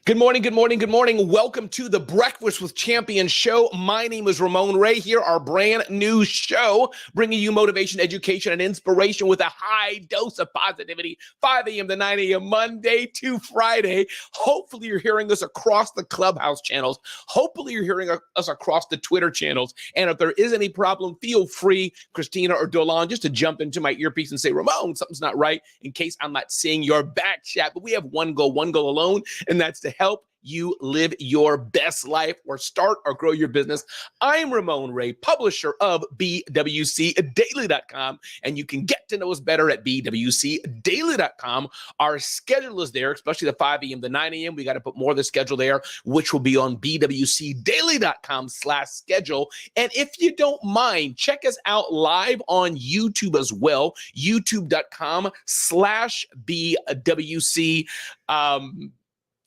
Good morning, good morning, good morning. Welcome to the Breakfast with Champions show. My name is Ramon Ray here, our brand new show, bringing you motivation, education, and inspiration with a high dose of positivity, 5 a.m. to 9 a.m., Monday to Friday. Hopefully you're hearing us across the Clubhouse channels. Hopefully you're hearing us across the Twitter channels. And if there is any problem, feel free, Christina or Dolan, just to jump into my earpiece and say, Ramon, something's not right, in case I'm not seeing your back chat. But we have one goal alone, and that's to help you live your best life or start or grow your business. I'm Ramon Ray, publisher of BWCDaily.com, and you can get to know us better at BWCDaily.com. Our schedule is there, especially the 5 a.m. to 9 a.m. We got to put more of the schedule there, which will be on BWCDaily.com/schedule. And if you don't mind, check us out live on YouTube as well, YouTube.com/BWC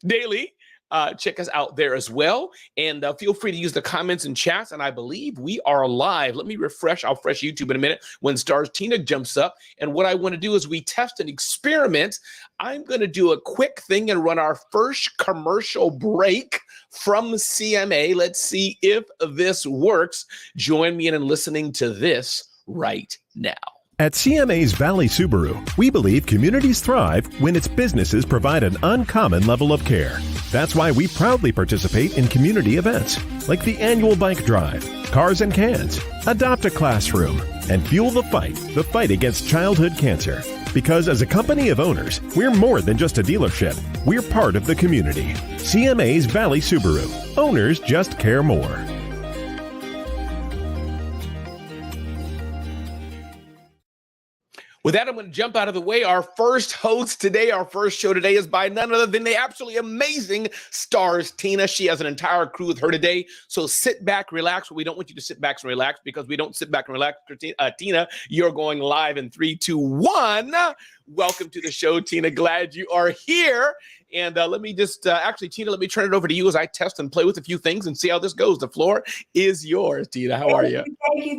Daily. Check us out there as well. And feel free to use the comments and chats. And I believe we are live. Let me refresh. I'll refresh YouTube in a minute when SatrzTina jumps up. And what I want to do is we test an experiment. I'm going to do a quick thing and run our first commercial break from CMA. Let's see if this works. Join me in listening to this right now. At CMA's Valley Subaru, we believe communities thrive when its businesses provide an uncommon level of care. That's why we proudly participate in community events like the annual bike drive, Cars and Cans, Adopt a Classroom, and Fuel the fight against childhood cancer. Because as a company of owners, we're more than just a dealership. We're part of the community. CMA's Valley Subaru. Owners just care more. With that, I'm going to jump out of the way. Our first host today, our first show today is by none other than the absolutely amazing SatrzTina. She has an entire crew with her today. So sit back, relax. We don't want you to sit back and relax because we don't sit back and relax. Tina, you're going live in 3, 2, 1. Welcome to the show, Tina. Glad you are here. And let me just, actually, Tina, let me turn it over to you as I test and play with a few things and see how this goes. The floor is yours, Tina. How are you?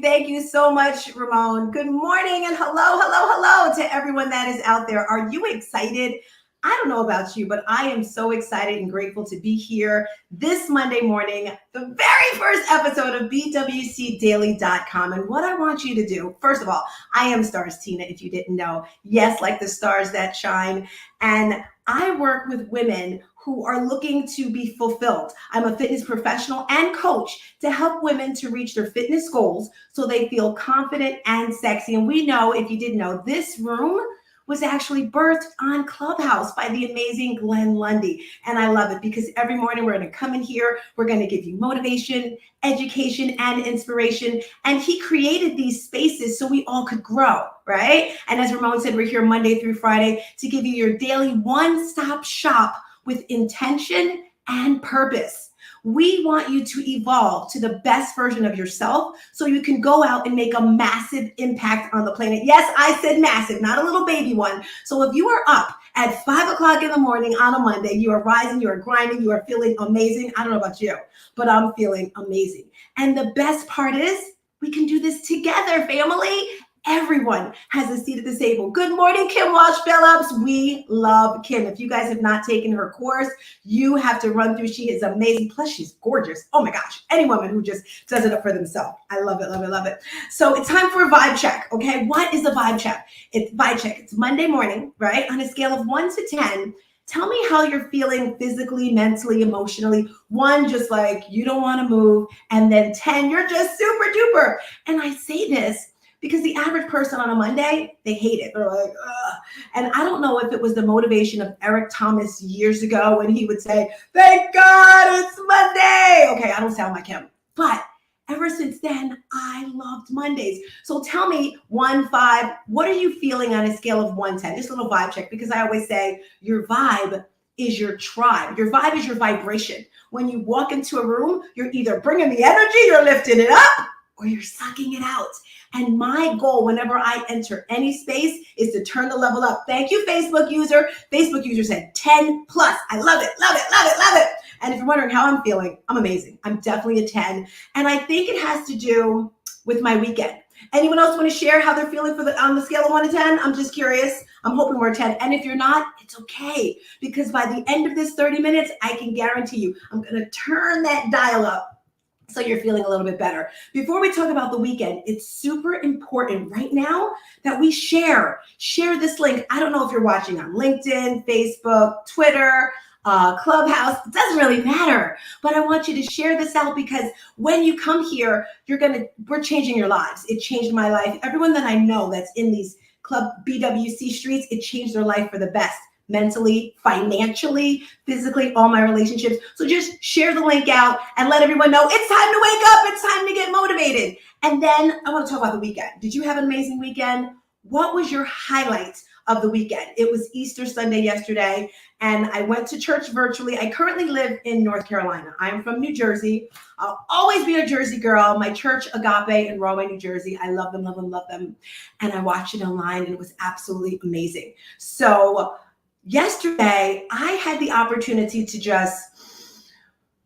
Thank you so much, Ramon. Good morning and hello to everyone that is out there. Are you excited? I don't know about you, but I am so excited and grateful to be here this Monday morning, the very first episode of BWCDaily.com. And what I want you to do, first of all, I am SatrzTina, if you didn't know. Yes, like the stars that shine. And I work with women who are looking to be fulfilled. I'm a fitness professional and coach to help women to reach their fitness goals so they feel confident and sexy. And we know, if you didn't know, this room was actually birthed on Clubhouse by the amazing Glenn Lundy. And I love it because every morning we're going to come in here, we're going to give you motivation, education, and inspiration. And he created these spaces so we all could grow, right? And as Ramon said, we're here Monday through Friday to give you your daily one-stop shop with intention and purpose. We want you to evolve to the best version of yourself so you can go out and make a massive impact on the planet. Yes, I said massive, not a little baby one. So if you are up at 5 o'clock in the morning on a Monday, you are rising, you are grinding, you are feeling amazing. I don't know about you, but I'm feeling amazing. And the best part is we can do this together, family. Everyone has a seat at the table. Good morning, Kim Walsh Phillips. We love Kim. If you guys have not taken her course, you have to run through. She is amazing. Plus, she's gorgeous. Oh my gosh. Any woman who just does it up for themselves. I love it, love it, love it. So it's time for a vibe check. Okay. What is a vibe check? It's vibe check. It's Monday morning, right? On a scale of 1 to 10, tell me how you're feeling physically, mentally, emotionally. 1, just like you don't want to move. And then 10, you're just super duper. And I say this because the average person on a Monday, they hate it. They're like, ugh. And I don't know if it was the motivation of Eric Thomas years ago when he would say, thank God it's Monday. Okay, I don't sound like him. But ever since then, I loved Mondays. So tell me, 1, 5, what are you feeling on a scale of 1 to 10? Just a little vibe check, because I always say your vibe is your tribe. Your vibe is your vibration. When you walk into a room, you're either bringing the energy, you're lifting it up, or you're sucking it out. And my goal whenever I enter any space is to turn the level up. Thank you, Facebook user. Facebook user said 10 plus. I love it, love it, love it, love it. And if you're wondering how I'm feeling, I'm amazing. I'm definitely a 10. And I think it has to do with my weekend. Anyone else want to share how they're feeling on the scale of 1 to 10? I'm just curious. I'm hoping we're 10. And if you're not, it's okay. Because by the end of this 30 minutes, I can guarantee you, I'm going to turn that dial up so you're feeling a little bit better. Before we talk about the weekend, it's super important right now that we share this link. I don't know if you're watching on LinkedIn, Facebook, Twitter, Clubhouse, it doesn't really matter, but I want you to share this out because when you come here, we're changing your lives. It changed my life. Everyone that I know that's in these Club BWC streets, it changed their life for the best, mentally, financially, physically, all my relationships. So just share the link out and let everyone know it's time to wake up. It's time to get motivated. And then I want to talk about the weekend. Did you have an amazing weekend? What was your highlight of the weekend? It was Easter Sunday yesterday, and I went to church virtually. I currently live in North Carolina. I'm from New Jersey. I'll always be a Jersey girl. My church, Agape in Rahway, New Jersey. I love them, love them, love them. And I watched it online, and it was absolutely amazing. So yesterday, I had the opportunity to just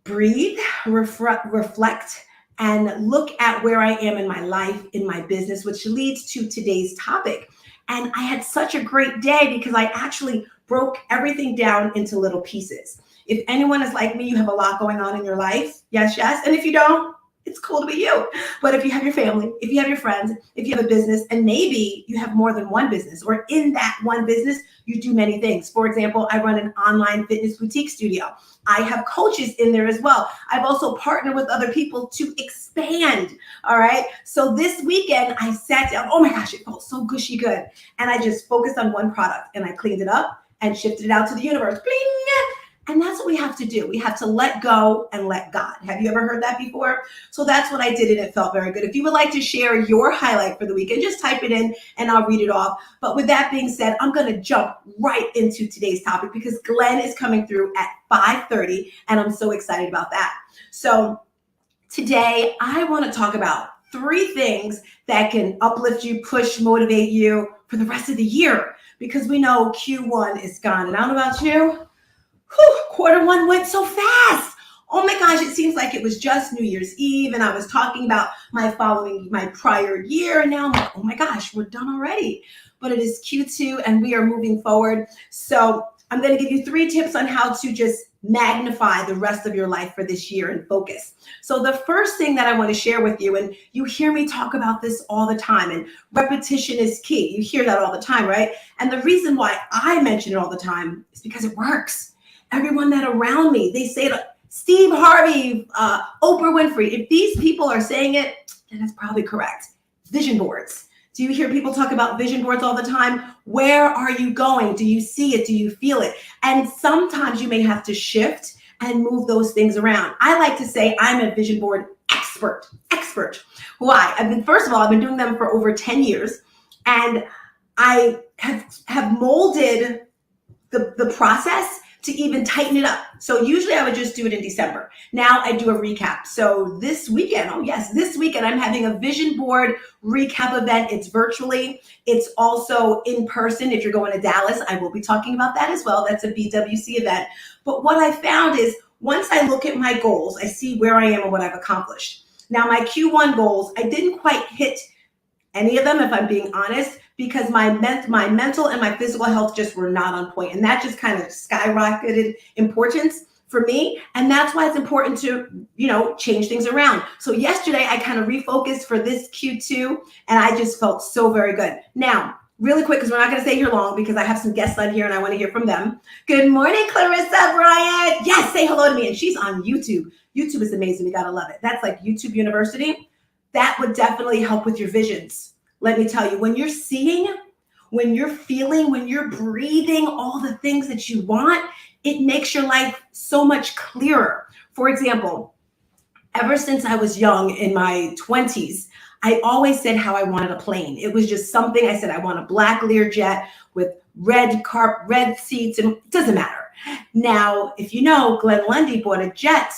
breathe, reflect, and look at where I am in my life, in my business, which leads to today's topic. And I had such a great day because I actually broke everything down into little pieces. If anyone is like me, you have a lot going on in your life. Yes, yes. And if you don't, it's cool to be you. But if you have your family, if you have your friends, if you have a business, and maybe you have more than one business, or in that one business, you do many things. For example, I run an online fitness boutique studio. I have coaches in there as well. I've also partnered with other people to expand. All right. So this weekend I sat down. Oh my gosh, it felt so gushy good. And I just focused on one product and I cleaned it up and shifted it out to the universe. Bling! And that's what we have to do. We have to let go and let God. Have you ever heard that before? So that's what I did, and it felt very good. If you would like to share your highlight for the weekend, just type it in and I'll read it off. But with that being said, I'm going to jump right into today's topic because Glenn is coming through at 5:30, and I'm so excited about that. So today I want to talk about 3 things that can uplift you, push, motivate you for the rest of the year, because we know Q1 is gone. And I don't know about you, Q1 went so fast. Oh my gosh, it seems like it was just New Year's Eve and I was talking about my prior year, and now I'm like, oh my gosh, we're done already. But it is Q2 and we are moving forward. So I'm going to give you 3 tips on how to just magnify the rest of your life for this year and focus. So the first thing that I want to share with you, and you hear me talk about this all the time, and repetition is key. You hear that all the time, right? And the reason why I mention it all the time is because it works. Everyone that around me, they say it, Steve Harvey, Oprah Winfrey. If these people are saying it, then it's probably correct. Vision boards. Do you hear people talk about vision boards all the time? Where are you going? Do you see it? Do you feel it? And sometimes you may have to shift and move those things around. I like to say I'm a vision board expert. Why? First of all, I've been doing them for over 10 years, and I have molded the process to even tighten it up. So usually I would just do it in December. Now I do a recap. So this weekend, this weekend I'm having a vision board recap event. It's virtually. It's also in person. If you're going to Dallas, I will be talking about that as well. That's a BWC event. But what I found is once I look at my goals, I see where I am and what I've accomplished. Now my Q1 goals, I didn't quite hit any of them, if I'm being honest, because my mental and my physical health just were not on point. And that just kind of skyrocketed importance for me. And that's why it's important to, change things around. So yesterday I kind of refocused for this Q2, and I just felt so very good. Now, really quick, because we're not going to stay here long because I have some guests on here and I want to hear from them. Good morning, Clarissa Bryant. Yes, say hello to me. And she's on YouTube. YouTube is amazing. We got to love it. That's like YouTube University. That would definitely help with your visions. Let me tell you, when you're seeing, when you're feeling, when you're breathing all the things that you want, it makes your life so much clearer. For example, ever since I was young in my 20s, I always said how I wanted a plane. It was just something I said, I want a black Learjet with red seats, and it doesn't matter. Now, if you know, Glenn Lundy bought a jet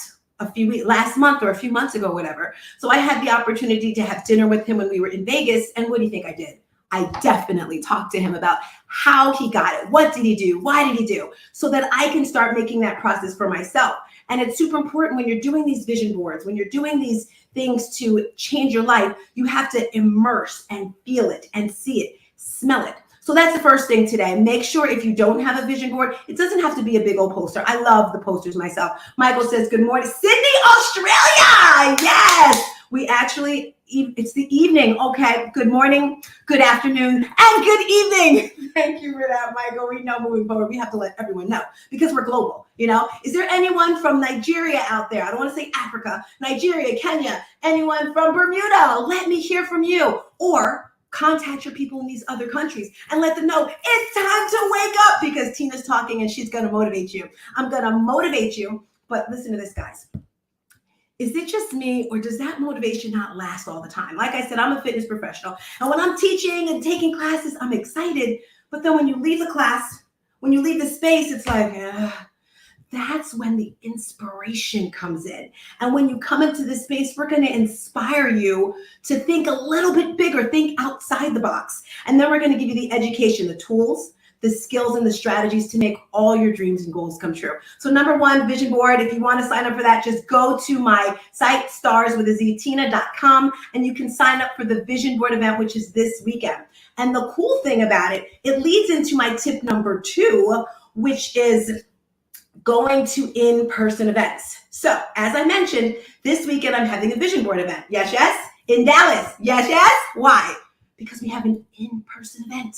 last month or a few months ago, whatever. So I had the opportunity to have dinner with him when we were in Vegas. And what do you think I did? I definitely talked to him about how he got it. What did he do? Why did he do? So that I can start making that process for myself. And it's super important when you're doing these vision boards, when you're doing these things to change your life, you have to immerse and feel it and see it, smell it. So that's the first thing today. Make sure if you don't have a vision board, it doesn't have to be a big old poster. I love the posters myself. Michael says, good morning, Sydney, Australia. Yes, we actually, it's the evening. Okay, good morning, good afternoon, and good evening. Thank you for that, Michael. We know moving forward, we have to let everyone know because we're global, you know? Is there anyone from Nigeria out there? I don't want to say Africa, Nigeria, Kenya, anyone from Bermuda? Let me hear from you. Or contact your people in these other countries and let them know it's time to wake up because Tina's talking and she's going to motivate you. I'm going to motivate you, but listen to this, guys. Is it just me or does that motivation not last all the time? Like I said, I'm a fitness professional and when I'm teaching and taking classes, I'm excited. But then when you leave the class, when you leave the space, it's like, that's when the inspiration comes in. And when you come into this space, we're going to inspire you to think a little bit bigger, think outside the box. And then we're going to give you the education, the tools, the skills, and the strategies to make all your dreams and goals come true. So number one, vision board. If you want to sign up for that, just go to my site, starswithaztina.com, and you can sign up for the vision board event, which is this weekend. And the cool thing about it, it leads into my tip number 2, which is going to in-person events. So as I mentioned, this weekend I'm having a vision board event. Yes, yes. In Dallas. Yes, yes. Why? Because we have an in-person event.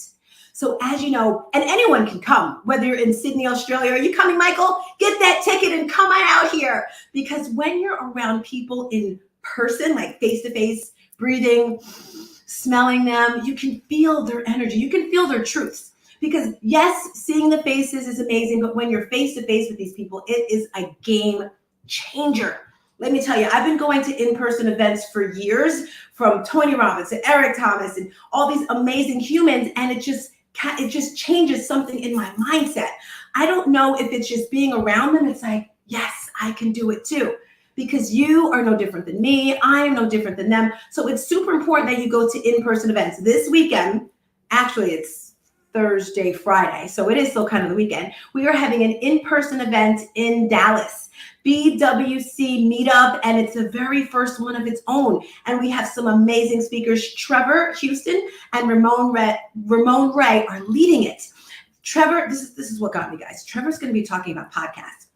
So as you know, and anyone can come, whether you're in Sydney, Australia, are you coming, Michael? Get that ticket and come on out here. Because when you're around people in person, like face-to-face, breathing, smelling them, you can feel their energy. You can feel their truths. Because yes, seeing the faces is amazing, but when you're face to face with these people, it is a game changer. Let me tell you, I've been going to in-person events for years, from Tony Robbins to Eric Thomas and all these amazing humans, and it just changes something in my mindset. I don't know if it's just being around them. It's like, yes, I can do it too. Because you are no different than me. I am no different than them. So it's super important that you go to in-person events. This weekend, actually it's Thursday, Friday, so it is still kind of the weekend. We are having an in-person event in Dallas, BWC Meetup, and it's the very first one of its own. And we have some amazing speakers. Trevor Houston and Ramon Ray are leading it. Trevor, this is what got me, guys. Trevor's going to be talking about podcasts.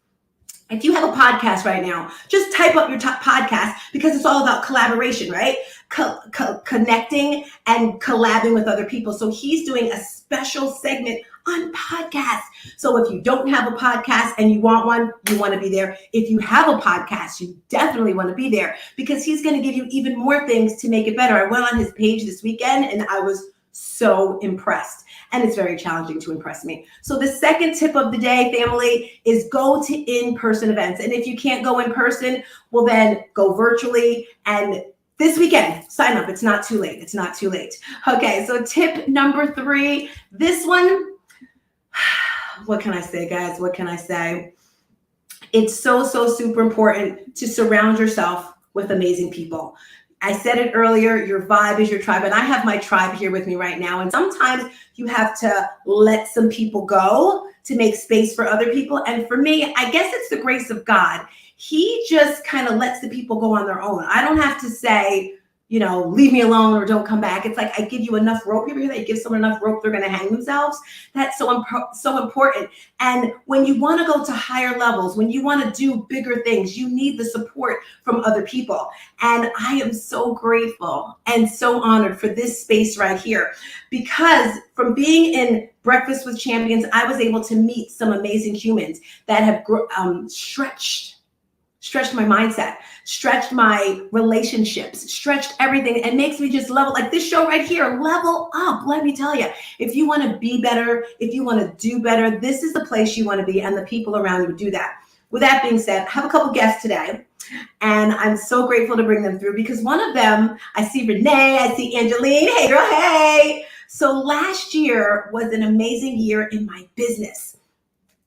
If you have a podcast right now, just type up your top podcast because it's all about collaboration, right? Connecting and collabing with other people. So he's doing a special segment on podcasts. So if you don't have a podcast and you want one, you want to be there. If you have a podcast, you definitely want to be there because he's going to give you even more things to make it better. I went on his page this weekend and I was so impressed. And it's very challenging to impress me. So the second tip of the day, family, is go to in-person events. And if you can't go in person, well then go virtually. And this weekend, sign up. It's not too late. It's not too late. Okay, so tip number 3, this one, what can I say, guys? What can I say? It's so super important to surround yourself with amazing people. I said it earlier, your vibe is your tribe, and I have my tribe here with me right now. And sometimes you have to let some people go to make space for other people. And for me, I guess it's the grace of God. He just kind of lets the people go on their own. I don't have to say, leave me alone or don't come back. It's like I give you enough rope. You ever hear that? You give someone enough rope, they're going to hang themselves. That's so important. And when you want to go to higher levels, when you want to do bigger things, you need the support from other people. And I am so grateful and so honored for this space right here, because from being in Breakfast with Champions, I was able to meet some amazing humans that have stretched my mindset, stretched my relationships, stretched everything, and makes me just level, like this show right here, level up. Let me tell you, if you want to be better, if you want to do better, this is the place you want to be, and the people around you do that. With that being said, I have a couple guests today, and I'm so grateful to bring them through because one of them, I see Renee, I see Angeline. Hey girl, hey. So last year was an amazing year in my business.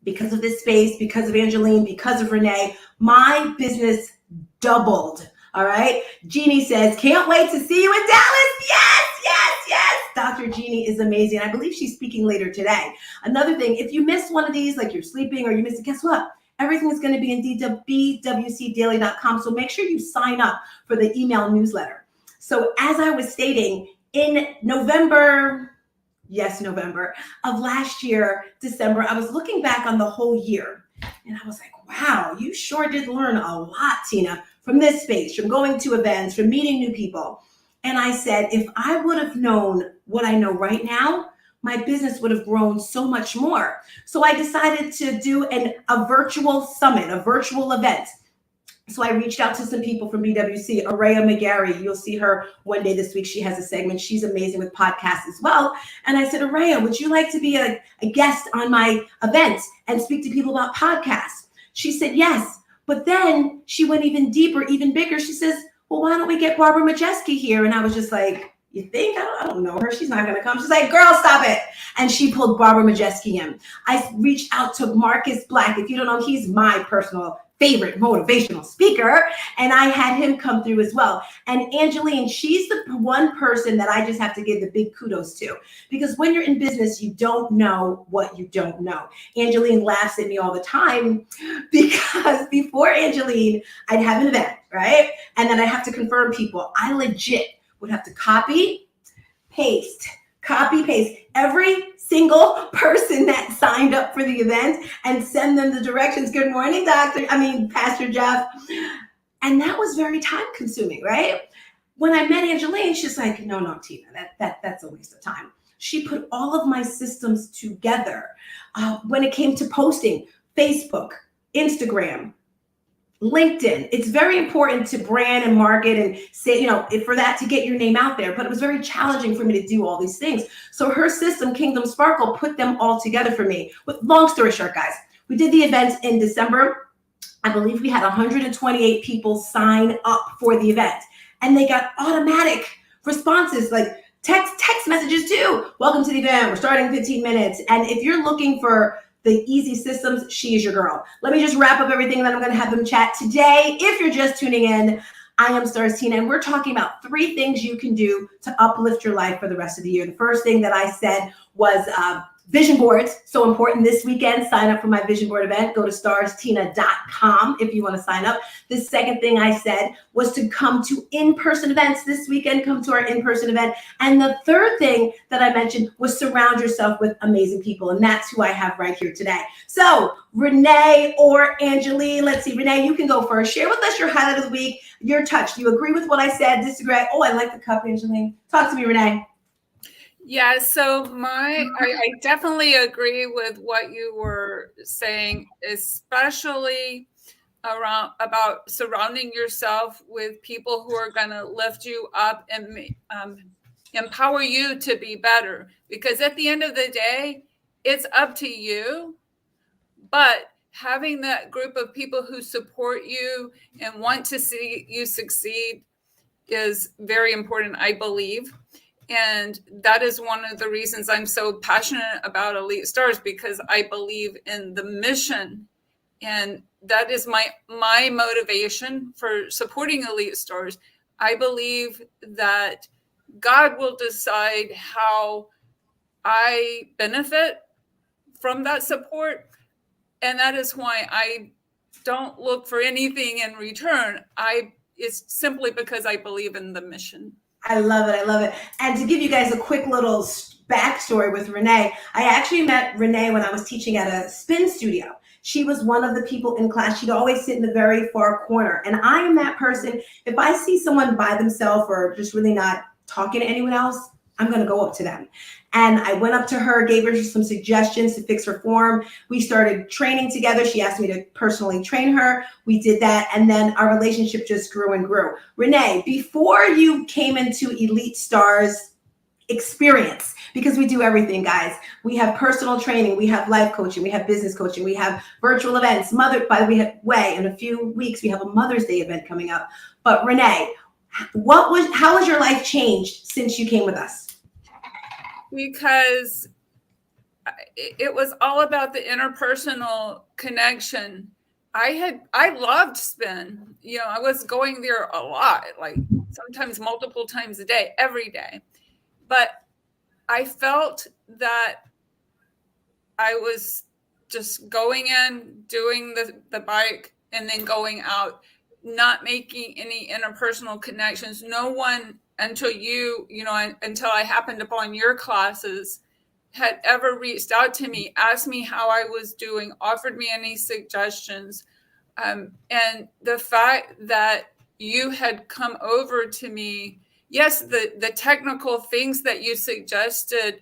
Because of this space, because of Angeline, because of Renee, my business doubled. All right. Jeannie says, can't wait to see you in Dallas. Yes, yes, yes. Dr. Jeannie is amazing. I believe she's speaking later today. Another thing, if you missed one of these, like you're sleeping or you missed it, guess what? Everything is going to be in bwcdaily.com. So make sure you sign up for the email newsletter. So as I was stating, in November of last year, December, I was looking back on the whole year and I was like, wow, you sure did learn a lot, Tina, from this space, from going to events, from meeting new people. And I said, if I would have known what I know right now, my business would have grown so much more. So I decided to do a virtual summit, a virtual event. So I reached out to some people from BWC, Araya McGarry. You'll see her one day this week. She has a segment. She's amazing with podcasts as well. And I said, Araya, would you like to be a guest on my event and speak to people about podcasts? She said, yes. But then she went even deeper, even bigger. She says, well, why don't we get Barbara Majeski here? And I was just like, you think? I don't know her. She's not going to come. She's like, girl, stop it. And she pulled Barbara Majeski in. I reached out to Marcus Black. If you don't know, he's my personal favorite motivational speaker. And I had him come through as well. And Angeline, she's the one person that I just have to give the big kudos to. Because when you're in business, you don't know what you don't know. Angeline laughs at me all the time because before Angeline, I'd have an event, right? And then I have to confirm people. I legit would have to copy, paste every single person that signed up for the event and send them the directions. Good morning, Pastor Jeff. And that was very time consuming, right? When I met Angeline, she's like, no, Tina, that's a waste of time. She put all of my systems together. When it came to posting, Facebook, Instagram, LinkedIn. It's very important to brand and market and say, for that to get your name out there. But it was very challenging for me to do all these things. So her system, Kingdom Sparkle, put them all together for me. With long story short, guys, we did the event in December. I believe we had 128 people sign up for the event. And they got automatic responses like text messages too. Welcome to the event. We're starting in 15 minutes. And if you're looking for the easy systems, she is your girl. Let me just wrap up everything and then I'm going to have them chat today. If you're just tuning in, I am SatrzTina and we're talking about 3 things you can do to uplift your life for the rest of the year. The first thing that I said was vision boards. So important this weekend. Sign up for my vision board event. Go to SatrzTina.com if you want to sign up. The second thing I said was to come to in-person events this weekend. Come to our in-person event. And the third thing that I mentioned was surround yourself with amazing people. And that's who I have right here today. So Renee or Angeline, let's see. Renee, you can go first. Share with us your highlight of the week, your touch. Do you agree with what I said? Disagree? Oh, I like the cup, Angeline. Talk to me, Renee. Yeah, so I definitely agree with what you were saying, especially about surrounding yourself with people who are going to lift you up and empower you to be better. Because at the end of the day, it's up to you. But having that group of people who support you and want to see you succeed is very important, I believe. And that is one of the reasons I'm so passionate about Elite Stars, because I believe in the mission. And that is my motivation for supporting Elite Stars. I believe that God will decide how I benefit from that support. And that is why I don't look for anything in return. It's simply because I believe in the mission. I love it. I love it. And to give you guys a quick little backstory with Renee, I actually met Renee when I was teaching at a spin studio. She was one of the people in class. She'd always sit in the very far corner. And I am that person. If I see someone by themselves or just really not talking to anyone else, I'm going to go up to them. And I went up to her, gave her some suggestions to fix her form. We started training together. She asked me to personally train her. We did that. And then our relationship just grew and grew. Renee, before you came into Elite Stars experience, because we do everything, guys. We have personal training. We have life coaching. We have business coaching. We have virtual events. In a few weeks, we have a Mother's Day event coming up. But Renee, how has your life changed since you came with us? Because it was all about the interpersonal connection. I loved spin. I was going there a lot, like sometimes multiple times a day, every day. But I felt that I was just going in, doing the bike, and then going out, not making any interpersonal connections. No one until until I happened upon your classes had ever reached out to me, asked me how I was doing, offered me any suggestions. And the fact that you had come over to me, yes, the technical things that you suggested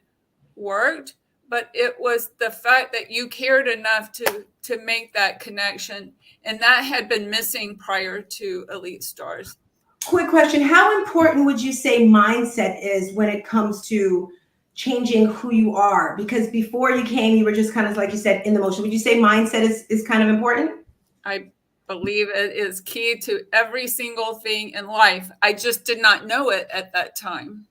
worked, but it was the fact that you cared enough to make that connection. And that had been missing prior to Elite Stars. Quick question. How important would you say mindset is when it comes to changing who you are? Because before you came, you were just kind of, like you said, in the motion. Would you say mindset is kind of important? I believe it is key to every single thing in life. I just did not know it at that time.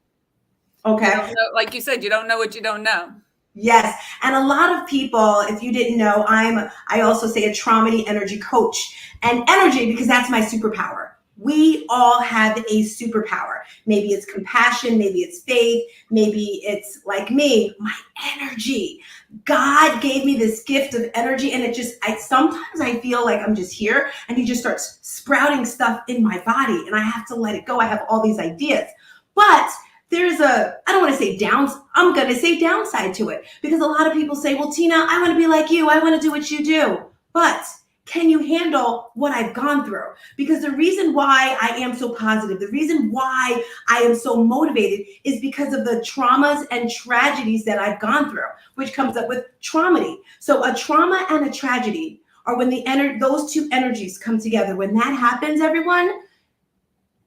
Okay. Like you said, you don't know what you don't know. Yes. And a lot of people, if you didn't know, I also say a trauma energy coach. And energy, because that's my superpower. We all have a superpower. Maybe it's compassion, maybe it's faith, maybe it's like me, my energy. God gave me this gift of energy, and sometimes I feel like I'm just here and he just starts sprouting stuff in my body and I have to let it go. I have all these ideas, but there's I don't want to say I'm going to say downside to it, because a lot of people say, well, Tina, I want to be like you. I want to do what you do. But can you handle what I've gone through? Because the reason why I am so positive, the reason why I am so motivated is because of the traumas and tragedies that I've gone through, which comes up with traumedy. So a trauma and a tragedy are when those two energies come together. When that happens, everyone,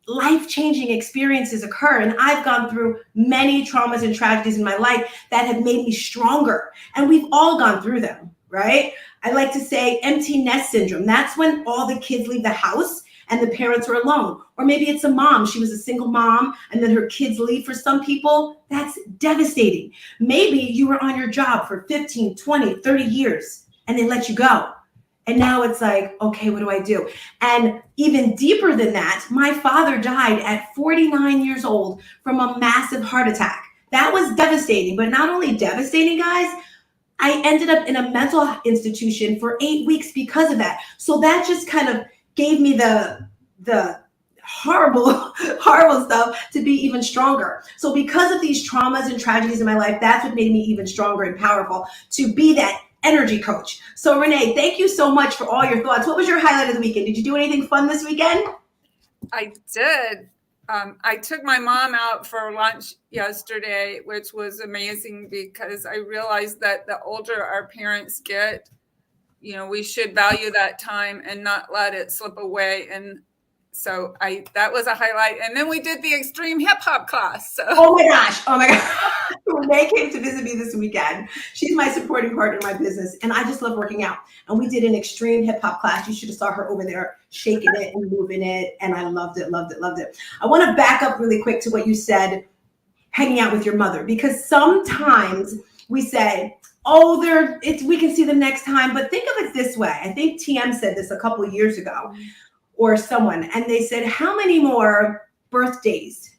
life-changing experiences occur. And I've gone through many traumas and tragedies in my life that have made me stronger. And we've all gone through them, right? I like to say empty nest syndrome. That's when all the kids leave the house and the parents are alone. Or maybe it's a mom. She was a single mom and then her kids leave. For some people, that's devastating. Maybe you were on your job for 15, 20, 30 years and they let you go. And now it's like, okay, what do I do? And even deeper than that, my father died at 49 years old from a massive heart attack. That was devastating, but not only devastating, guys, I ended up in a mental institution for 8 weeks because of that. So that just kind of gave me the horrible, horrible stuff to be even stronger. So because of these traumas and tragedies in my life, that's what made me even stronger and powerful to be that energy coach. So Renee, thank you so much for all your thoughts. What was your highlight of the weekend? Did you do anything fun this weekend? I did. I took my mom out for lunch yesterday, which was amazing because I realized that the older our parents get, we should value that time and not let it slip away. And so that was a highlight. And then we did the extreme hip hop class. So. Oh my gosh. Renee came to visit me this weekend. She's my supporting partner in my business. And I just love working out. And we did an extreme hip hop class. You should have saw her over there shaking it and moving it. And I loved it, loved it, loved it. I want to back up really quick to what you said, hanging out with your mother, because sometimes we say, oh, we can see them next time. But think of it this way. I think TM said this a couple of years ago, or someone, and they said, how many more birthdays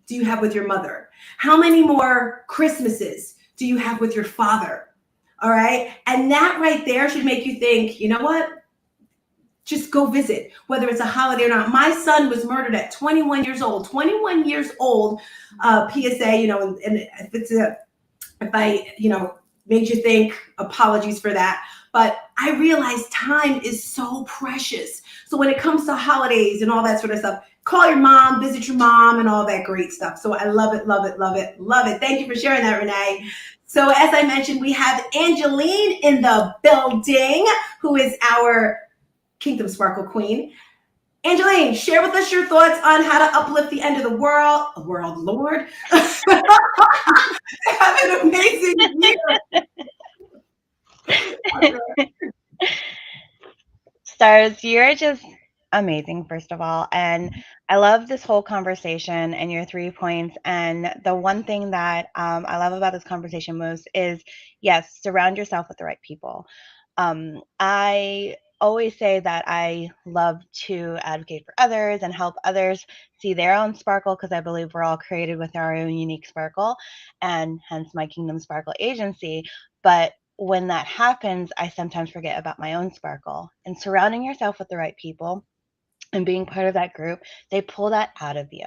do you have with your mother? How many more Christmases do you have with your father? All right. And that right there should make you think, you know what? Just go visit, whether it's a holiday or not. My son was murdered at 21 years old, PSA, and if I made you think, apologies for that. But I realized time is so precious. So when it comes to holidays and all that sort of stuff, call your mom, visit your mom, and all that great stuff. So I love it, love it, love it, love it. Thank you for sharing that, Renee. So as I mentioned, we have Angeline in the building, who is our Kingdom Sparkle Queen. Angeline, share with us your thoughts on how to uplift the end of the world, Lord. Have an amazing year. Stars, you're just amazing, first of all. And I love this whole conversation and your 3 points. And the one thing that I love about this conversation most is, yes, surround yourself with the right people. I always say that I love to advocate for others and help others see their own sparkle, because I believe we're all created with our own unique sparkle, and hence my Kingdom Sparkle agency. But when that happens, I sometimes forget about my own sparkle. And surrounding yourself with the right people and being part of that group, they pull that out of you,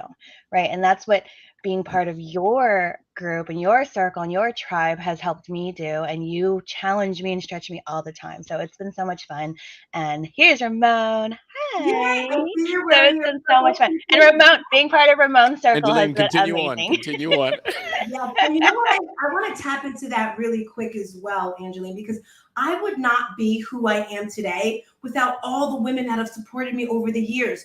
right? And that's what being part of your group and your circle and your tribe has helped me do. And you challenge me and stretch me all the time. So it's been so much fun. And here's Ramon. Hi. Yeah, So it's been so much fun. And Ramon, being part of Ramon's circle has been amazing. Continue on. Yeah, and you know what? I want to tap into that really quick as well, Angeline, because I would not be who I am today without all the women that have supported me over the years.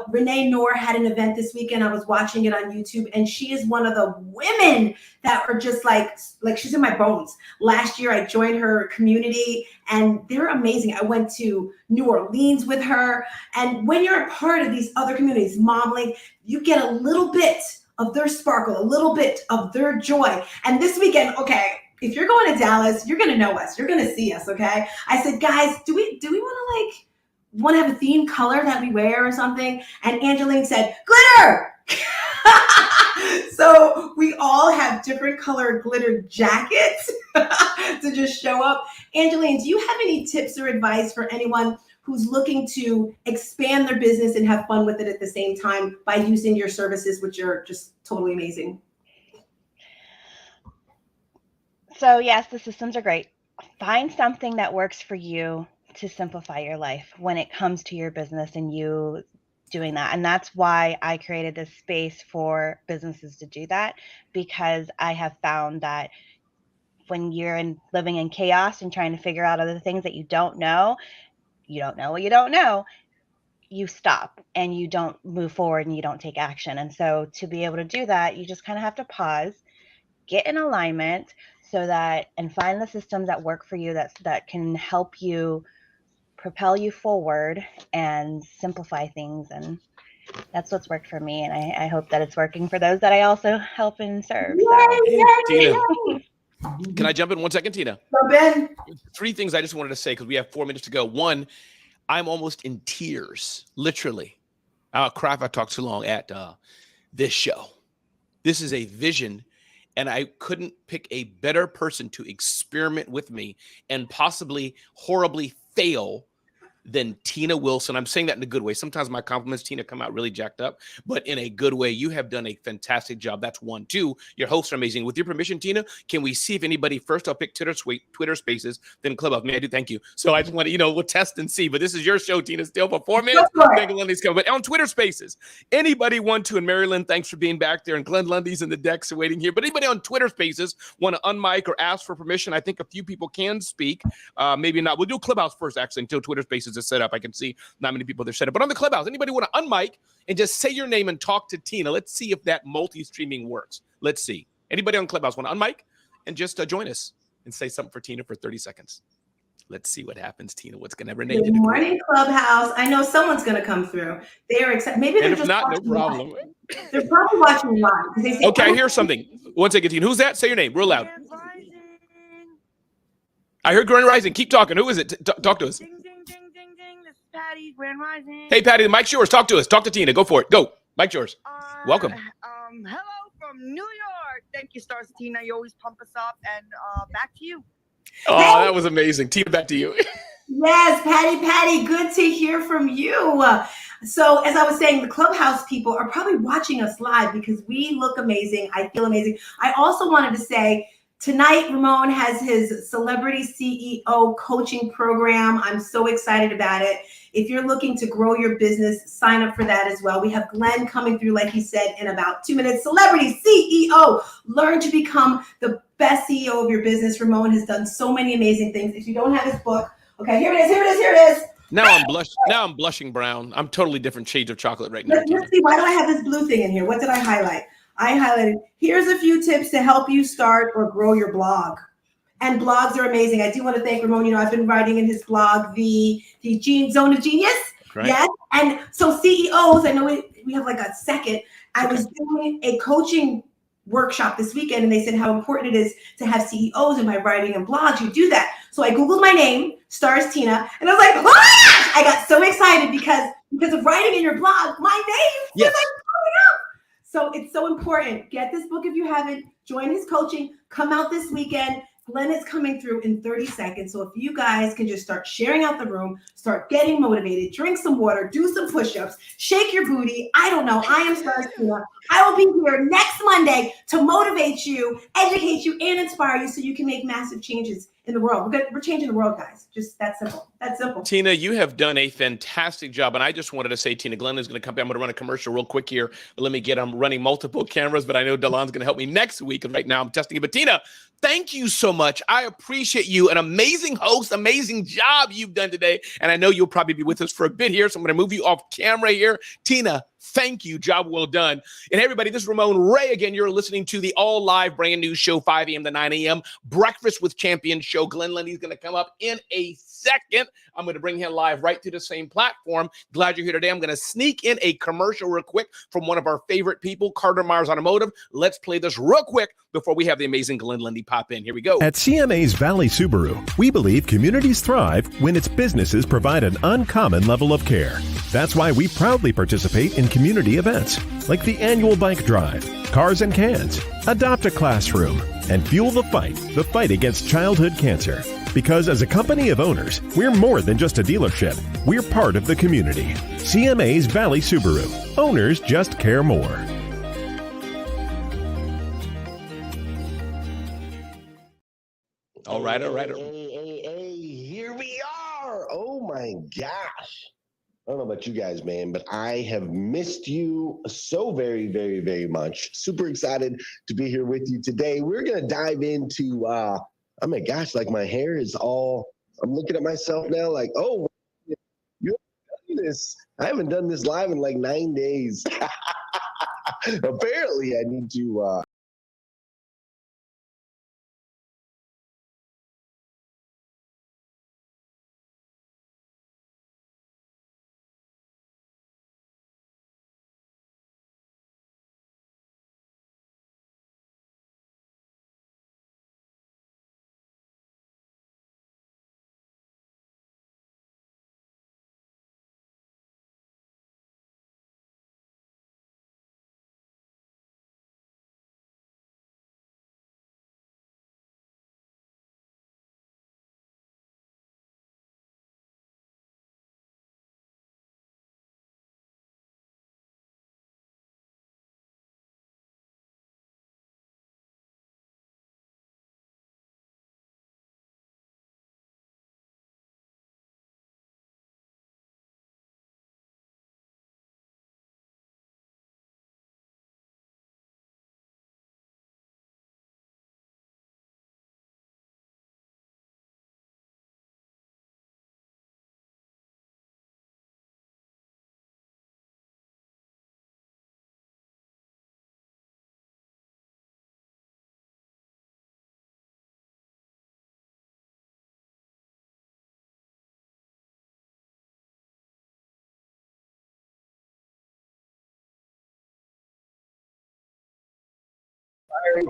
Renee Noor had an event this weekend. I was watching it on YouTube, and she is one of the women that are just like she's in my bones. Last year, I joined her community, and they're amazing. I went to New Orleans with her, and when you're a part of these other communities, MomLink, you get a little bit of their sparkle, a little bit of their joy. And this weekend, okay, if you're going to Dallas, you're going to know us. You're going to see us, okay? I said, guys, do we want to have a themed color that we wear or something? And Angeline said, glitter! So we all have different colored glitter jackets to just show up. Angeline, do you have any tips or advice for anyone who's looking to expand their business and have fun with it at the same time by using your services, which are just totally amazing? So yes, the systems are great. Find something that works for you to simplify your life when it comes to your business and you doing that. And that's why I created this space for businesses to do that, because I have found that when you're living in chaos and trying to figure out other things that you don't know what you don't know, you stop and you don't move forward and you don't take action. And so to be able to do that, you just kind of have to pause, get in alignment and find the systems that work for you that can help you propel you forward and simplify things. And that's what's worked for me. And I hope that it's working for those that I also help and serve. Tina, can I jump in 1 second, Tina? Jump in. 3 things I just wanted to say because we have 4 minutes to go. 1, I'm almost in tears, literally. I'll cry if I talk too long at this show. This is a vision, and I couldn't pick a better person to experiment with me and possibly horribly fail than Tina Wilson. I'm saying that in a good way. Sometimes my compliments, Tina, come out really jacked up, but in a good way. You have done a fantastic job. That's 1. 2, your hosts are amazing. With your permission, Tina, can we see if anybody, first I'll pick Twitter Spaces, then Clubhouse. May I do? Thank you. So I just want to, we'll test and see, but this is your show, Tina, still for 4 minutes. Lundy's coming. But on Twitter Spaces, anybody want to, and Marilyn, thanks for being back there, and Glenn Lundy's in the decks waiting here, but anybody on Twitter Spaces want to unmic or ask for permission? I think a few people can speak. Maybe not. We'll do Clubhouse first, actually, until Twitter Spaces is set up. I can see not many people there set up, but on the Clubhouse, anybody want to unmic and just say your name and talk to Tina? Let's see if that multi-streaming works. Let's see. Anybody on Clubhouse want to unmic and just join us and say something for Tina for 30 seconds. Let's see what happens, Tina. What's going to Renee do? Good morning, Clubhouse. I know someone's going to come through. They are excited. Maybe they're just not, no problem. Live. They're probably watching live. They say, okay, I hear something. 1 second, Tina. Who's that? Say your name real loud. I heard Grand Rising. Keep talking. Who is it? Talk to us. Patty, Grand Rising. Hey, Patty, the mic's yours. Talk to us. Talk to Tina. Go for it. Go. Mic's yours. Welcome. Hello from New York. Thank you, SatrzTina. You always pump us up. And back to you. Oh, hey. That was amazing. Tina, back to you. Yes, Patty, good to hear from you. So as I was saying, the Clubhouse people are probably watching us live because we look amazing. I feel amazing. I also wanted to say, tonight, Ramon has his Celebrity CEO coaching program. I'm so excited about it. If you're looking to grow your business, sign up for that as well. We have Glenn coming through, like he said, in about 2 minutes. Celebrity CEO. Learn to become the best CEO of your business. Ramon has done so many amazing things. If you don't have his book, okay, here it is. Now I'm blushing brown. I'm totally different shades of chocolate right now. Let's see. Why do I have this blue thing in here? What did I highlight? I highlighted, here's a few tips to help you start or grow your blog. And blogs are amazing. I do want to thank Ramon. I've been writing in his blog, the Zone of Genius. Right. Yes. And so CEOs, I know we have like a second. I was doing a coaching workshop this weekend, and they said how important it is to have CEOs in my writing and blogs. You do that. So I Googled my name, SatrzTina, and I was like, ah! I got so excited because of writing in your blog, my name was like coming up. So it's so important. Get this book if you haven't. Join his coaching. Come out this weekend. Glenn is coming through in 30 seconds. So if you guys can just start sharing out the room, start getting motivated, drink some water, do some push-ups, shake your booty. I don't know. I am SatrzTina. I will be here next Monday to motivate you, educate you, and inspire you so you can make massive changes in the world. We're changing the world, guys. Just that simple. That simple. Tina, you have done a fantastic job. And I just wanted to say, Tina, Glenn is going to come back. I'm going to run a commercial real quick here. But I'm running multiple cameras, but I know Delon's going to help me next week. And right now I'm testing it. But Tina, thank you so much. I appreciate you. An amazing host, amazing job you've done today. And I know you'll probably be with us for a bit here. So I'm going to move you off camera here. Tina, thank you. Job well done. And hey, everybody, this is Ramon Ray. Again, you're listening to the all live brand new show, 5 a.m. to 9 a.m. Breakfast with Champions show. Glenn Lundy is going to come up in a second. I'm going to bring him live right to the same platform. Glad you're here today. I'm going to sneak in a commercial real quick from one of our favorite people, Carter Myers Automotive. Let's play this real quick before we have the amazing Glenn Lundy pop in. Here we go. At CMA's Valley Subaru, we believe communities thrive when its businesses provide an uncommon level of care. That's why we proudly participate in community events like the annual bike drive, Cars and Cans, Adopt a Classroom, and Fuel the fight against childhood cancer. Because as a company of owners, we're more than just a dealership. We're part of the community. CMA's Valley Subaru. Owners just care more. All right. Hey, here we are. Oh my gosh. I don't know about you guys, man, but I have missed you so very, very, very much. Super excited to be here with you today. We're going to dive into, oh my gosh, like my hair is all, I'm looking at myself now like, oh, you haven't done this. I haven't done this live in like 9 days. Apparently I need to,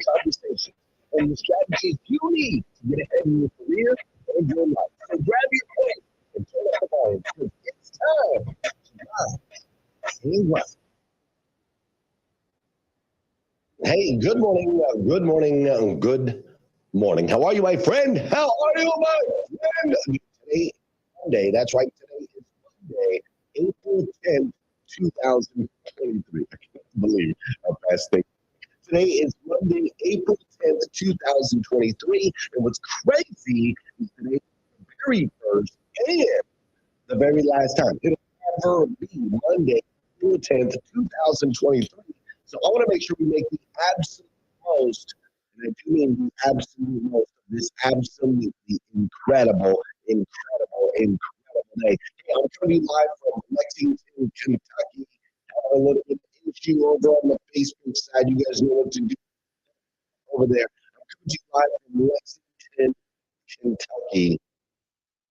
conversation and the strategies you need to get ahead in your career and your life. So grab your pen and turn up the volume because it's time to rise. Hey, good morning, good morning, good morning. How are you, my friend? How are you, my friend? Today is Monday. That's right. Today is Monday, April 10th, 2023. I can't believe how fast things. Today is Monday, April 10th, 2023. And what's crazy is today is the very first and the very last time. It'll never be Monday, April 10th, 2023. So I want to make sure we make the absolute most, and I do mean the absolute most of this absolutely incredible day. Hey, I'm coming to you live from Lexington, Kentucky. Have a little bit of issue over on the Facebook side. You guys know what to do over there. I'm coming to you live from Lexington, Kentucky,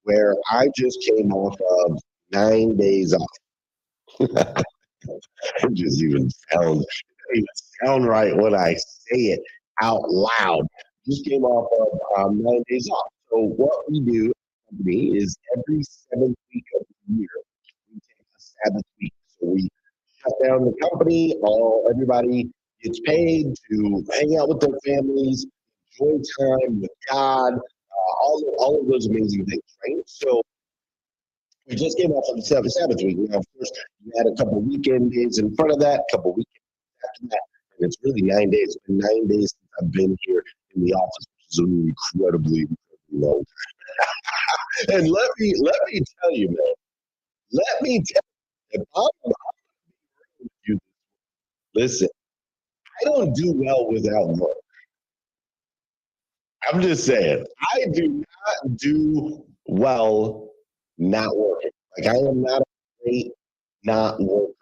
where I just came off of 9 days off. It just even sound right when I say it out loud. Just came off of 9 days off. So what we do as a company is every 7th week of the year, we take a Sabbath week. So we shut down the company, everybody gets paid to hang out with their families, joy time with God, all of those amazing things, right? So we just came off of the Sabbath week. Now, of course, we had a couple weekend days in front of that, a couple weekends after that, and it's really 9 days. It's been 9 days since I've been here in the office, which is an incredibly long time. And let me tell you, man. Let me tell you, if I'm with you, listen, I don't do well without work. I'm just saying, I do not do well not working. Like, I am not a great not worker.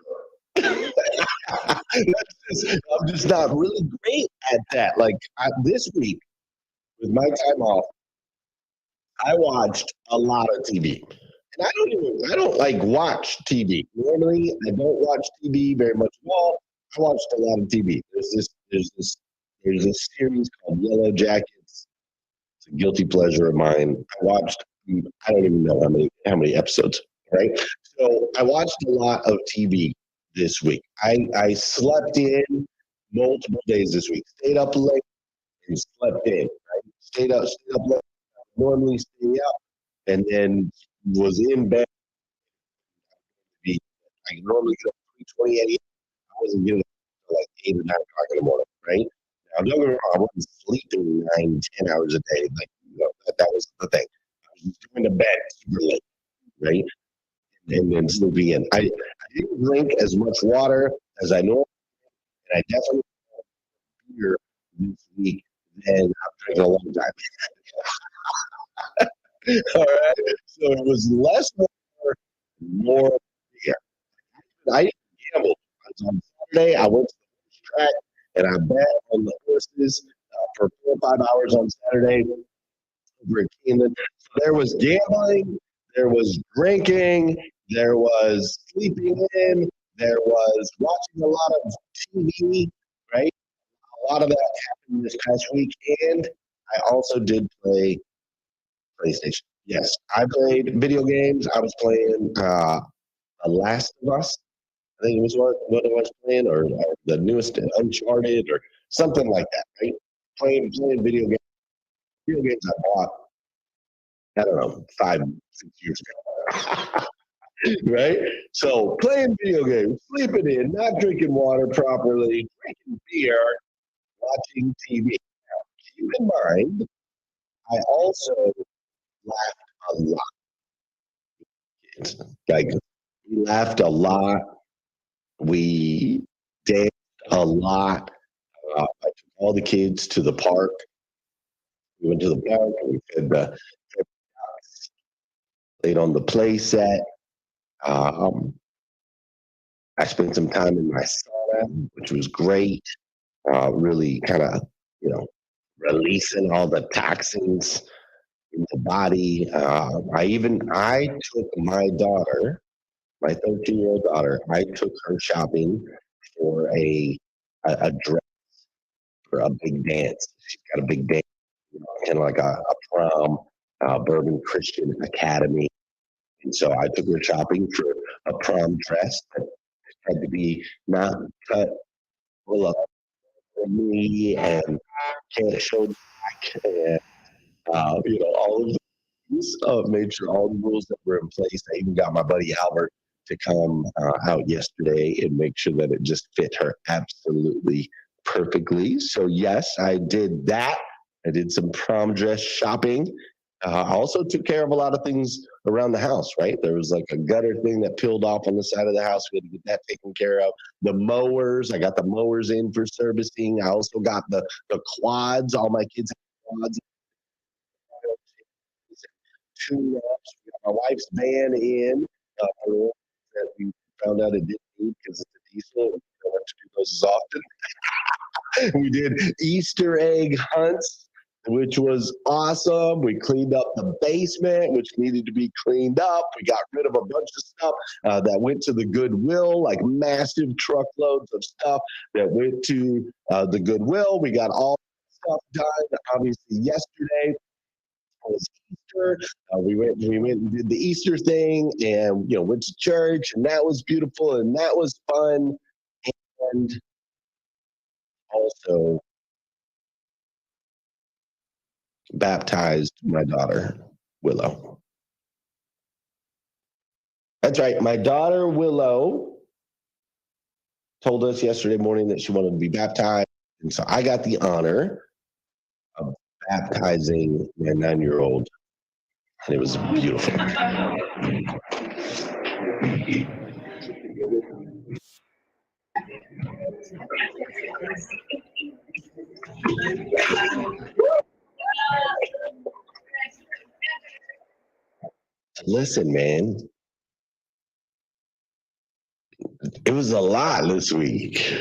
I'm just not really great at that. Like, this week, with my time off, I watched a lot of TV. And I don't like watch TV. Normally, I don't watch TV very much at all. I watched a lot of TV. There's this series called Yellow Jackets. It's a guilty pleasure of mine. I watched, I don't even know how many episodes, right? So I watched a lot of TV this week. I slept in multiple days this week. Stayed up late and slept in, right? Stayed up late. Normally stay up and then was in bed. I normally get up at 3:20 a.m. I wasn't getting up until like 8 or 9 o'clock in the morning, right? Now, don't get me wrong, I wasn't sleeping 9, 10 hours a day. Like, that was the thing. I was going to bed super late, right? And then sleeping in. I didn't drink as much water as I normally, and I definitely drank beer this week than I've drank in a long time. All right. So it was less water, more beer. I didn't gamble. On Saturday, I went to the horse track and I bet on the horses for 4 or 5 hours on Saturday over at Keeneland. So there was gambling, there was drinking, there was sleeping in, there was watching a lot of TV, right? A lot of that happened this past week, and I also did play PlayStation. Yes, I played video games. I was playing The Last of Us. I think it was what I was playing, or the newest Uncharted, or something like that, right? Playing video games. Video games I bought, I don't know, 5, 6 years ago. Right? So playing video games, sleeping in, not drinking water properly, drinking beer, watching TV. Now, keep in mind, I also laughed a lot. Like, we laughed a lot. We danced a lot. I took all the kids to the park. We went to the park and we fed the ducks, played on the play set. I spent some time in my sauna, which was great. Really kind of, releasing all the toxins in the body. I took my daughter, my 13-year-old daughter, I took her shopping for a dress for a big dance. She's got a big dance, kind of like a prom, Bourbon Christian Academy. And so I took her shopping for a prom dress that had to be not cut full up for me and can't show the back, and all of the things. Made sure all the rules that were in place. I even got my buddy Albert to come out yesterday and make sure that it just fit her absolutely perfectly. So yes, I did that. I did some prom dress shopping. I also took care of a lot of things around the house, right? There was like a gutter thing that peeled off on the side of the house. We had to get that taken care of. The mowers, I got the mowers in for servicing. I also got the quads. All my kids have quads. Tune ups. We got my wife's van in. That we found out it didn't need because it's a diesel. We don't have to do those as often. We did Easter egg hunts, which was awesome. We cleaned up the basement, which needed to be cleaned up. We got rid of a bunch of stuff that went to the Goodwill, like massive truckloads of stuff that went to the Goodwill. We got all stuff done, obviously, yesterday. Was Easter. We went and did the Easter thing, and went to church, and that was beautiful, and that was fun. And also, baptized my daughter, Willow. That's right. My daughter, Willow, told us yesterday morning that she wanted to be baptized. And so I got the honor of baptizing my 9-year-old. And it was beautiful. Listen, man, it was a lot this week.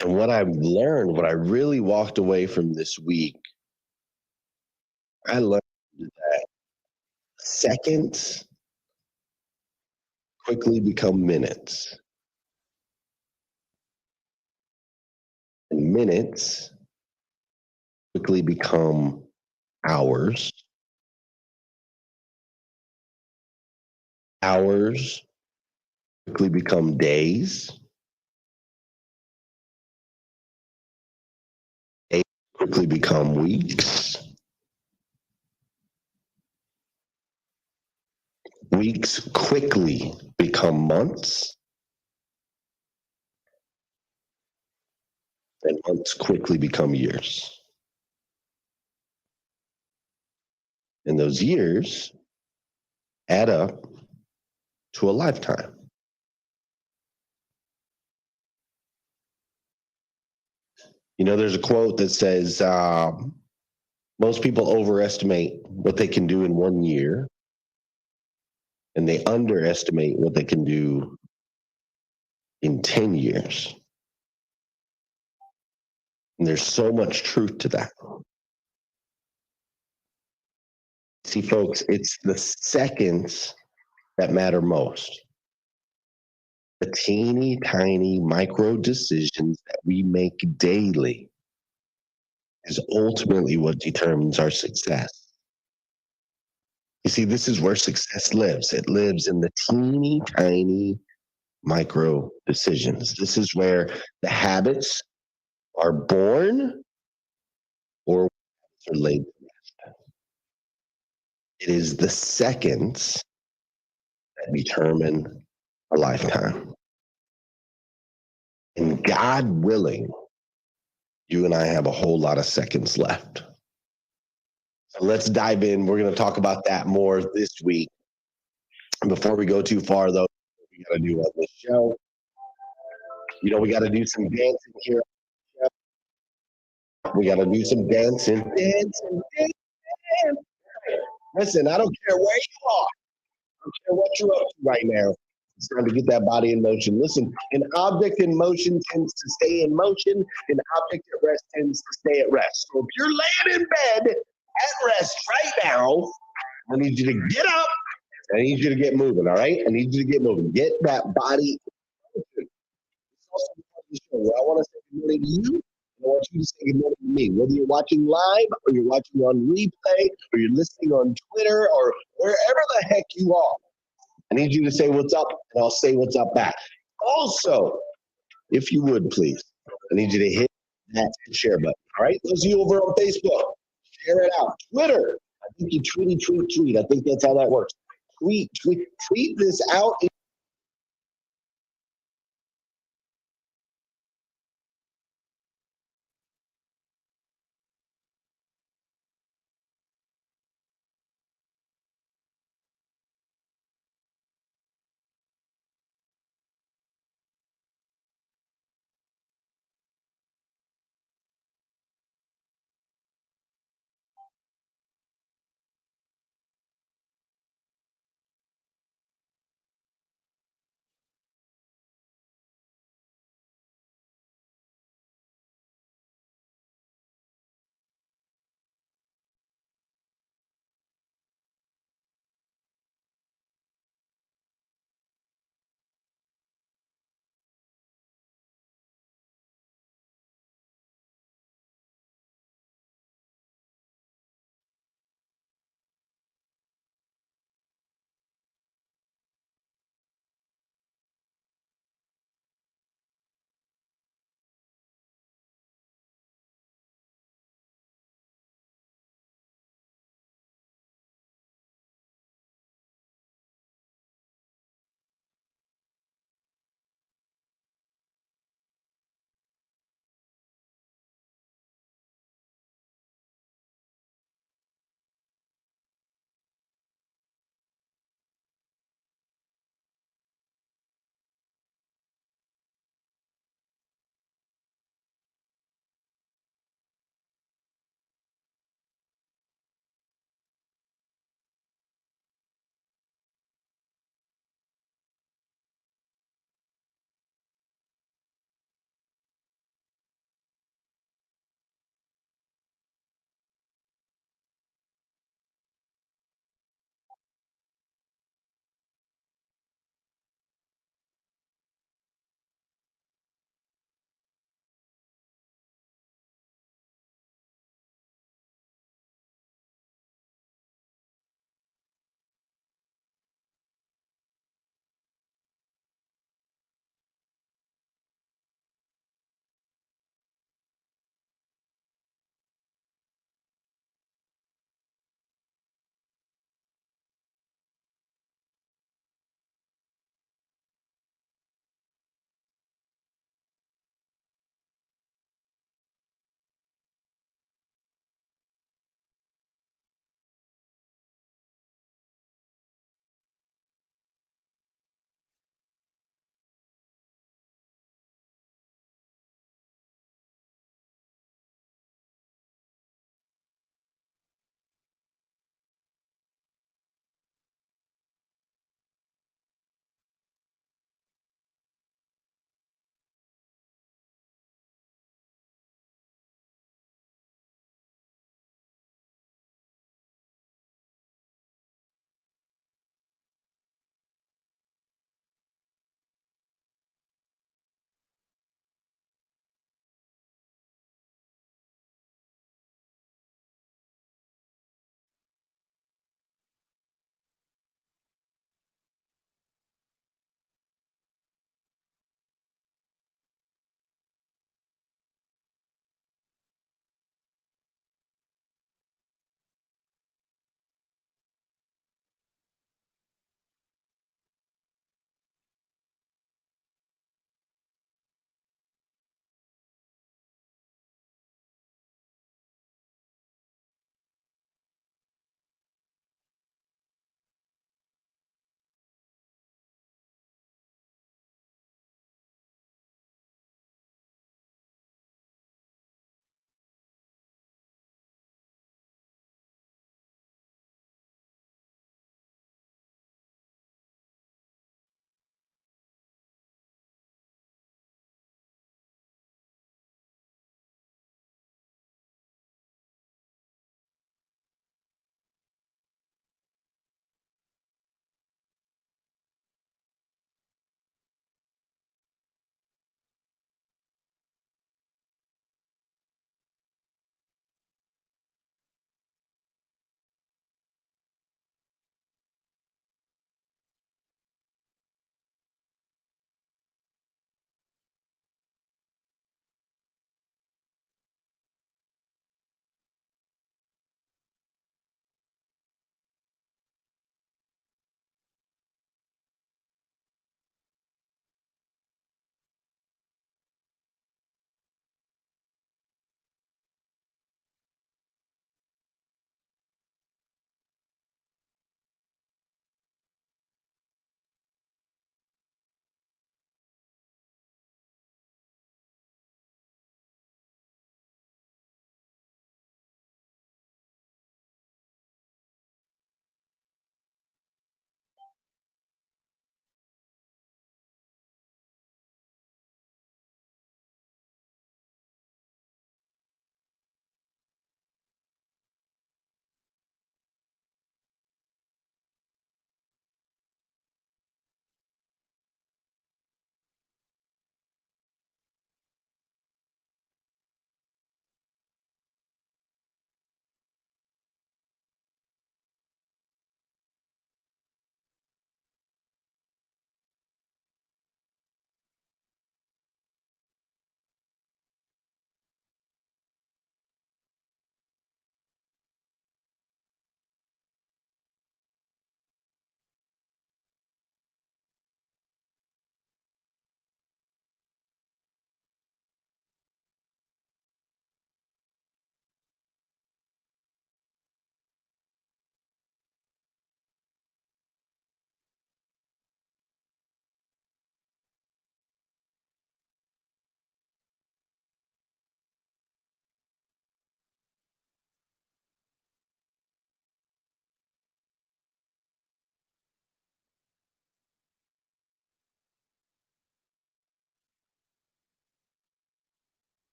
And what I've learned, what I really walked away from this week, I learned that seconds quickly become minutes. And minutes quickly become hours. Hours quickly become days. Days quickly become weeks. Weeks quickly become months. And months quickly become years. And those years add up to a lifetime. You know, there's a quote that says, most people overestimate what they can do in 1 year, and they underestimate what they can do in 10 years. And there's so much truth to that. See, folks, it's the seconds that matter most. The teeny tiny micro decisions that we make daily is ultimately what determines our success. You see, this is where success lives. It lives in the teeny tiny micro decisions. This is where the habits are born or are laid to rest. It is the seconds that determine a lifetime. And God willing, you and I have a whole lot of seconds left. So let's dive in. We're going to talk about that more this week. Before we go too far, though, we got to do on this show. You know, we got to do some dancing here. We got to do some dancing. Listen, I don't care where you are. I don't care what you're up to right now. It's time to get that body in motion. Listen, an object in motion tends to stay in motion. An object at rest tends to stay at rest. So if you're laying in bed at rest right now, I need you to get up. I need you to get moving, all right? I need you to get moving. Get that body in motion. It's also part of the show where I want to say good morning to you. I want you to say good morning to me. Whether you're watching live or you're watching on replay or you're listening on Twitter or wherever the heck you are, I need you to say what's up, and I'll say what's up back. Also, if you would, please, I need you to hit that share button. All right? Those of you over on Facebook, share it out. Twitter, I think you tweet. I think that's how that works. Tweet this out.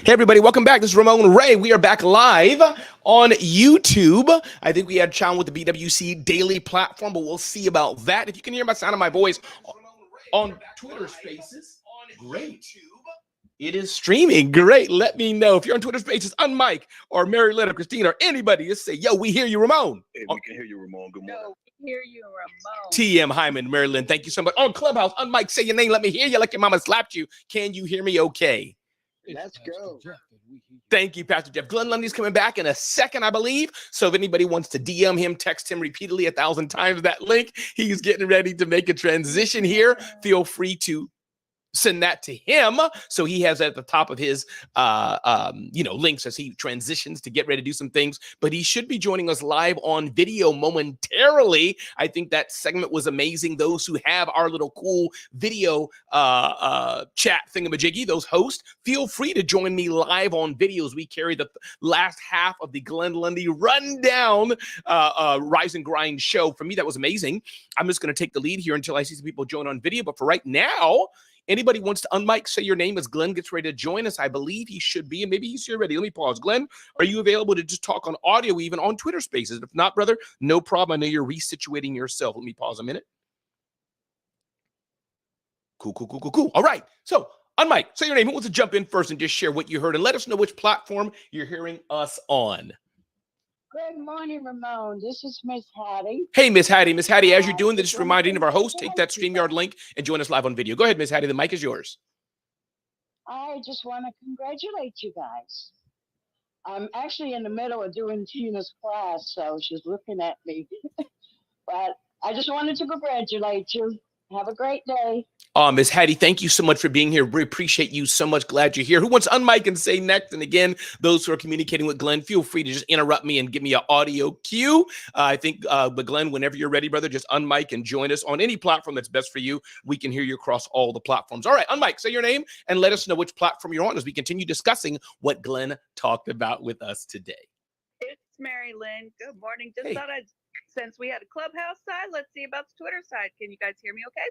Hey, everybody, welcome back. This is Ramon Ray. We are back live on YouTube. I think we had Chow with the BWC Daily platform, but we'll see about that. If you can hear my sound of my voice on Twitter Spaces, great. It is streaming. Great. Let me know. If you're on Twitter Spaces, unmic or Mary Lynn or Christina or anybody, just say, yo, we hear you, Ramon. Hey, we can hear you, Ramon. Good morning. No, hear you, Ramon. TM Hyman, Mary Lynn, thank you so much. On Clubhouse, unmic, say your name. Let me hear you like your mama slapped you. Can you hear me okay? Let's go. Thank you, Pastor Jeff. Glenn Lundy's coming back in a second, I believe. So if anybody wants to DM him, text him repeatedly 1,000 times that link. He's getting ready to make a transition here. Feel free to send that to him, so he has at the top of his links as he transitions to get ready to do some things. But he should be joining us live on video momentarily. I think that segment was amazing. Those who have our little cool video chat thingamajiggy, those hosts, feel free to join me live on videos. We carry the last half of the Glenn Lundy rundown Rise and Grind show. For me, that was amazing. I'm just going to take the lead here until I see some people join on video. But for right now, anybody wants to unmic, say your name as Glenn gets ready to join us. I believe he should be, and maybe he's here ready. Let me pause. Glenn, are you available to just talk on audio, even on Twitter Spaces? If not, brother, no problem. I know you're resituating yourself. Let me pause a minute. Cool. All right. So, unmic, say your name. Who wants to jump in first and just share what you heard and let us know which platform you're hearing us on? Good morning, Ramon. This is Miss Hattie. Hey, Miss Hattie. Miss Hattie, as you're doing this, just reminding of our host, take that StreamYard link and join us live on video. Go ahead, Miss Hattie. The mic is yours. I just want to congratulate you guys. I'm actually in the middle of doing Tina's class, so she's looking at me. But I just wanted to congratulate you. Have a great day. Miss Hattie, thank you so much for being here. We appreciate you so much. Glad you're here. Who wants to unmic and say next? And again, those who are communicating with Glenn, feel free to just interrupt me and give me an audio cue. But Glenn, whenever you're ready, brother, just unmic and join us on any platform that's best for you. We can hear you across all the platforms. All right, unmic, say your name and let us know which platform you're on as we continue discussing what Glenn talked about with us today. It's Mary Lynn. Good morning. Just Hey. thought since we had a Clubhouse side, let's see about the Twitter side. Can you guys hear me okay?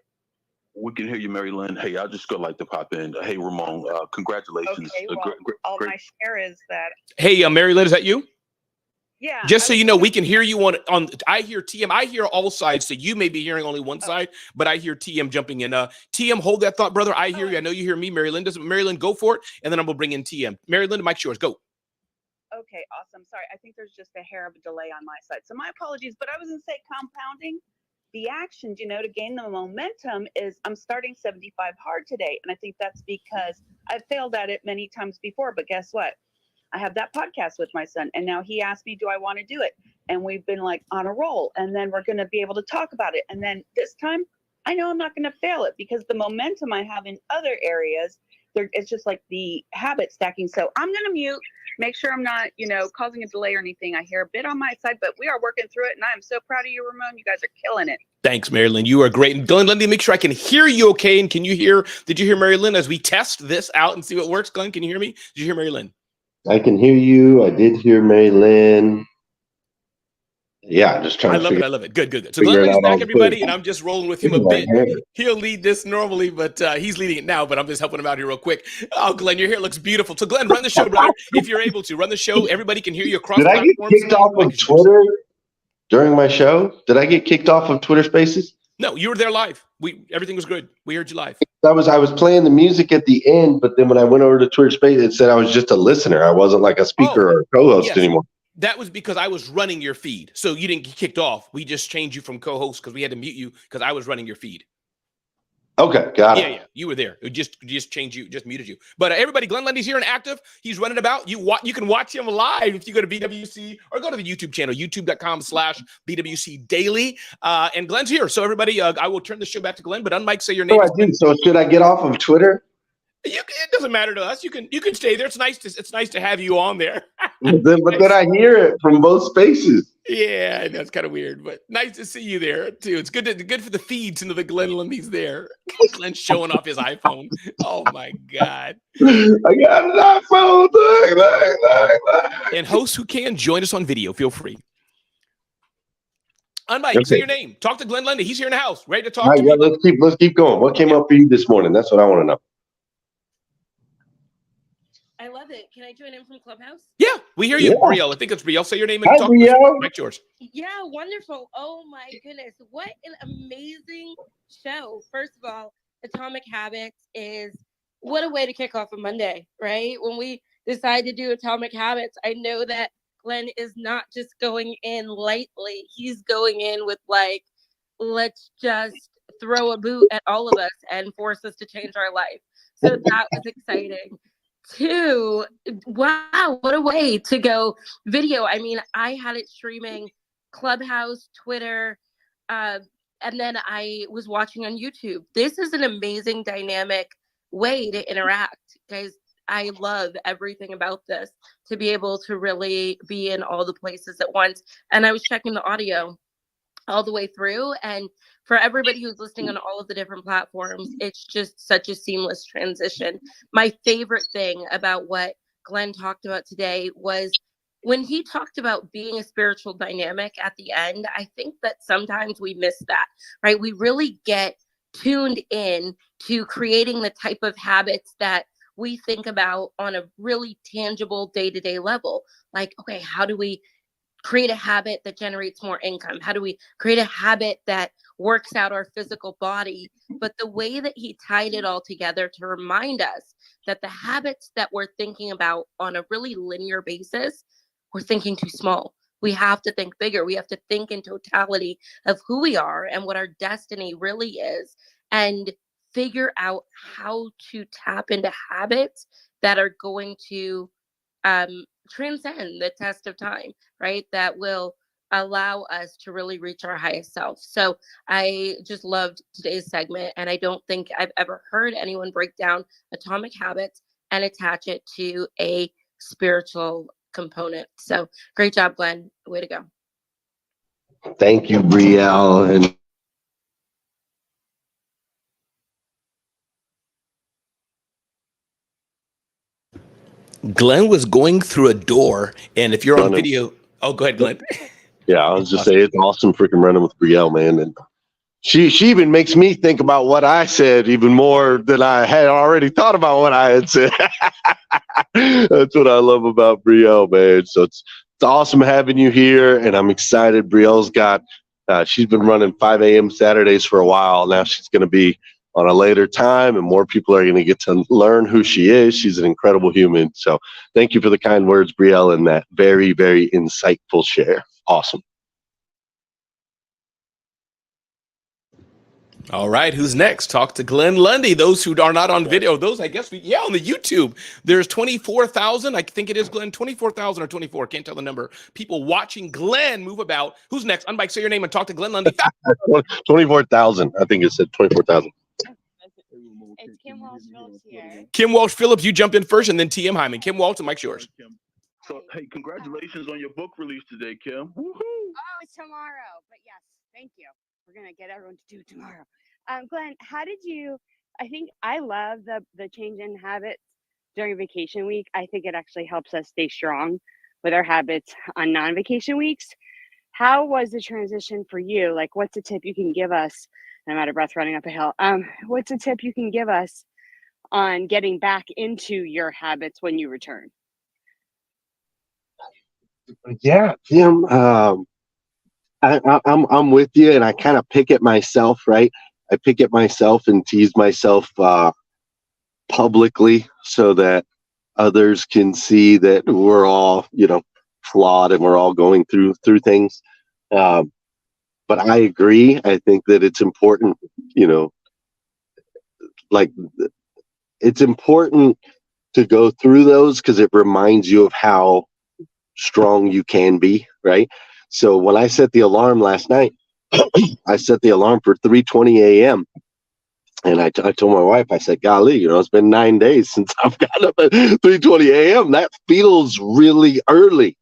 We can hear you, Mary Lynn. Hey, I just like to pop in. Hey, Ramon, congratulations. Okay, well, all my share is that. Hey, Mary Lynn, is that you? Yeah. Just so you know, we can hear you on. I hear TM. I hear all sides, so you may be hearing only one side, but I hear TM jumping in. TM, hold that thought, brother. I hear you. I know you hear me. Mary Lynn doesn't. Mary Lynn, go for it, and then I'm gonna bring in TM. Mary Lynn, the mic's yours. Go. Okay, awesome. Sorry, I think there's just a hair of a delay on my side, so my apologies. But I was gonna say compounding the actions, to gain the momentum is I'm starting 75 hard today, and I think that's because I've failed at it many times before. But guess what? I have that podcast with my son, and now he asked me, do I want to do it? And we've been like on a roll, and then we're going to be able to talk about it. And then this time, I know I'm not going to fail it because the momentum I have in other areas, it's just like the habit stacking. So I'm going to mute, make sure I'm not, causing a delay or anything. I hear a bit on my side, but we are working through it, and I am so proud of you, Ramon. You guys are killing it. Thanks, Mary Lynn. You are great. And Glenn, let me make sure I can hear you okay. And did you hear Mary Lynn as we test this out and see what works? Glenn, can you hear me? Did you hear Mary Lynn? I can hear you. I did hear Mary Lynn. Yeah, I'm just trying to I love it. Good. So Glenn is back, everybody, and I'm just rolling with him a bit. He'll lead this normally, but he's leading it now, but I'm just helping him out here real quick. Oh, Glenn, your hair looks beautiful. So Glenn, run the show, brother. If you're able to, run the show. Everybody can hear you across Did I get kicked off of Twitter during my show? Did I get kicked off of Twitter Spaces? No, you were there live. Everything was good. We heard you live. I was playing the music at the end, but then when I went over to Twitter Spaces, it said I was just a listener. I wasn't like a speaker or a co-host anymore. That was because I was running your feed. So you didn't get kicked off. We just changed you from co-host because we had to mute you because I was running your feed. Okay, got it. Yeah, you were there. It just changed you, just muted you. But everybody, Glenn Lundy's here and active. He's running about. You can watch him live if you go to BWC or go to the YouTube channel, youtube.com/BWC Daily. And Glenn's here. So everybody, I will turn the show back to Glenn, but unmic, say your name. So should I get off of Twitter? It doesn't matter to us. You can stay there. It's nice to have you on there. but then I hear it from both spaces. Yeah, I know it's kind of weird, but nice to see you there too. It's good for the feed to know that Glenn Lundy's there. Glenn's showing off his iPhone. Oh my God! I got an iPhone. Look. And hosts who can join us on video, feel free. Unmike, say your name. Talk to Glenn Lundy. He's here in the house, ready to talk. All right, yeah, let's keep going. What came up for you this morning? That's what I want to know. I love it. Can I join in from Clubhouse? Yeah, we hear you, Yeah. Brielle. I think it's Brielle. Say your name and Hi, talk. Brielle. Mike's yours. Yeah, wonderful. Oh my goodness. What an amazing show. First of all, Atomic Habits is what a way to kick off a Monday, right? When we decide to do Atomic Habits, I know that Glenn is not just going in lightly. He's going in with like, let's just throw a boot at all of us and force us to change our life. So that was exciting. 2, wow, what a way to go video. I mean, I had it streaming Clubhouse, Twitter, and then I was watching on YouTube. This is an amazing dynamic way to interact, guys. I love everything about this, to be able to really be in all the places at once. And I was checking the audio all the way through, and for everybody who's listening on all of the different platforms, it's just such a seamless transition. My favorite thing about what Glenn talked about today was when he talked about being a spiritual dynamic at the end. I think that sometimes we miss that, right? We really get tuned in to creating the type of habits that we think about on a really tangible day-to-day level. Like, okay, how do we create a habit that generates more income? How do we create a habit that works out our physical body? But the way that he tied it all together to remind us that the habits that we're thinking about on a really linear basis, we're thinking too small. We have to think bigger. We have to think in totality of who we are and what our destiny really is, and figure out how to tap into habits that are going to transcend the test of time, right? That will allow us to really reach our highest self. So I just loved today's segment, and I don't think I've ever heard anyone break down Atomic Habits and attach it to a spiritual component. So great job, Glenn. Way to go. Thank you, Brielle. And Glenn was going through a door, and if you're on video, oh, go ahead, Glenn. Yeah, I was just saying it's awesome freaking running with Brielle, man. And she even makes me think about what I said even more than I had already thought about what I had said. That's what I love about Brielle, man. So it's awesome having you here, and I'm excited. Brielle's got she's been running 5 a.m. Saturdays for a while. Now she's going to be on a later time, and more people are going to get to learn who she is. She's an incredible human. So thank you for the kind words, Brielle, and that very, very insightful share. Awesome. All right, who's next? Talk to Glenn Lundy. Those who are not on video, those, I guess, on the YouTube, there's 24,000. I think it is, Glenn, 24,000 or 24. Can't tell the number. People watching Glenn move about. Who's next? Unbike, say your name and talk to Glenn Lundy. 24,000. I think it said 24,000. It's Kim Walsh Phillips here. Kim Walsh Phillips, you jump in first, and then TM Hyman. Kim Walsh, the mic's yours. So, hey, congratulations on your book release today, Kim. Woohoo! Oh, it's tomorrow. But yes, thank you. We're going to get everyone to do it tomorrow. Glenn, how did you, I think I love the change in habits during vacation week. I think it actually helps us stay strong with our habits on non-vacation weeks. How was the transition for you? Like, what's a tip you can give us? I'm out of breath running up a hill. What's a tip you can give us on getting back into your habits when you return? Yeah, Kim, I'm with you, and I kind of pick at myself, right? I pick at myself and tease myself publicly so that others can see that we're all, flawed and we're all going through things. But I agree. I think that it's important, it's important to go through those because it reminds you of how strong you can be, right? So when I set the alarm last night, I set the alarm for 3:20 a.m. And I told my wife, I said, golly, it's been 9 days since I've gotten up at 3:20 a.m. That feels really early.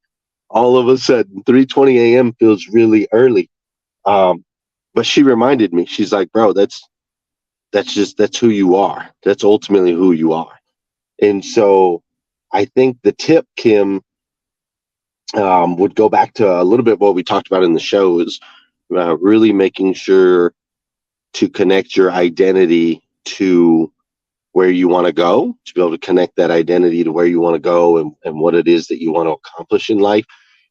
All of a sudden, 3:20 a.m. feels really early. But she reminded me, she's like, bro, that's who you are. That's ultimately who you are. And so I think the tip, Kim, would go back to a little bit what we talked about in the show is really making sure to connect your identity to where you want to go, to be able to connect that identity to where you want to go and what it is that you want to accomplish in life.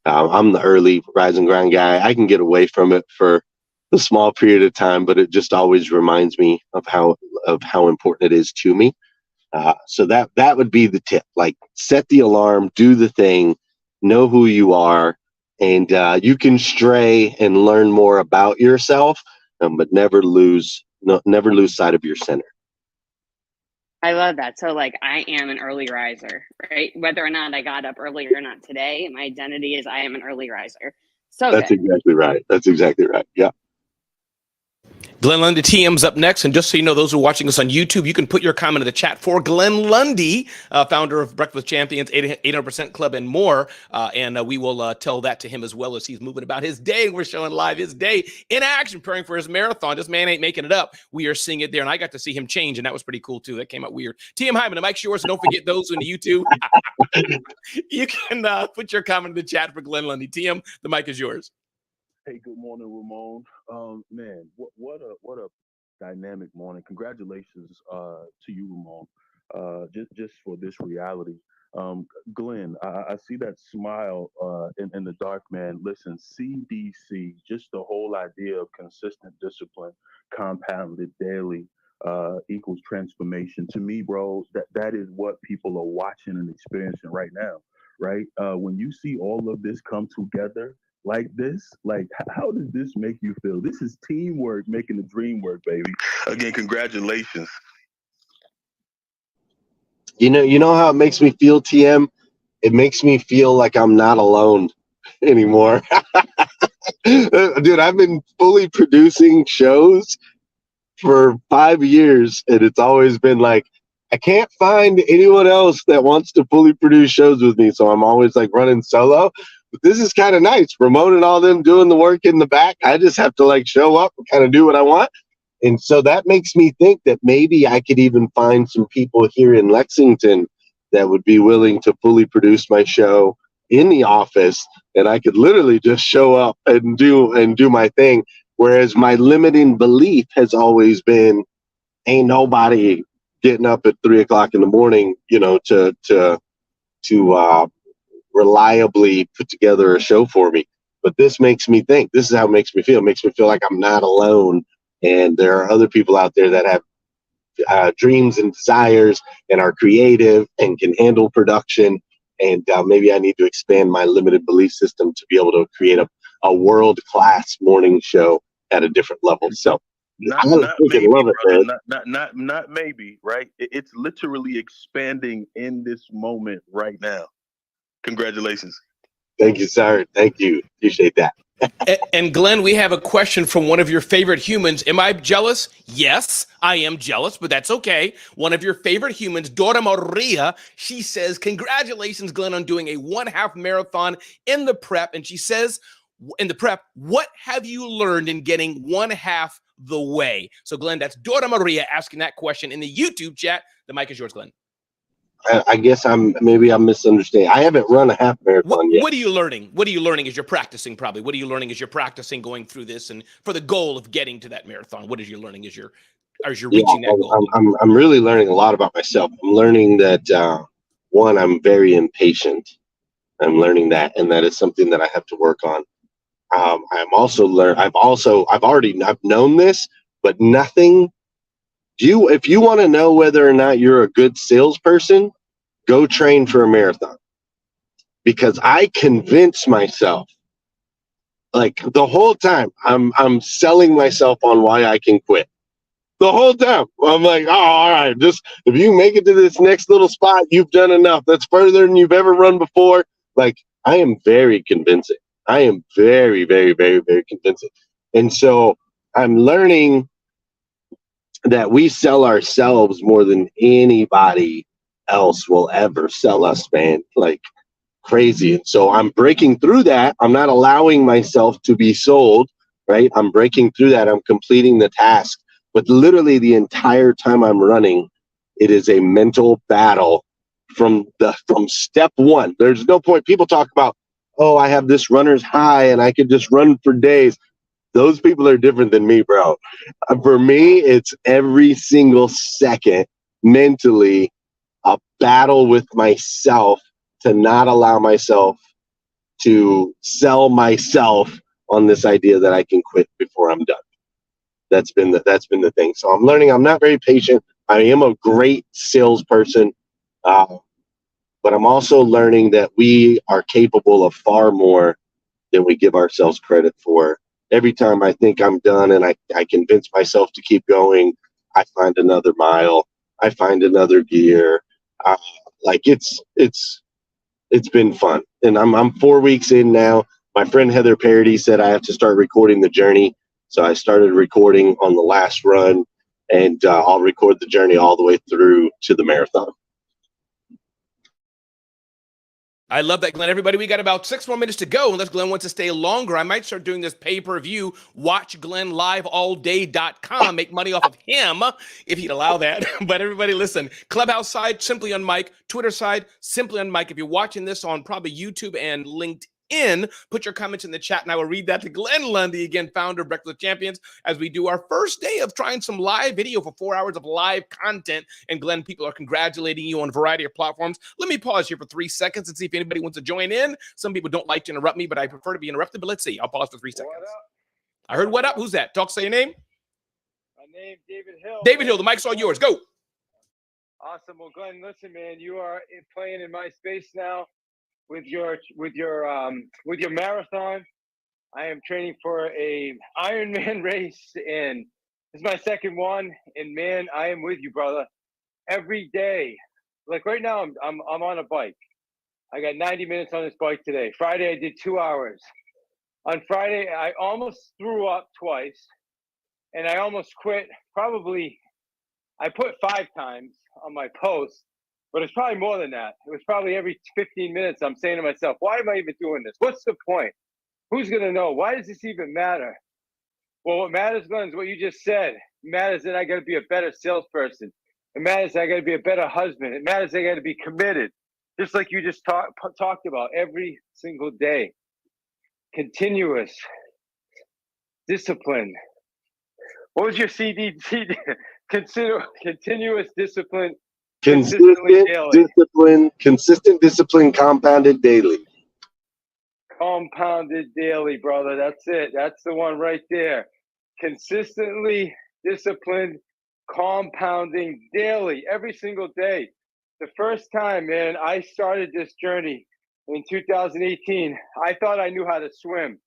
I'm the early rise and grind guy. I can get away from it for a small period of time, but it just always reminds me of how important it is to me. So that would be the tip. Like, set the alarm, do the thing, know who you are, and you can stray and learn more about yourself, but never lose sight of your center. I love that. So like, I am an early riser, right? Whether or not I got up early or not today, my identity is I am an early riser. So That's good. exactly right. That's exactly right. Yeah. Glenn Lundy TM's up next. And just so you know, those who are watching us on YouTube, you can put your comment in the chat for Glenn Lundy, founder of Breakfast Champions, 800% Club, and more. And we will tell that to him as well as he's moving about his day. We're showing live his day in action, preparing for his marathon. This man ain't making it up. We are seeing it there. And I got to see him change, and that was pretty cool, too. That came out weird. TM Hyman, the mic's yours. So don't forget those in the YouTube. You can put your comment in the chat for Glenn Lundy. TM, the mic is yours. Hey, good morning, Ramon. Man, what a dynamic morning. Congratulations to you, Ramon, just for this reality. Glenn, I see that smile in the dark, man. Listen, CDC, just the whole idea of consistent discipline compounded daily equals transformation. To me, bro, that is what people are watching and experiencing right now, right? When you see all of this come together like this, like, how does this make you feel? This is teamwork making the dream work, baby. Again, congratulations. You know how it makes me feel, TM? It makes me feel like I'm not alone anymore. Dude, I've been fully producing shows for 5 years, and it's always been like, I can't find anyone else that wants to fully produce shows with me, so I'm always like running solo. But this is kind of nice. Ramon and all them doing the work in the back. I just have to like show up and kind of do what I want. And so that makes me think that maybe I could even find some people here in Lexington that would be willing to fully produce my show in the office, and I could literally just show up and do my thing. Whereas my limiting belief has always been, ain't nobody getting up at 3 o'clock in the morning, to reliably put together a show for me. But this makes me think. This is how it makes me feel. It makes me feel like I'm not alone, and there are other people out there that have dreams and desires and are creative and can handle production. And maybe I need to expand my limited belief system to be able to create a world-class morning show at a different level. So not maybe, brother, not maybe, right? It's literally expanding in this moment right now. Congratulations. Thank you, sir. Thank you. Appreciate that. And Glenn, we have a question from one of your favorite humans. Am I jealous? Yes, I am jealous, but that's okay. One of your favorite humans, Dora Maria, she says, congratulations, Glenn, on doing a 1/2 marathon in the prep. And she says, in the prep, what have you learned in getting 1/2 the way? So Glenn, that's Dora Maria asking that question in the YouTube chat. The mic is yours, Glenn. I guess I'm misunderstanding. I haven't run a half marathon yet. What are you learning? What are you learning as you're practicing? Probably. What are you learning as you're practicing going through this and for the goal of getting to that marathon? What is you learning as you're reaching that goal? I'm really learning a lot about myself. I'm learning that one, I'm very impatient. I'm learning that, and that is something that I have to work on. I'm also I've known this, but nothing. If you want to know whether or not you're a good salesperson, go train for a marathon. Because I convince myself, like the whole time, I'm selling myself on why I can quit. The whole time, I'm like, oh, all right, just if you make it to this next little spot, you've done enough. That's further than you've ever run before. Like, I am very convincing. I am very, very, very, very convincing. And so I'm learning that we sell ourselves more than anybody else will ever sell us, man, like crazy. And so I'm breaking through that. I'm not allowing myself to be sold, right? I'm breaking through that. I'm completing the task. But literally the entire time I'm running, it is a mental battle from step one. There's no point. People talk about, oh, I have this runner's high and I could just run for days. Those people are different than me, bro. For me, it's every single second mentally a battle with myself to not allow myself to sell myself on this idea that I can quit before I'm done. That's been the thing. So I'm learning. I'm not very patient. I am a great salesperson, but I'm also learning that we are capable of far more than we give ourselves credit for. Every time I think I'm done and I convince myself to keep going, I find another mile. I find another gear. Like it's been fun. And I'm 4 weeks in now. My friend Heather Parody said I have to start recording the journey. So I started recording on the last run, and I'll record the journey all the way through to the marathon. I love that, Glenn. Everybody, we got about 6 more minutes to go. Unless Glenn wants to stay longer, I might start doing this pay-per-view, watchglennliveallday.com, make money off of him, if he'd allow that. But everybody, listen, Clubhouse side, simply on mic, Twitter side, simply on mic. If you're watching this on probably YouTube and LinkedIn, put your comments in the chat, and I will read that to Glenn Lundy, again, founder of Breakfast with Champions, as we do our first day of trying some live video for 4 hours of live content. And Glenn, people are congratulating you on a variety of platforms. Let me pause here for 3 seconds and see if anybody wants to join in. Some people don't like to interrupt me, but I prefer to be interrupted. But let's see. I'll pause for 3 seconds. I heard what up. Who's that? Talk, say your name. My name, David Hill. David Hill, the mic's all yours. Go. Awesome. Well, Glenn, listen, man, you are playing in my space now with your marathon. I am training for a Ironman race, and this is my second one. And man, I am with you, brother. Every day, like right now, I'm on a bike. I got 90 minutes on this bike today. Friday, I did 2 hours. On Friday, I almost threw up twice, and I almost quit. Probably, I put 5 times on my post. But it's probably more than that. It was probably every 15 minutes I'm saying to myself, why am I even doing this? What's the point? Who's going to know? Why does this even matter? Well, what matters, Glenn, is what you just said. It matters that I got to be a better salesperson. It matters that I got to be a better husband. It matters that I got to be committed. Just like you just talked about every single day. Continuous discipline. What was your CD? Continuous discipline. Consistent discipline compounded daily. Compounded daily, brother. That's it. That's the one right there. Consistently disciplined, compounding daily, every single day. The first time, man, I started this journey in 2018, I thought I knew how to swim.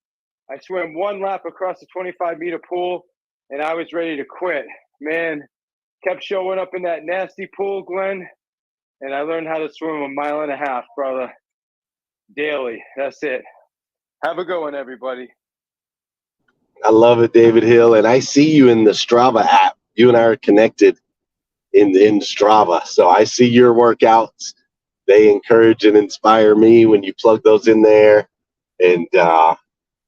I swam 1 lap across the 25-meter pool, and I was ready to quit. Man, kept showing up in that nasty pool, Glenn, and I learned how to swim 1.5 miles, brother, daily. That's it. Have a good one, everybody. I love it, David Hill, and I see you in the Strava app. You and I are connected in Strava, so I see your workouts. They encourage and inspire me when you plug those in there, and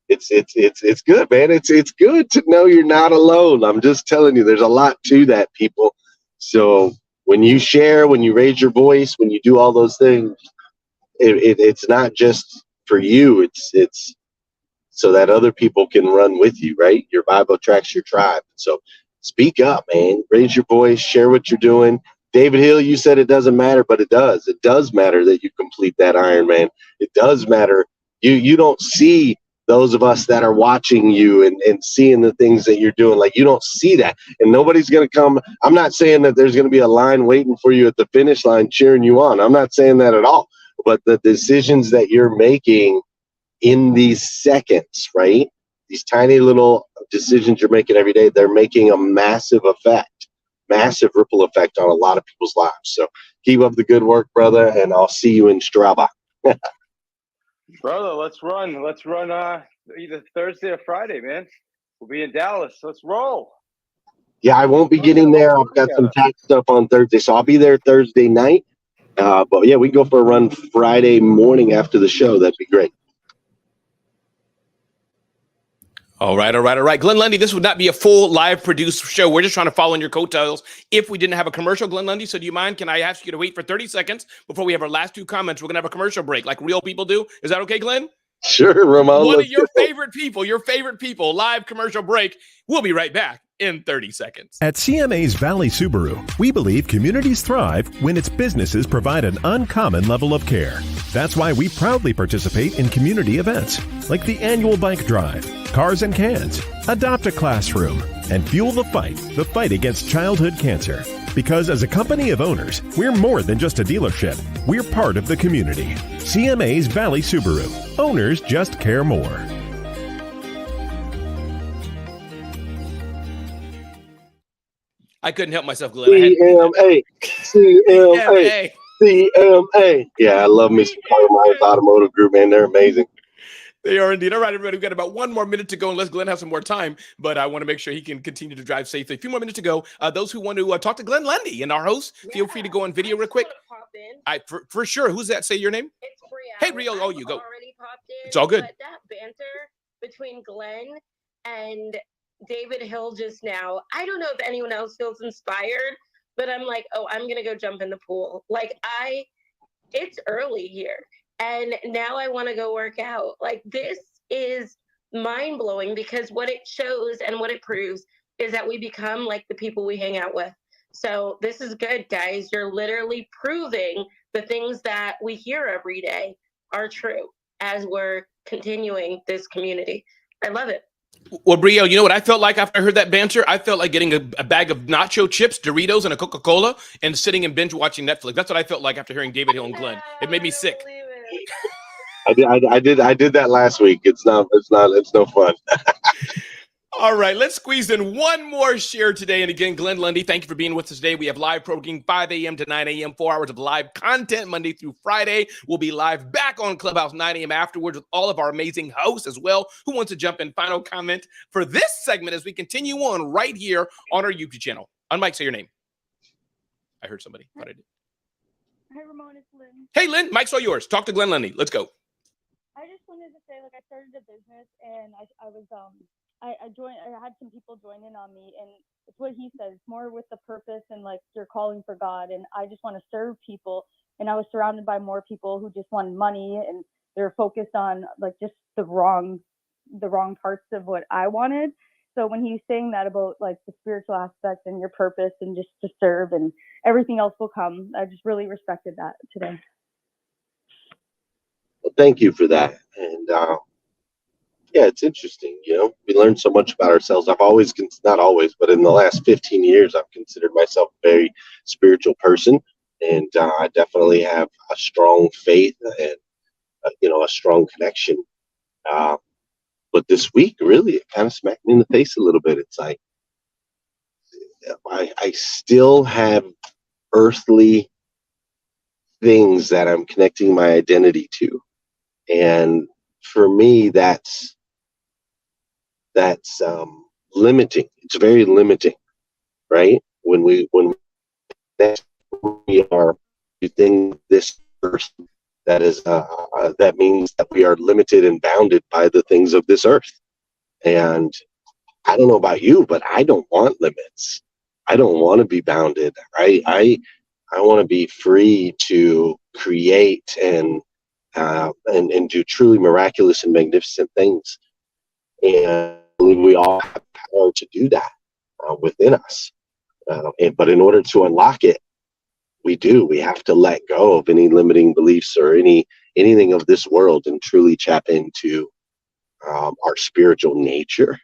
it's good, man. It's good to know you're not alone. I'm just telling you, there's a lot to that, people. So when you share, when you raise your voice, when you do all those things, it's not just for you. It's so that other people can run with you, right? Your Bible attracts your tribe. So speak up, man. Raise your voice. Share what you're doing. David Hill, you said it doesn't matter, but it does. It does matter that you complete that Ironman. It does matter. You don't see those of us that are watching you and seeing the things that you're doing. Like, you don't see that. And nobody's going to come. I'm not saying that there's going to be a line waiting for you at the finish line cheering you on. I'm not saying that at all. But the decisions that you're making in these seconds, right? These tiny little decisions you're making every day, they're making a massive ripple effect on a lot of people's lives. So keep up the good work, brother, and I'll see you in Strava. Brother, let's run either Thursday or Friday, man. We'll be in Dallas. Let's roll. Yeah, I won't be getting there. I've got some tax stuff on Thursday, so I'll be there Thursday night. But yeah, we can go for a run Friday morning after the show. That'd be great. All right. Glenn Lundy, this would not be a full live produced show. We're just trying to follow in your coattails if we didn't have a commercial, Glenn Lundy. So do you mind? Can I ask you to wait for 30 seconds before we have our last 2 comments? We're going to have a commercial break like real people do. Is that okay, Glenn? Sure, Ramon. One of your favorite people, live commercial break. We'll be right back. in 30 seconds. At CMA's Valley Subaru, we believe communities thrive when its businesses provide an uncommon level of care. That's why we proudly participate in community events like the annual bike drive, Cars and Cans, Adopt a Classroom, and Fuel the fight against childhood cancer. Because as a company of owners, we're more than just a dealership. We're part of the community. CMA's Valley Subaru. Owners just care more. I couldn't help myself, Glenn. CMA. Yeah, I love me some Myers Automotive Group, man. They're amazing. They are indeed. All right, everybody, we've got about 1 more minute to go unless Glenn has some more time, but I want to make sure he can continue to drive safely. A few more minutes to go. Those who want to talk to Glenn Lundy and our host, feel free to go on video real quick. For sure. Who's that? Say your name. It's Brielle. Hey, Brielle. Oh, you go. Already popped in, it's all good. But that banter between Glenn and David Hill just now, I don't know if anyone else feels inspired, but I'm like, oh, I'm going to go jump in the pool. Like it's early here. And now I want to go work out. Like, this is mind blowing because what it shows and what it proves is that we become like the people we hang out with. So this is good, guys. You're literally proving the things that we hear every day are true as we're continuing this community. I love it. Well, Brielle, you know what I felt like after I heard that banter? I felt like getting a bag of nacho chips, Doritos, and a Coca-Cola and sitting and binge watching Netflix. That's what I felt like after hearing David Hill and Glenn. It made me sick. I did that last week. It's no fun. All right, let's squeeze in one more share today. And again, Glenn Lundy, thank you for being with us today. We have live programming 5 a.m. to 9 a.m., 4 hours of live content Monday through Friday. We'll be live back on Clubhouse 9 a.m. afterwards with all of our amazing hosts as well. Who wants to jump in? Final comment for this segment as we continue on right here on our YouTube channel. Unmic, say your name. I heard somebody. Thought I did. Hi, Ramon. It's Lynn. Hey, Lynn. Mic's all yours. Talk to Glenn Lundy. Let's go. I just wanted to say, I started a business and I joined. I had some people join in on me, and it's what he says, more with the purpose and you're calling for God. And I just want to serve people. And I was surrounded by more people who just wanted money, and they're focused on just the wrong parts of what I wanted. So when he's saying that about the spiritual aspect and your purpose and just to serve and everything else will come, I just really respected that today. Well, thank you for that. And yeah, it's interesting. We learn so much about ourselves. I've always, not always, but in the last 15 years, I've considered myself a very spiritual person. And I definitely have a strong faith and, a strong connection. But this week, really, it kind of smacked me in the face a little bit. It's like, I still have earthly things that I'm connecting my identity to. And for me, that's limiting. It's very limiting, right? When we are within this earth, that means that we are limited and bounded by the things of this earth. And I don't know about you, but I don't want limits. I don't want to be bounded. I want to be free to create and do truly miraculous and magnificent things. And I believe we all have power to do that within us. But in order to unlock it, we have to let go of any limiting beliefs or anything of this world and truly tap into our spiritual nature.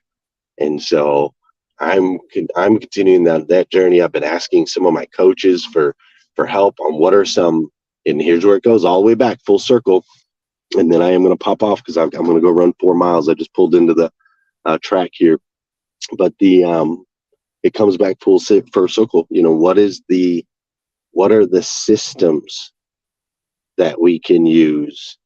And so I'm continuing that journey. I've been asking some of my coaches for help on what are some, and here's where it goes all the way back full circle. And then I am going to pop off because I'm going to go run 4 miles. I just pulled into the track here, but it comes back full circle. What are the systems that we can use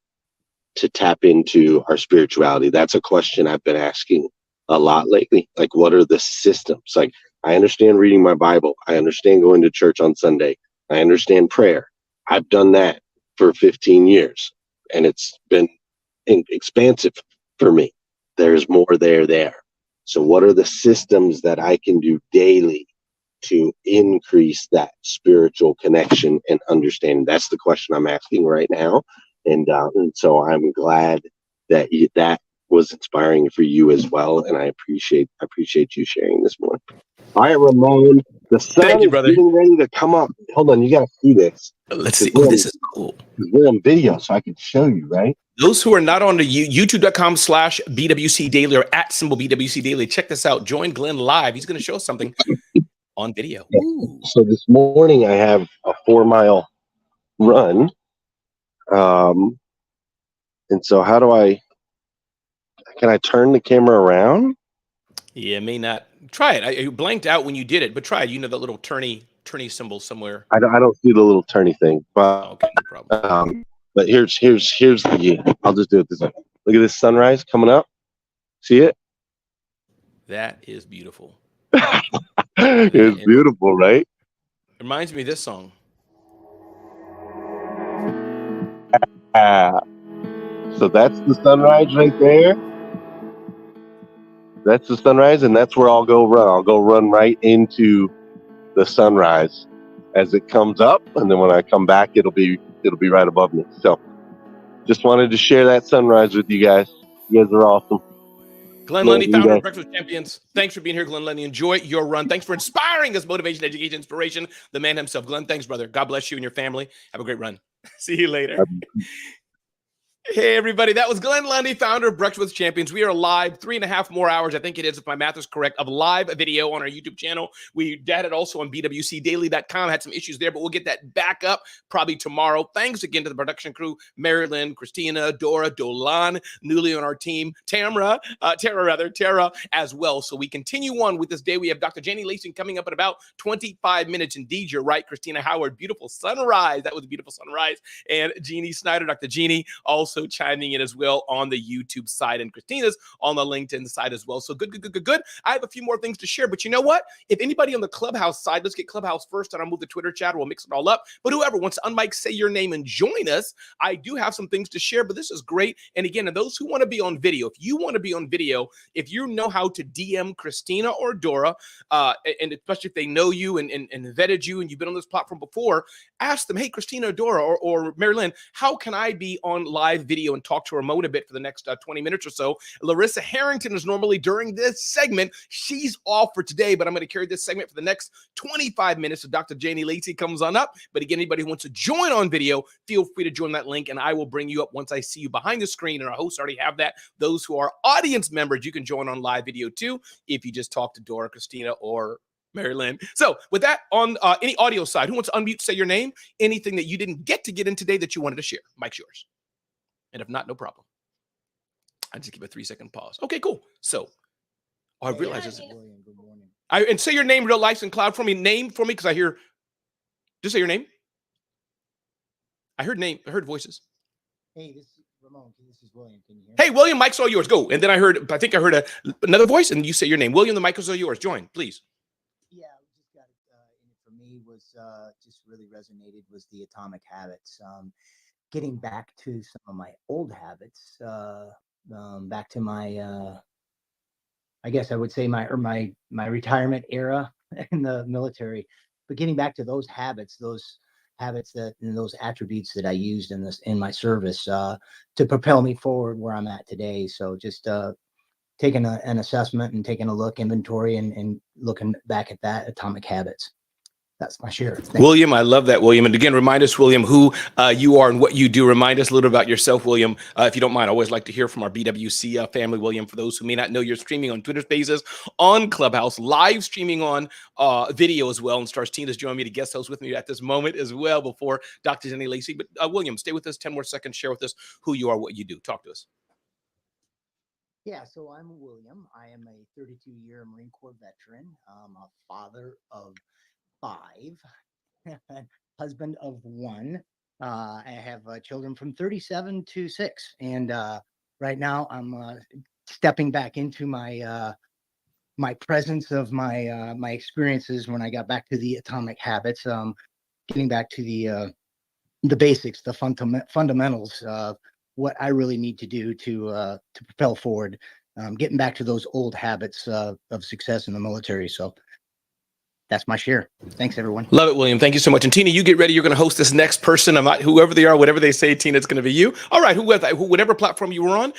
to tap into our spirituality? That's a question I've been asking a lot lately. What are the systems? I understand reading my Bible. I understand going to church on Sunday. I understand prayer. I've done that for 15 years and it's been expansive for me. There's more there. So what are the systems that I can do daily to increase that spiritual connection and understanding? That's the question I'm asking right now. And so I'm glad that was inspiring for you as well, and I appreciate you sharing this morning. All right, Ramon, the sun Thank you, is brother. getting ready to come up. Hold on, you got to see this. Let's see. Oh, this is cool. We're on video, so I can show you, right? Those who are not on the youtube.com/BWC Daily or at symbol BWC Daily, check this out. Join Glenn live. He's going to show us something on video. Ooh. So this morning I have a 4-mile run. And so can I turn the camera around? Yeah, may not. Try it. You blanked out when you did it, but try it. You know that little turny symbol somewhere. I don't see the little turny thing, but okay, no problem. But here's the. I'll just do it this way. Look at this sunrise coming up. See it? That is beautiful. It's beautiful, right? Reminds me of this song. So that's the sunrise right there. That's the sunrise, and that's where I'll go run. I'll go run right into the sunrise as it comes up, and then when I come back, it'll be right above me. So, just wanted to share that sunrise with you guys. You guys are awesome. Glenn Lundy, founder of Breakfast with Champions. Thanks for being here, Glenn Lundy. Enjoy your run. Thanks for inspiring us, motivation, education, inspiration. The man himself, Glenn. Thanks, brother. God bless you and your family. Have a great run. See you later. Hey, everybody. That was Glenn Lundy, founder of Breakfast with Champions. We are live 3.5 more hours, I think it is, if my math is correct, of live video on our YouTube channel. We had it also on bwcdaily.com. Had some issues there, but we'll get that back up probably tomorrow. Thanks again to the production crew, Marilyn, Christina, Dora, Dolan, newly on our team, Tara as well. So we continue on with this day. We have Dr. Janie Lacy coming up in about 25 minutes. Indeed, you're right, Christina Howard. Beautiful sunrise. That was a beautiful sunrise. And Jeannie Snyder, Dr. Jeannie, also chiming in as well on the YouTube side, and Christina's on the LinkedIn side as well. So good. I have a few more things to share, but you know what? If anybody on the Clubhouse side, let's get Clubhouse first, and I'll move the Twitter chat. We'll mix it all up. But whoever wants to unmic, say your name, and join us, I do have some things to share, but this is great. And again, and those who want to be on video, if you want to be on video, if you know how to DM Christina or Dora, and especially if they know you and vetted you and you've been on this platform before, ask them, hey, Christina or Dora or Marilyn, how can I be on live video and talk to Ramon a bit for the next 20 minutes or so? Larissa Harrington is normally during this segment. She's off for today, but I'm going to carry this segment for the next 25 minutes. So Dr. Janie Lacy comes on up. But again, anybody who wants to join on video, feel free to join that link, and I will bring you up once I see you behind the screen. And our hosts already have that. Those who are audience members, you can join on live video too if you just talk to Dora, Christina, or Marilyn. So with that, on any audio side, who wants to unmute, say your name, anything that you didn't get to get in today that you wanted to share? Mike's yours. And if not, no problem. I just give a 3-second pause. Okay, cool. So I realize this. Good morning. And say your name real nice and loud for me. Name for me, because I hear. Just say your name. I heard name. I heard voices. Hey, this is Ramon. This is William. Can you hear me? Hey, William, mic's all yours. Go. And then I think I heard another voice, and you say your name. William, the mic is all yours. Join, please. Yeah, we just got it. And for me was just really resonated was the Atomic Habits. Getting back to some of my old habits, back to my, I guess I would say my retirement era in the military, but getting back to those habits that and those attributes that I used in my service to propel me forward where I'm at today. So just taking an assessment and taking a look, inventory, and looking back at that Atomic Habits. That's my share. Thanks. William, I love that, William. And again, remind us, William, who you are and what you do. Remind us a little about yourself, William, if you don't mind. I always like to hear from our BWC family, William. For those who may not know, you're streaming on Twitter Spaces, on Clubhouse, live streaming on video as well. And SatrzTina is joining me to guest host with me at this moment as well before Dr. Janie Lacy. But William, stay with us 10 more seconds. Share with us who you are, what you do. Talk to us. Yeah, so I'm William. I am a 32-year Marine Corps veteran. I'm a father of 5, husband of 1. I have children from 37 to 6, and right now I'm stepping back into my my presence of my my experiences when I got back to the Atomic Habits. Getting back to the basics, the fundamentals of what I really need to do to propel forward. Getting back to those old habits of success in the military. So. that's my share. Thanks, everyone. Love it, William. Thank you so much. And Tina, you get ready. You're going to host this next person. Whoever they are, whatever they say, Tina, it's going to be you. All right, whatever platform you were on,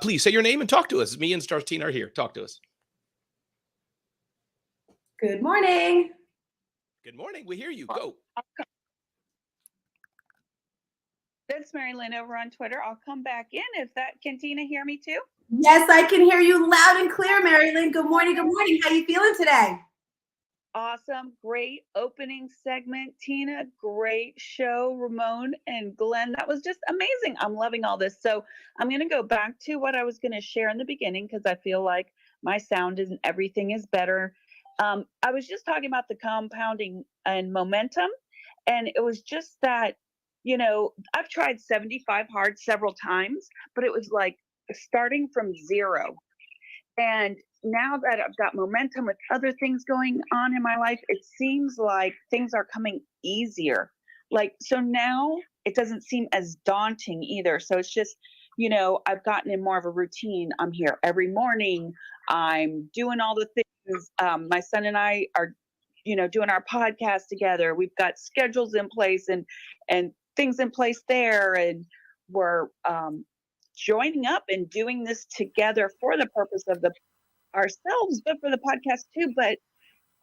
please say your name and talk to us. Me and SatrzTina are here. Talk to us. Good morning. Good morning. We hear you. Go. That's Mary Lynn over on Twitter. I'll come back in if that. Can Tina hear me too? Yes, I can hear you loud and clear, Marilyn. Good morning. Good morning. How you feeling today? Awesome. Great opening segment, Tina. Great show, Ramon and Glenn. That was just amazing. I'm loving all this. So I'm going to go back to what I was going to share in the beginning because I feel like my sound and everything is better. I was just talking about the compounding and momentum. And it was just that, I've tried 75 hard several times, but it was like starting from zero. And now that I've got momentum with other things going on in my life, it seems like things are coming easier. So now it doesn't seem as daunting either. So it's just, I've gotten in more of a routine. I'm here every morning. I'm doing all the things. My son and I are, doing our podcast together. We've got schedules in place and things in place there. And we're joining up and doing this together for the purpose of ourselves, but for the podcast too. But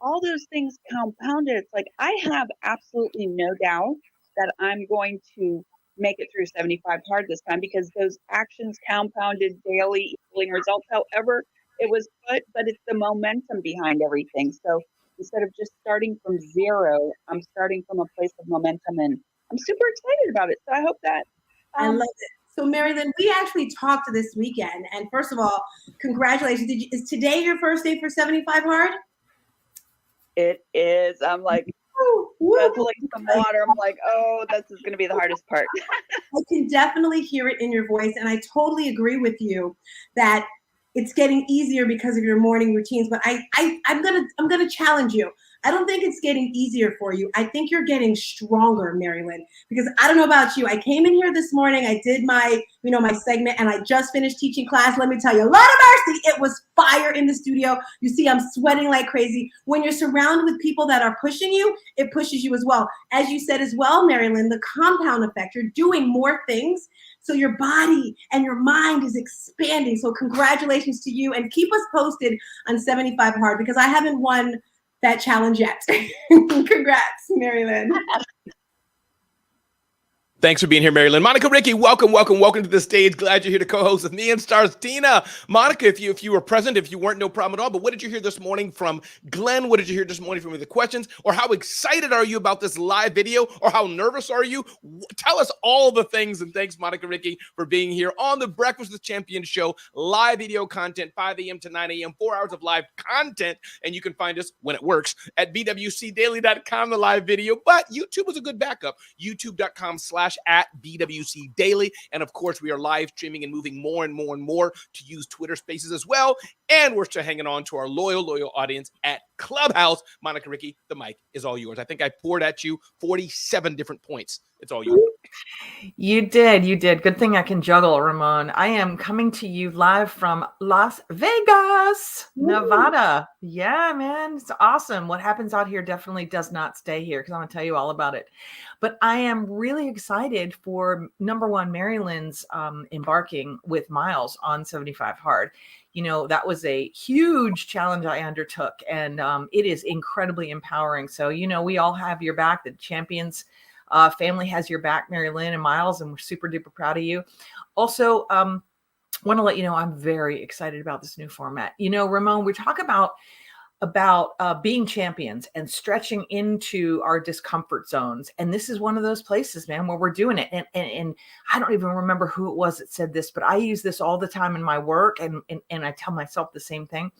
all those things compounded, it's like I have absolutely no doubt that I'm going to make it through 75 hard this time because those actions compounded daily, equaling results, however it was put, but it's the momentum behind everything. So instead of just starting from zero, I'm starting from a place of momentum, and I'm super excited about it. So I hope that I love it. So Marilyn, we actually talked this weekend, and first of all, congratulations. Is today your first day for 75 hard? It is. I'm like, guzzling some water. I'm like, oh, this is going to be the hardest part. I can definitely hear it in your voice, and I totally agree with you that it's getting easier because of your morning routines. But I'm gonna challenge you. I don't think it's getting easier for you. I think you're getting stronger, Marilyn, because I don't know about you. I came in here this morning. I did my segment, and I just finished teaching class. Let me tell you, Lord of mercy, it was fire in the studio. You see, I'm sweating like crazy. When you're surrounded with people that are pushing you, it pushes you as well. As you said as well, Marilyn, the compound effect. You're doing more things. So your body and your mind is expanding. So congratulations to you, and keep us posted on 75 Hard because I haven't won that challenge yet. Congrats, Marilyn. Thanks for being here, Marilyn. Monica, Ricci, welcome to the stage. Glad you're here to co-host with me and SatrzTina. Monica, if you were present, if you weren't, no problem at all. But what did you hear this morning from Glenn? What did you hear this morning from me? The questions, or how excited are you about this live video, or how nervous are you? Tell us all the things. And thanks, Monica, Ricci, for being here on the Breakfast with Champions show. Live video content, 5 a.m. to 9 a.m., 4 hours of live content. And you can find us when it works at bwcdaily.com, the live video. But YouTube is a good backup. youtube.com/@BWC Daily. And of course, we are live streaming and moving more and more to use Twitter Spaces as well. And we're still hanging on to our loyal audience at Clubhouse. Monica, Ricci, the mic is all yours. I think I poured at you 47 different points. It's all yours. You did. Good thing I can juggle, Ramon. I am coming to you live from Las Vegas, Nevada. Yeah, man, it's awesome. What happens out here definitely does not stay here because I'm going to tell you all about it. But I am really excited for, number one, Marilyn's embarking with Miles on 75 Hard. You know, that was a huge challenge I undertook, and it is incredibly empowering. So, you know, we all have your back. The Champions family has your back, Marilyn and Miles, and we're super duper proud of you. Also, want to let you know I'm very excited about this new format. You know, Ramon, we talk about being champions and stretching into our discomfort zones. And this is one of those places, man, where we're doing it. And I don't even remember who it was that said this, but I use this all the time in my work. And I tell myself the same thing.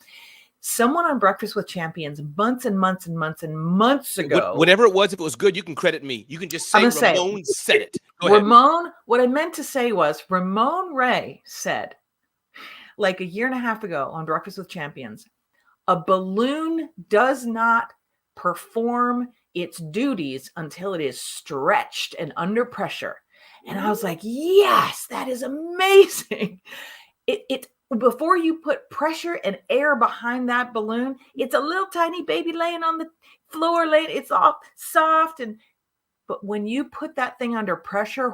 Someone on Breakfast with Champions months ago. Whatever it was, if it was good, you can credit me. You can just say Ramon said it. Go ahead. Ramon, what I meant to say was Ramon Ray said, like a year and a half ago on Breakfast with Champions, a balloon does not perform its duties until it is stretched and under pressure. And I was like, yes, that is amazing. It before you put pressure and air behind that balloon, it's a little tiny baby laying on the floor laid. It's all soft. But when you put that thing under pressure,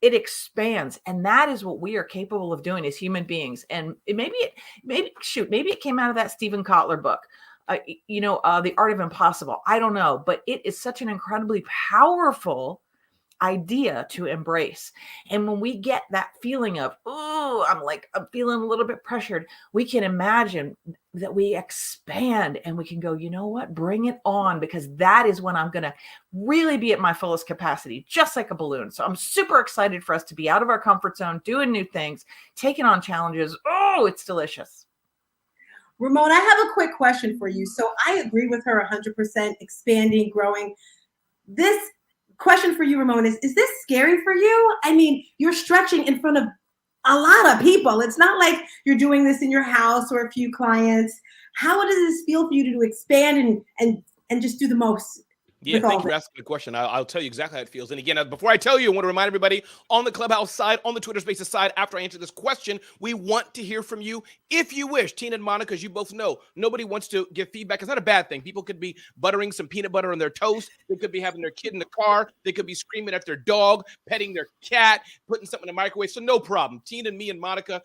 it expands. And that is what we are capable of doing as human beings. And maybe it came out of that Stephen Kotler book. The Art of Impossible. I don't know, but it is such an incredibly powerful idea to embrace. And when we get that feeling of, I'm feeling a little bit pressured, we can imagine that we expand and we can go, you know what, bring it on, because that is when I'm going to really be at my fullest capacity, just like a balloon. So I'm super excited for us to be out of our comfort zone, doing new things, taking on challenges. Oh, it's delicious. Ramon, I have a quick question for you. So I agree with her 100%, expanding, growing. This question for you, Ramon, is this scary for you? I mean, you're stretching in front of a lot of people. It's not like you're doing this in your house or a few clients. How does this feel for you to expand and just do the most? Yeah, thank you for asking the question. I'll tell you exactly how it feels. And again, before I tell you, I want to remind everybody on the Clubhouse side, on the Twitter Spaces side, after I answer this question, we want to hear from you if you wish. Tina and Monica, as you both know, nobody wants to give feedback. It's not a bad thing. People could be buttering some peanut butter on their toast. They could be having their kid in the car. They could be screaming at their dog, petting their cat, putting something in the microwave. So no problem. Tina and me and Monica,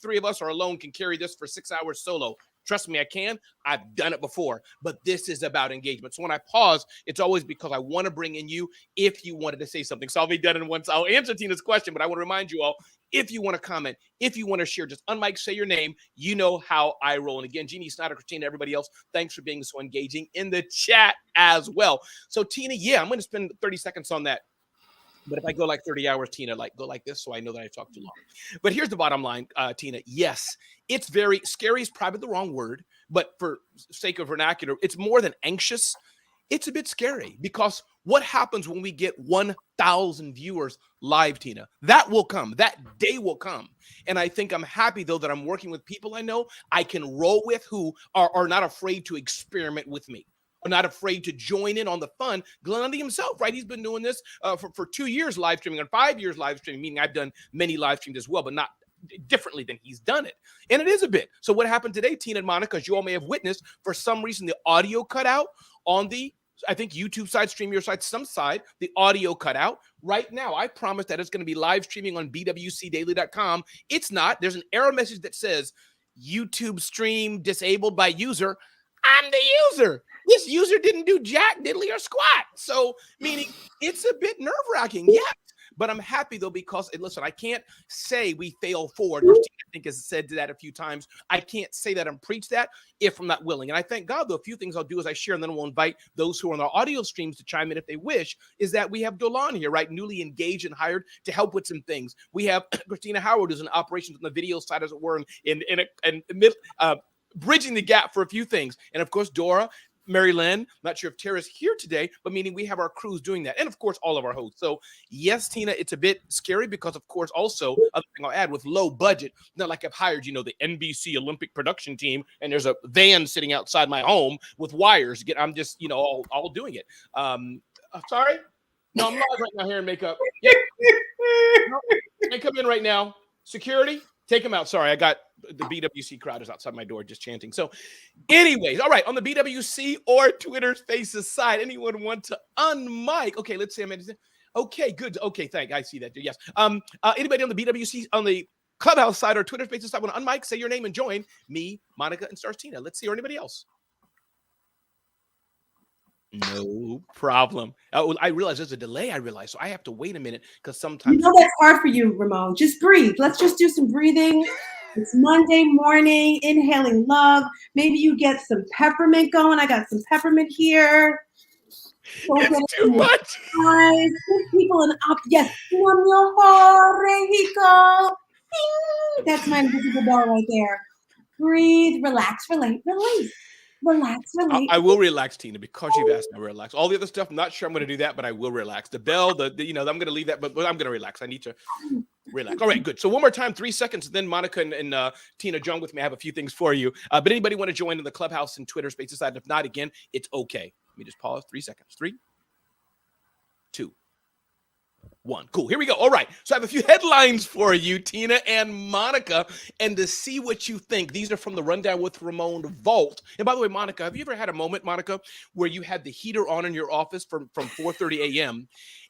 three of us are alone, can carry this for 6 hours solo. Trust me, I can. I've done it before, but this is about engagement. So when I pause, it's always because I want to bring in you if you wanted to say something. So I'll be done in once. I'll answer Tina's question, but I want to remind you all, if you want to comment, if you want to share, just unmic, say your name. You know how I roll. And again, Jeannie, Snyder, Christina, everybody else, thanks for being so engaging in the chat as well. So Tina, I'm going to spend 30 seconds on that. But if I go like 30 hours, Tina, go like this, so I know that I talked too long. But here's the bottom line, Tina. Yes, it's very scary is probably the wrong word, but for sake of vernacular, it's more than anxious. It's a bit scary because what happens when we get 1,000 viewers live, Tina? That will come. That day will come. And I think I'm happy, though, that I'm working with people I know I can roll with who are not afraid to experiment with me. Are not afraid to join in on the fun. Glenn Lundy himself, right? He's been doing this for 2 years live streaming and 5 years live streaming, meaning I've done many live streams as well, but not differently than he's done it. And it is a bit. So what happened today, Tina and Monica, as you all may have witnessed, for some reason, the audio cut out on the, I think, YouTube side, stream your side, some side, the audio cut out. Right now, I promise that it's going to be live streaming on bwcdaily.com. It's not. There's an error message that says YouTube stream disabled by user. I'm the user. This user didn't do jack, diddly, or squat. So, meaning it's a bit nerve-wracking, yes. But I'm happy, though, because, listen, I can't say we fail forward. Christina, I think, has said that a few times. I can't say that and preach that if I'm not willing. And I thank God, though, a few things I'll do as I share, and then we'll invite those who are on our audio streams to chime in if they wish, is that we have Dolan here, right, newly engaged and hired to help with some things. We have Christina Howard, who's in operations on the video side, as it were, bridging the gap for a few things. And, of course, Dora, Mary Lynn, not sure if Tara's here today, but meaning we have our crews doing that. And, of course, all of our hosts. So, yes, Tina, it's a bit scary because, of course, also, other thing I'll add, with low budget, not like I've hired, the NBC Olympic production team, and there's a van sitting outside my home with wires. I'm just, all doing it. Sorry? No, I'm live right now here in makeup. Yeah. No, they come in right now. Security? Take them out. Sorry, I got the BWC crowd is outside my door just chanting. So anyways, all right, on the BWC or Twitter Spaces side, anyone want to unmic? Okay, let's see. Okay, good. Okay, thank you. I see that. Yes. Anybody on the BWC, on the Clubhouse side or Twitter Spaces side want to unmic, say your name and join me, Monica, and SatrzTina. Let's see, or anybody else. No problem. Oh, I realize there's a delay. So I have to wait a minute because sometimes that's hard for you, Ramon. Just breathe. Let's just do some breathing. It's Monday morning. Inhaling love. Maybe you get some peppermint going. I got some peppermint here. It's too much. Guys, put people in up. Yes. That's my invisible ball right there. Breathe. Relax. Release. Relax. I will relax, Tina, because you've asked me to relax. All the other stuff, I'm not sure I'm going to do that, but I will relax. The bell, I'm going to leave that, but I'm going to relax. I need to relax. All right, good. So one more time, 3 seconds, and then Monica and Tina join with me. I have a few things for you. But anybody want to join in the Clubhouse and Twitter Spaces side? If not, again, it's okay. Let me just pause. 3 seconds. 3, 2, 1. Cool. Here we go. All right. So I have a few headlines for you, Tina and Monica, and to see what you think. These are from the Rundown with Ramon Vault. And by the way, Monica, have you ever had a moment, Monica, where you had the heater on in your office from 4:30 a.m.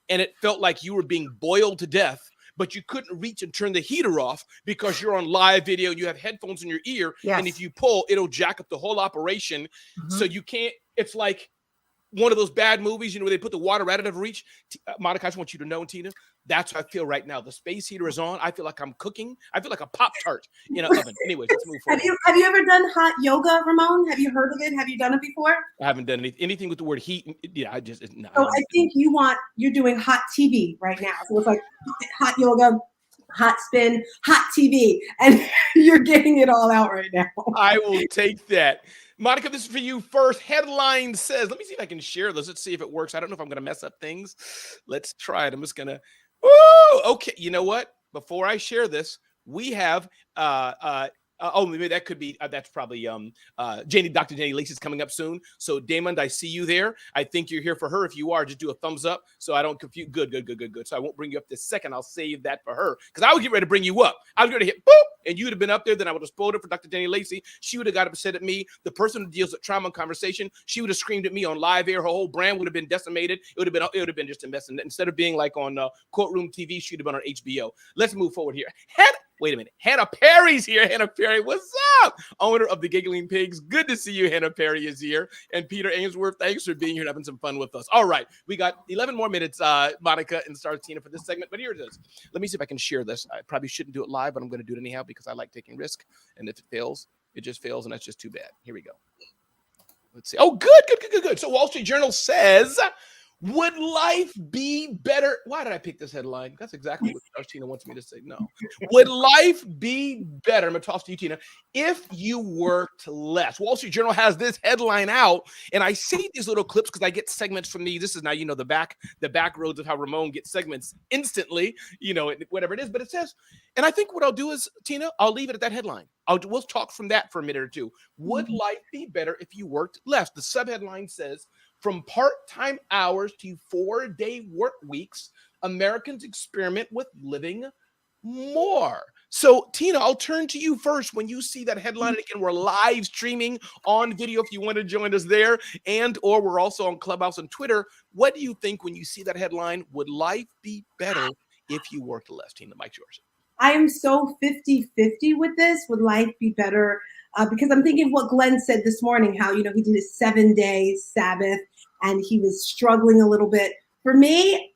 and it felt like you were being boiled to death, but you couldn't reach and turn the heater off because you're on live video and you have headphones in your ear. Yes. And if you pull, it'll jack up the whole operation. So you can't, it's like one of those bad movies, where they put the water right out of reach. Monica, I just want you to know, Tina, that's how I feel right now. The space heater is on. I feel like I'm cooking. I feel like a Pop-Tart in an oven. Anyways, let's move forward. Have you ever done hot yoga, Ramon? Have you heard of it? Have you done it before? I haven't done anything with the word heat. Yeah, no. So I think you're doing hot TV right now. So it's like hot yoga, hot spin, hot TV, and you're getting it all out right now. I will take that. Monica, this is for you first. Headline says, let me see if I can share this. Let's see if it works. I don't know if I'm going to mess up things. Let's try it. I'm just going to, okay. You know what? Before I share this, we have, maybe that could be, that's probably Dr. Janie Lacy is coming up soon. So Damon, I see you there. I think you're here for her. If you are, just do a thumbs up so I don't confuse. Good. So I won't bring you up this second. I'll save that for her because I would get ready to bring you up. I was going to hit boop and you would have been up there. Then I would have spoiled it for Dr. Janie Lacy. She would have got upset at me. The person who deals with trauma and conversation, she would have screamed at me on live air. Her whole brand would have been decimated. It would have been just a mess. And instead of being like on courtroom TV, she'd have been on HBO. Let's move forward here. Wait a minute. Hannah Perry's here. Hannah Perry, what's up? Owner of the Giggling Pigs. Good to see you. Hannah Perry is here. And Peter Ainsworth, thanks for being here and having some fun with us. All right. We got 11 more minutes, Monica and SatrzTina, for this segment. But here it is. Let me see if I can share this. I probably shouldn't do it live, but I'm going to do it anyhow because I like taking risk. And if it fails, it just fails. And that's just too bad. Here we go. Let's see. Oh, good. So Wall Street Journal says, would life be better? Why did I pick this headline? That's exactly what SatrzTina wants me to say. No. Would life be better? I'm going to toss to you, Tina, if you worked less. Wall Street Journal has this headline out, and I save these little clips because I get segments from these. This is now, the back roads of how Ramon gets segments instantly, whatever it is. But it says, and I think what I'll do is, Tina, I'll leave it at that headline. We'll talk from that for a minute or two. Would life be better if you worked less? The subheadline says, from part-time hours to 4-day work weeks, Americans experiment with living more. So, Tina, I'll turn to you first. When you see that headline, again, we're live streaming on video if you want to join us there, or we're also on Clubhouse and Twitter. What do you think when you see that headline? Would life be better if you worked less? Tina, the mic's yours. I am so 50-50 with this. Would life be better? Because I'm thinking of what Glenn said this morning, how, he did a 7-day Sabbath and he was struggling a little bit. For me,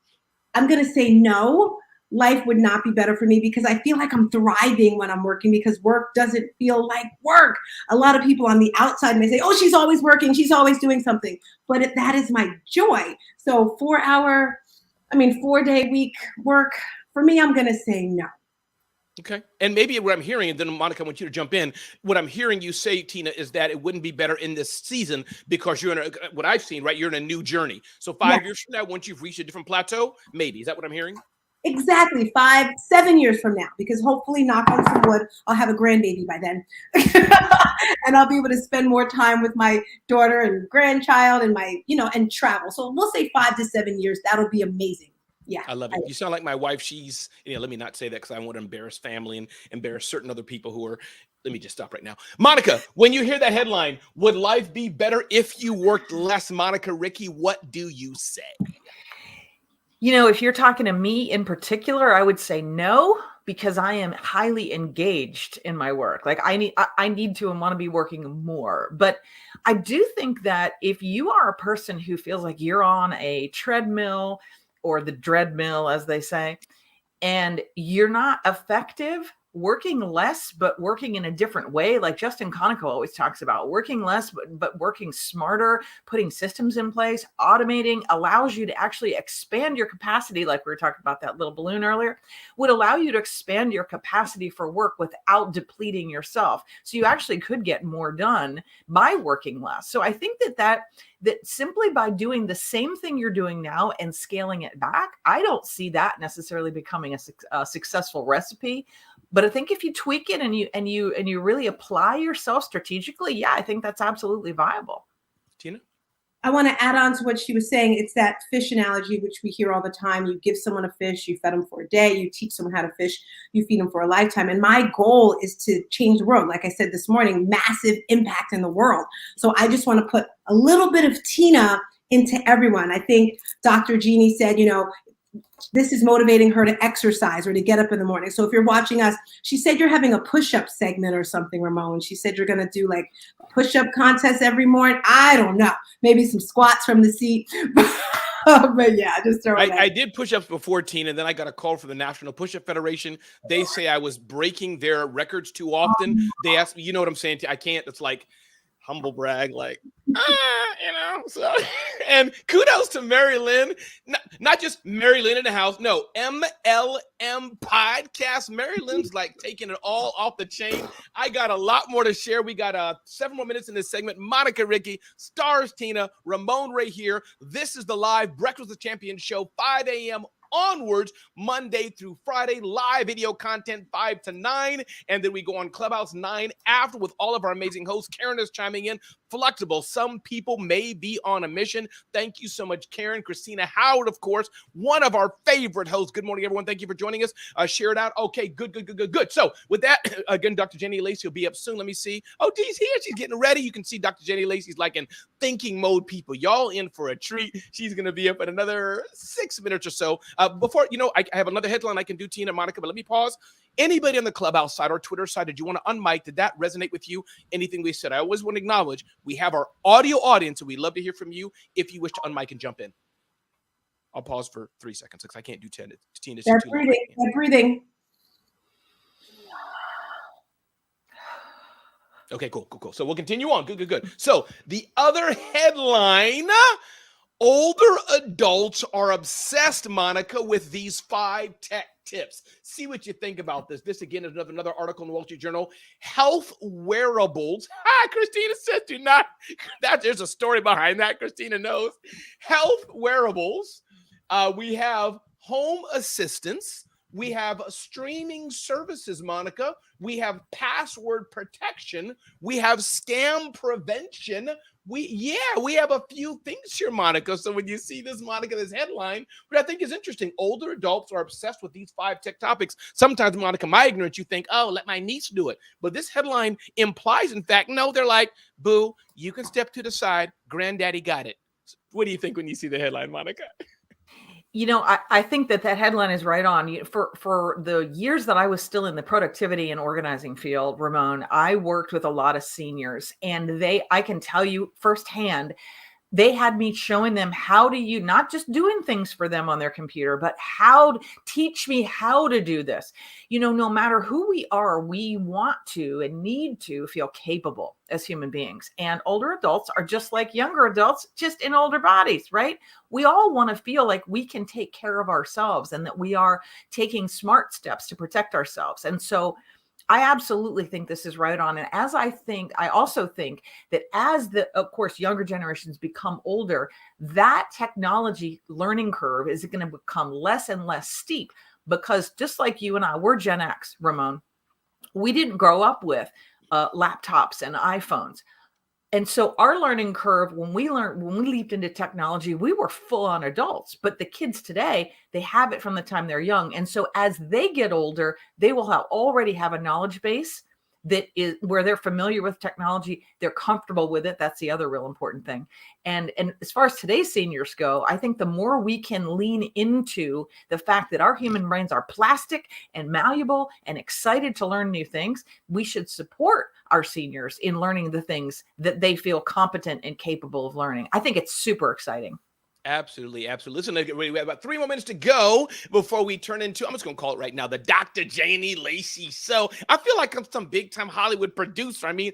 I'm going to say no. Life would not be better for me because I feel like I'm thriving when I'm working because work doesn't feel like work. A lot of people on the outside may say, oh, she's always working. She's always doing something. But that is my joy. So 4-day week work, for me, I'm going to say no. Okay. And maybe what I'm hearing, and then Monica, I want you to jump in. What I'm hearing you say, Tina, is that it wouldn't be better in this season because you're in what I've seen, right? You're in a new journey. So 5 years from now, once you've reached a different plateau, maybe. Is that what I'm hearing? Exactly. 7 years from now, because hopefully, knock on some wood, I'll have a grandbaby by then. And I'll be able to spend more time with my daughter and grandchild and and travel. So we'll say 5 to 7 years. That'll be amazing. Yeah. I love it. You sound like my wife. She's, let me not say that because I want to embarrass family and embarrass certain other people who are, let me just stop right now. Monica, when you hear that headline, would life be better if you worked less? Monica, Ricky, what do you say? If you're talking to me in particular, I would say no, because I am highly engaged in my work. Like I need to and want to be working more. But I do think that if you are a person who feels like you're on a treadmill or the dreadmill, as they say, and you're not effective working less, but working in a different way. Like Justin Conoco always talks about working less, but working smarter, putting systems in place, automating allows you to actually expand your capacity. Like we were talking about that little balloon earlier, would allow you to expand your capacity for work without depleting yourself. So you actually could get more done by working less. So I think that simply by doing the same thing you're doing now and scaling it back, I don't see that necessarily becoming a successful recipe. But I think if you tweak it and you really apply yourself strategically, I think that's absolutely viable. Tina? I want to add on to what she was saying. It's that fish analogy, which we hear all the time. You give someone a fish, you fed them for a day, you teach someone how to fish, you feed them for a lifetime. And my goal is to change the world. Like I said this morning, massive impact in the world. So I just want to put a little bit of Tina into everyone. I think Dr. Jeannie said, this is motivating her to exercise or to get up in the morning. So if you're watching us, she said you're having a push-up segment or something, Ramon. She said you're going to do like a push-up contest every morning. I don't know. Maybe some squats from the seat. But yeah, just throw it I did push-ups before, Tina, and then I got a call from the National Push-Up Federation. They say I was breaking their records too often. They asked me, you know what I'm saying? I can't. It's like humble brag, like, so. And kudos to Mary Lynn, not just Mary Lynn in the house. No, MLM podcast. Mary Lynn's like taking it all off the chain. I got a lot more to share. We got 7 more minutes in this segment. Monica Ricci, SatrzTina, Ramon Ray here. This is the live Breakfast with Champions show, 5 a.m. onwards, Monday through Friday, live video content 5 to 9, and then we go on Clubhouse 9 after with all of our amazing hosts. Karen is chiming in. Flexible. Some people may be on a mission. Thank you so much, Karen. Christina Howard, of course, one of our favorite hosts. Good morning, everyone. Thank you for joining us. Share it out. Okay, good. So with that, again, Dr. Janie Lacy will be up soon. Let me see. Oh, Dee's here. She's getting ready. You can see Dr. Janie Lacy's like in thinking mode, people. Y'all in for a treat. She's going to be up in another 6 minutes or so. Before, I have another headline I can do, Tina, Monica, but let me pause. Anybody on the Clubhouse side or Twitter side, did you want to unmic? Did that resonate with you? Anything we said? I always want to acknowledge we have our audio audience, and we'd love to hear from you if you wish to unmic and jump in. I'll pause for 3 seconds because I can't do 10. Tina's too long. They're breathing. Okay, cool. So we'll continue on. Good. So the other headline, older adults are obsessed, Monica, with these 5 tech tips. See what you think about this. This, again, is another article in the Wall Street Journal. Health wearables. Christina said do not. There's a story behind that. Christina knows. Health wearables. We have home assistants. We have streaming services, Monica. We have password protection. We have scam prevention. We have a few things here, Monica. So when you see this, Monica, this headline, what I think is interesting, older adults are obsessed with these 5 tech topics. Sometimes, Monica, my ignorance, you think, oh, let my niece do it. But this headline implies, in fact, no, they're like, boo, you can step to the side. Granddaddy got it. What do you think when you see the headline, Monica? I think that headline is right on. For the years that I was still in the productivity and organizing field, Ramon, I worked with a lot of seniors, and I can tell you firsthand, they had me showing them how to not just doing things for them on their computer, but teach me how to do this. No matter who we are, we want to and need to feel capable as human beings. And older adults are just like younger adults, just in older bodies, right? We all want to feel like we can take care of ourselves and that we are taking smart steps to protect ourselves. And so I absolutely think this is right on. And I also think that as of course, younger generations become older, that technology learning curve is going to become less and less steep, because just like you and I, we're Gen X, Ramon. We didn't grow up with laptops and iPhones. And so our learning curve, when we leaped into technology, we were full on adults, but the kids today, they have it from the time they're young. And so as they get older, they will already have a knowledge base that is where they're familiar with technology. They're comfortable with it. That's the other real important thing. And as far as today's seniors go, I think the more we can lean into the fact that our human brains are plastic and malleable and excited to learn new things, we should support our seniors in learning the things that they feel competent and capable of learning. I think it's super exciting. Absolutely. Listen, we have about 3 more minutes to go before we turn into, I'm just going to call it right now, the Dr. Janie Lacy. So I feel like I'm some big time Hollywood producer. I mean,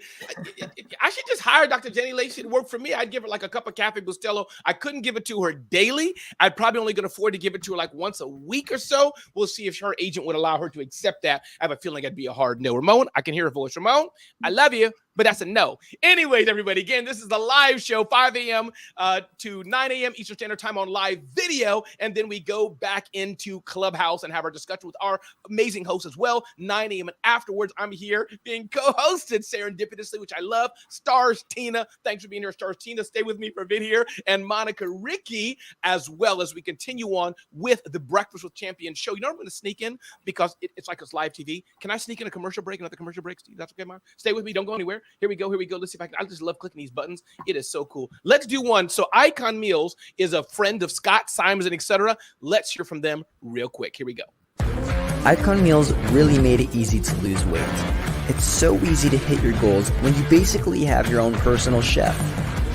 I should just hire Dr. Janie Lacy to work for me. I'd give her like a cup of Cafe Bustelo. I couldn't give it to her daily. I'd probably only could afford to give it to her like once a week or so. We'll see if her agent would allow her to accept that. I have a feeling I'd be a hard no. Ramon, I can hear her voice. Ramon, I love you. but that's a no. Anyways, everybody, again, this is the live show, 5 a.m. To 9 a.m. Eastern Standard Time on live video. And then we go back into Clubhouse and have our discussion with our amazing hosts as well, 9 a.m. And afterwards, I'm here being co-hosted serendipitously, which I love. SatrzTina, thanks for being here, SatrzTina. Stay with me for a bit here. And Monica Ricci, as well as we continue on with the Breakfast with Champions show. You know, I'm going to sneak in because it's like it's live TV. Can I sneak in a commercial break, another commercial break? Steve, that's okay, Monica? Stay with me. Don't go anywhere. Here we go. Let's see if I can. I just love clicking these buttons. It is so cool. Let's do one. So Icon Meals is a friend of Scott, Simons, and etc. Let's hear from them real quick. Here we go. Icon Meals really made it easy to lose weight. It's so easy to hit your goals when you basically have your own personal chef.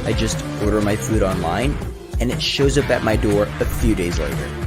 I just order my food online and it shows up at my door a few days later.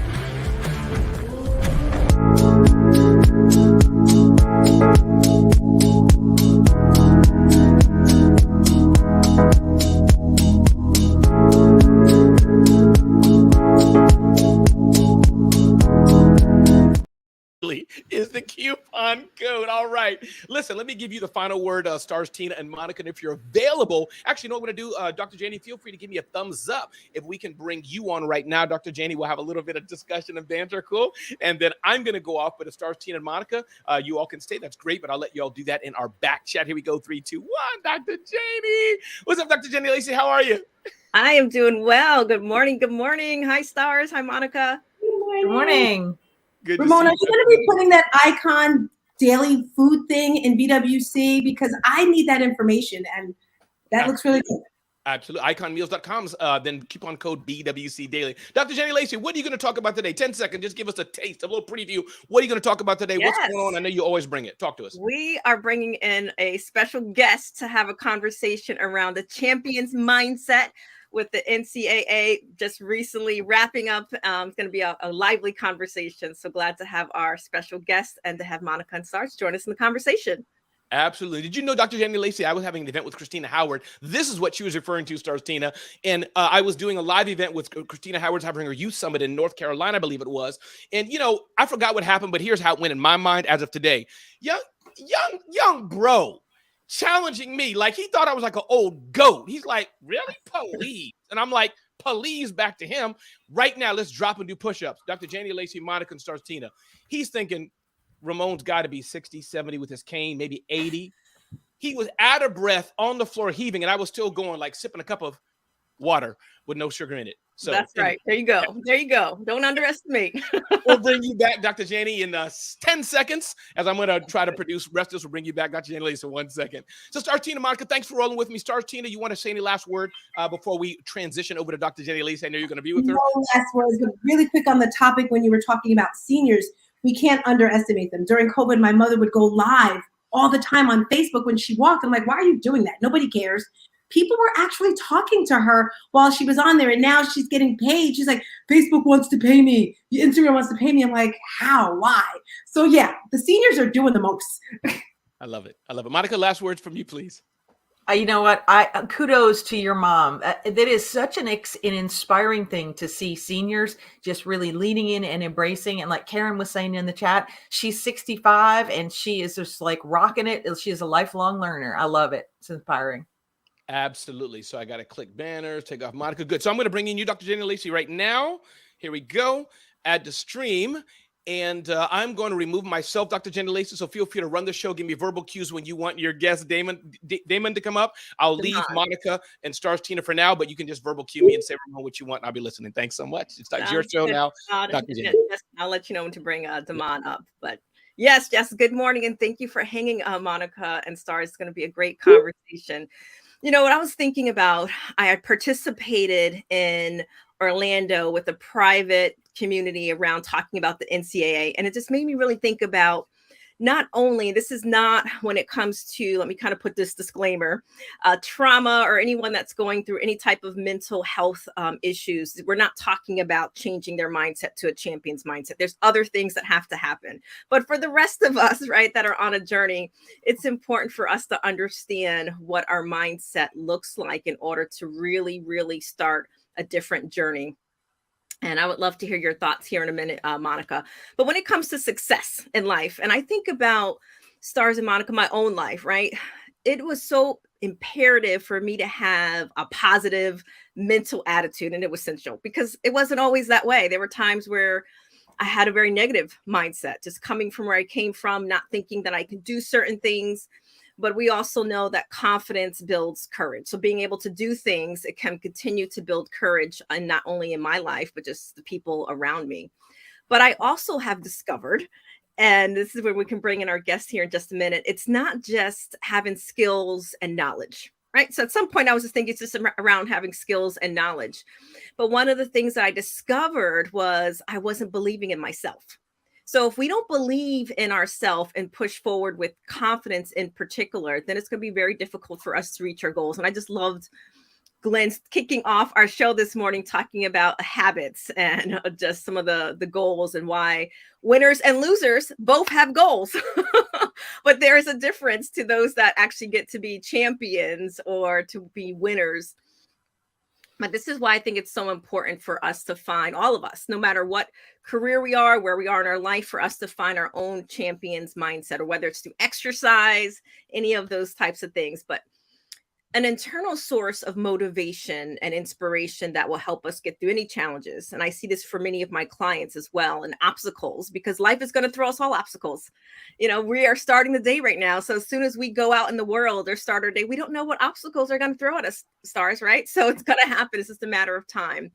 Is the coupon code. All right. Listen, let me give you the final word, SatrzTina and Monica. And if you're available, actually, you know what I'm going to do? Dr. Janie, feel free to give me a thumbs up if we can bring you on right now. Dr. Janie, we'll have a little bit of discussion and banter. Cool. And then I'm going to go off, but SatrzTina and Monica, you all can stay. That's great. But I'll let you all do that in our back chat. Here we go. 3, 2, 1. Dr. Janie. What's up, Dr. Janie Lacy? How are you? I am doing well. Good morning. Good morning. Hi, Stars. Hi, Monica. Good morning. Good Ramon, to are see you going to be putting that Icon daily food thing in BWC? Because I need that information, and that looks really good. Absolutely. Iconmeals.com's then coupon code BWC Daily. Dr. Janie Lacy, what are you going to talk about today? 10 seconds. Just give us a taste, a little preview. What are you going to talk about today? Yes. What's going on? I know you always bring it. Talk to us. We are bringing in a special guest to have a conversation around the champion's mindset with the NCAA just recently wrapping up. It's going to be a lively conversation. So glad to have our special guest and to have Monica and Sarge join us in the conversation. Absolutely. Did you know, Dr. Janie Lacy, I was having an event with Christina Howard. This is what she was referring to, SarzTina. And I was doing a live event with Christina Howard's having her youth summit in North Carolina, I believe it was. And, you know, I forgot what happened, but here's how it went in my mind as of today. Young bro challenging me like he thought I was like an old goat. He's like, really? Police? And I'm like, police back to him. Right now, let's drop and do push-ups. Dr. Janie Lacy, Monica, and SarzTina. He's thinking Ramon's got to be 60, 70 with his cane, maybe 80. He was out of breath on the floor heaving, and I was still going like sipping a cup of water with no sugar in it. So that's right. There you go. There you go. Don't underestimate. We'll bring you back, Dr. Janie, in 10 seconds, as I'm going to try to produce rest of this. We'll bring you back, Dr. Janie Lacy, in 1 second. So SarzTina, Monica, thanks for rolling with me. SarzTina, you want to say any last word before we transition over to Dr. Janie Lacy? I know you're going to be with her. No last words, but really quick on the topic when you were talking about seniors, we can't underestimate them. During COVID, my mother would go live all the time on Facebook when she walked. I'm like, why are you doing that? Nobody cares. People were actually talking to her while she was on there, and now she's getting paid. She's like, Facebook wants to pay me. Instagram wants to pay me. I'm like, how? Why? So yeah, the seniors are doing the most. I love it. I love it. Monica, last words from you, please. You know what? Kudos to your mom. That is such an inspiring thing to see seniors just really leaning in and embracing. And like Karen was saying in the chat, she's 65 and she is just like rocking it. She is a lifelong learner. I love it. It's inspiring. Absolutely. So I got to click banners, take off Monica. Good. So I'm going to bring in you, Dr. Janie Lacy, right now. Here we go. Add to stream. And I'm going to remove myself, Dr. Janie Lacy. So feel free to run the show. Give me verbal cues when you want your guest, Damon, to come up. I'll leave Monica and SarzTina for now, but you can just verbal cue me and say what you want. And I'll be listening. Thanks so much. It's your show now. Dr. Janie. I'll let you know when to bring Damon up. But yes, good morning. And thank you for hanging Monica and Stars. It's going to be a great conversation. You know what I was thinking about? I had participated in Orlando with a private community around talking about the NCAA. And it just made me really think about not only, this is not when it comes to, let me kind of put this disclaimer, trauma or anyone that's going through any type of mental health issues. We're not talking about changing their mindset to a champion's mindset. There's other things that have to happen. But for the rest of us, right, that are on a journey, it's important for us to understand what our mindset looks like in order to really, really start a different journey. And I would love to hear your thoughts here in a minute, Monica. But when it comes to success in life, and I think about Stars and Monica, my own life, right? it was so imperative for me to have a positive mental attitude, and it was essential because it wasn't always that way. There were times where I had a very negative mindset, just coming from where I came from, not thinking that I could do certain things. But we also know that confidence builds courage. So being able to do things, it can continue to build courage, and not only in my life, but just the people around me. But I also have discovered, and this is where we can bring in our guest here in just a minute, it's not just having skills and knowledge, right? So at some point I was just thinking it's just around having skills and knowledge. But one of the things that I discovered was I wasn't believing in myself. So if we don't believe in ourselves and push forward with confidence in particular, then it's going to be very difficult for us to reach our goals. And I just loved Glenn's kicking off our show this morning, talking about habits and just some of the goals and why winners and losers both have goals. But there is a difference to those that actually get to be champions or to be winners. But this is why I think it's so important for us to find, all of us, no matter what career we are, where we are in our life, for us to find our own champion's mindset, or whether it's through exercise, any of those types of things. But an internal source of motivation and inspiration that will help us get through any challenges. And I see this for many of my clients as well, and obstacles, because life is going to throw us all obstacles. You know, we are starting the day right now. So as soon as we go out in the world or start our day, we don't know what obstacles are going to throw at us, stars, right? So it's going to happen. It's just a matter of time.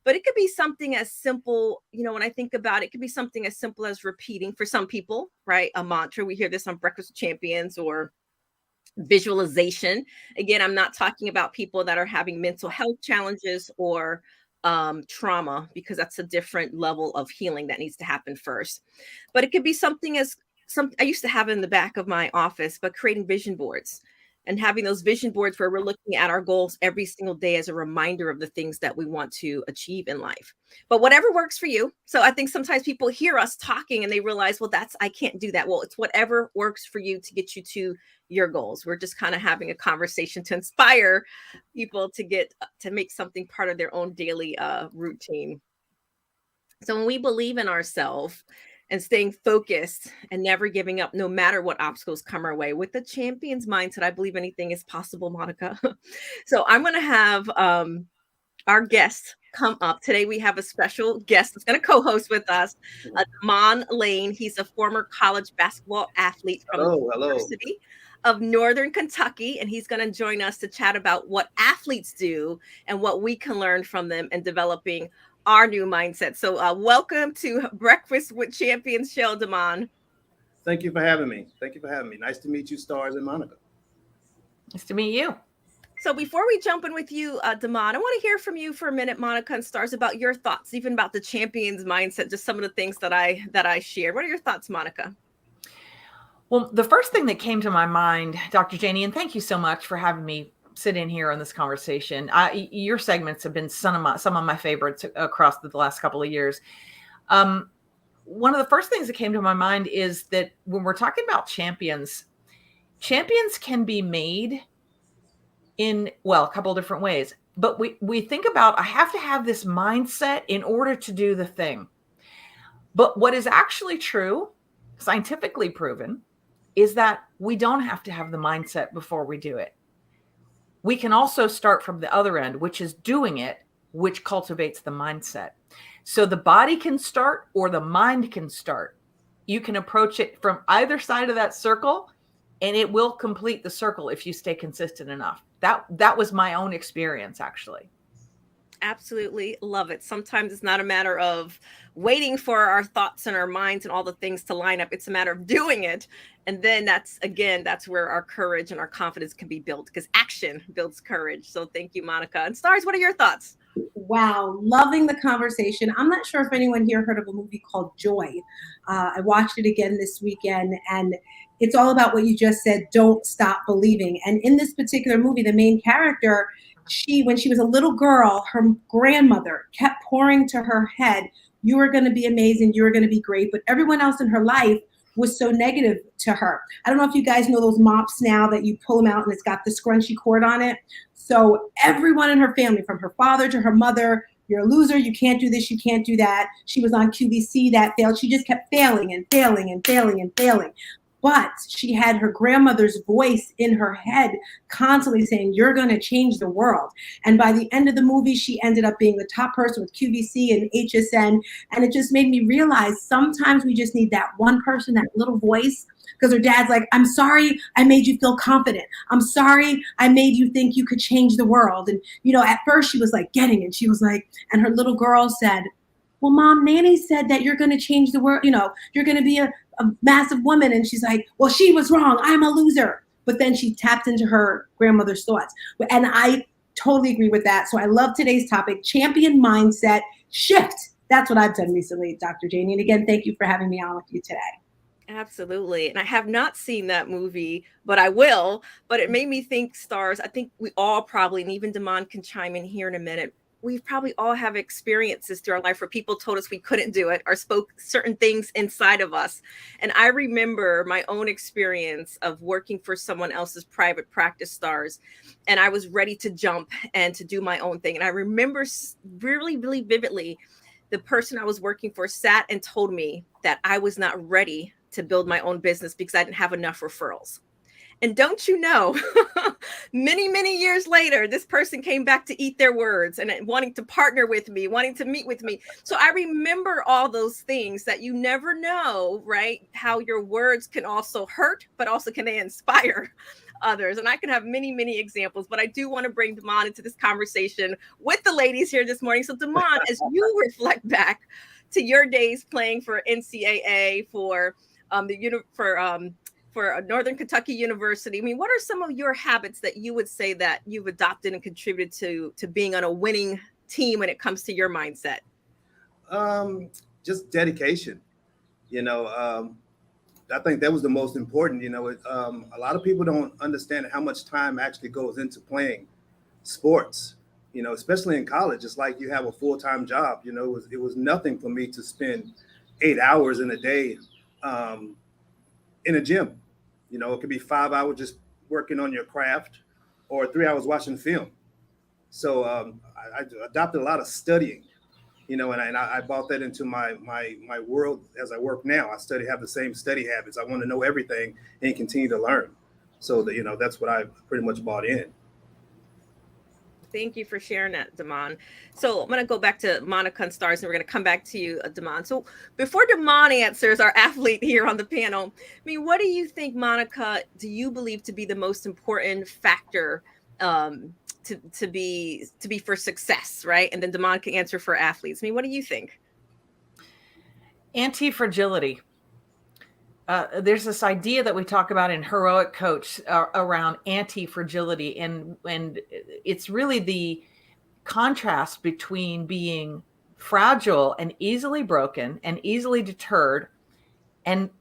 But it could be something as simple, you know, when I think about it, it could be something as simple as repeating, for some people, right, a mantra. We hear this on Breakfast with Champions, or visualization. Again, I'm not talking about people that are having mental health challenges or trauma, because that's a different level of healing that needs to happen first. But it could be something as I used to have in the back of my office, but creating vision boards and having those vision boards where we're looking at our goals every single day as a reminder of the things that we want to achieve in life. But whatever works for you. So I think sometimes people hear us talking and they realize, well, I can't do that. Well, it's whatever works for you to get you to your goals. We're just kind of having a conversation to inspire people to make something part of their own daily routine. So when we believe in ourselves and staying focused and never giving up, no matter what obstacles come our way, with the champion's mindset, I believe anything is possible, Monica. So I'm going to have our guest come up. Today we have a special guest that's going to co-host with us, Ramon Ray. He's a former college basketball athlete from the University of Northern Kentucky, and he's going to join us to chat about what athletes do and what we can learn from them in developing our new mindset. So welcome to Breakfast with Champions show, Damon. Thank you for having me. Nice to meet you, Stars and Monica. Nice to meet you. So before we jump in with you, Damon, I want to hear from you for a minute, Monica and Stars, about your thoughts, even about the champion's mindset, just some of the things that I shared. What are your thoughts, Monica? Well, the first thing that came to my mind, Dr. Janie, and thank you so much for having me sit in here on this conversation. Your segments have been some of my favorites across the last couple of years. One of the first things that came to my mind is that when we're talking about champions can be made in, well, a couple of different ways. But we think about, I have to have this mindset in order to do the thing. But what is actually true, scientifically proven, is that we don't have to have the mindset before we do it. We can also start from the other end, which is doing it, which cultivates the mindset. So the body can start or the mind can start. You can approach it from either side of that circle, and it will complete the circle if you stay consistent enough. That was my own experience, actually. Absolutely love it. Sometimes it's not a matter of waiting for our thoughts and our minds and all the things to line up. It's a matter of doing it. And then that's where our courage and our confidence can be built, because action builds courage. So thank you, Monica. And Stars, what are your thoughts? Wow, loving the conversation. I'm not sure if anyone here heard of a movie called Joy. I watched it again this weekend, and it's all about what you just said, don't stop believing. And in this particular movie, the main character, when she was a little girl, her grandmother kept pouring to her head, you are going to be amazing, you are going to be great. But everyone else in her life was so negative to her. I don't know if you guys know those mops now that you pull them out and it's got the scrunchy cord on it. So everyone in her family, from her father to her mother, you're a loser, you can't do this, you can't do that. She was on QVC, that failed. She just kept failing and failing and failing and failing. but she had her grandmother's voice in her head constantly saying, you're going to change the world. And by the end of the movie, she ended up being the top person with QVC and HSN. And it just made me realize sometimes we just need that one person, that little voice, because her dad's like, I'm sorry I made you feel confident. I'm sorry I made you think you could change the world. And, you know, at first she was like getting it. She was like, and her little girl said, well, Mom, Nanny said that you're going to change the world. You know, you're going to be a massive woman. And she's like, well, she was wrong. I'm a loser. But then she tapped into her grandmother's thoughts. And I totally agree with that. So I love today's topic, champion mindset shift. That's what I've done recently, Dr. Janie. And again, thank you for having me on with you today. Absolutely. And I have not seen that movie, but I will. But it made me think, Stars, I think we all probably, and even Damon can chime in here in a minute, we probably all have experiences through our life where people told us we couldn't do it or spoke certain things inside of us. And I remember my own experience of working for someone else's private practice, Stars, and I was ready to jump and to do my own thing. And I remember really, really vividly, the person I was working for sat and told me that I was not ready to build my own business because I didn't have enough referrals. And don't you know, many, many years later, this person came back to eat their words and wanting to partner with me, wanting to meet with me. So I remember all those things that you never know, right? How your words can also hurt, but also can they inspire others. And I can have many, many examples, but I do want to bring Damon into this conversation with the ladies here this morning. So Damon, as you reflect back to your days playing for NCAA, for Northern Kentucky University, I mean, what are some of your habits that you would say that you've adopted and contributed to being on a winning team when it comes to your mindset? Just dedication. You know, I think that was the most important. You know, a lot of people don't understand how much time actually goes into playing sports. You know, especially in college, it's like you have a full-time job. You know, it was nothing for me to spend 8 hours in a day in a gym. You know, it could be 5 hours just working on your craft or 3 hours watching film. So I adopted a lot of studying, you know, and I brought that into my world as I work now. I have the same study habits. I want to know everything and continue to learn. So that, you know, that's what I pretty much bought in. Thank you for sharing that, Damon. So I'm going to go back to Monica and Stars, and we're going to come back to you, Damon. So before Damon answers, our athlete here on the panel, I mean, what do you think, Monica, do you believe to be the most important factor to be for success, right? And then Damon can answer for athletes. I mean, what do you think? Anti-fragility. There's this idea that we talk about in Heroic Coach around anti-fragility, and it's really the contrast between being fragile and easily broken and easily deterred, and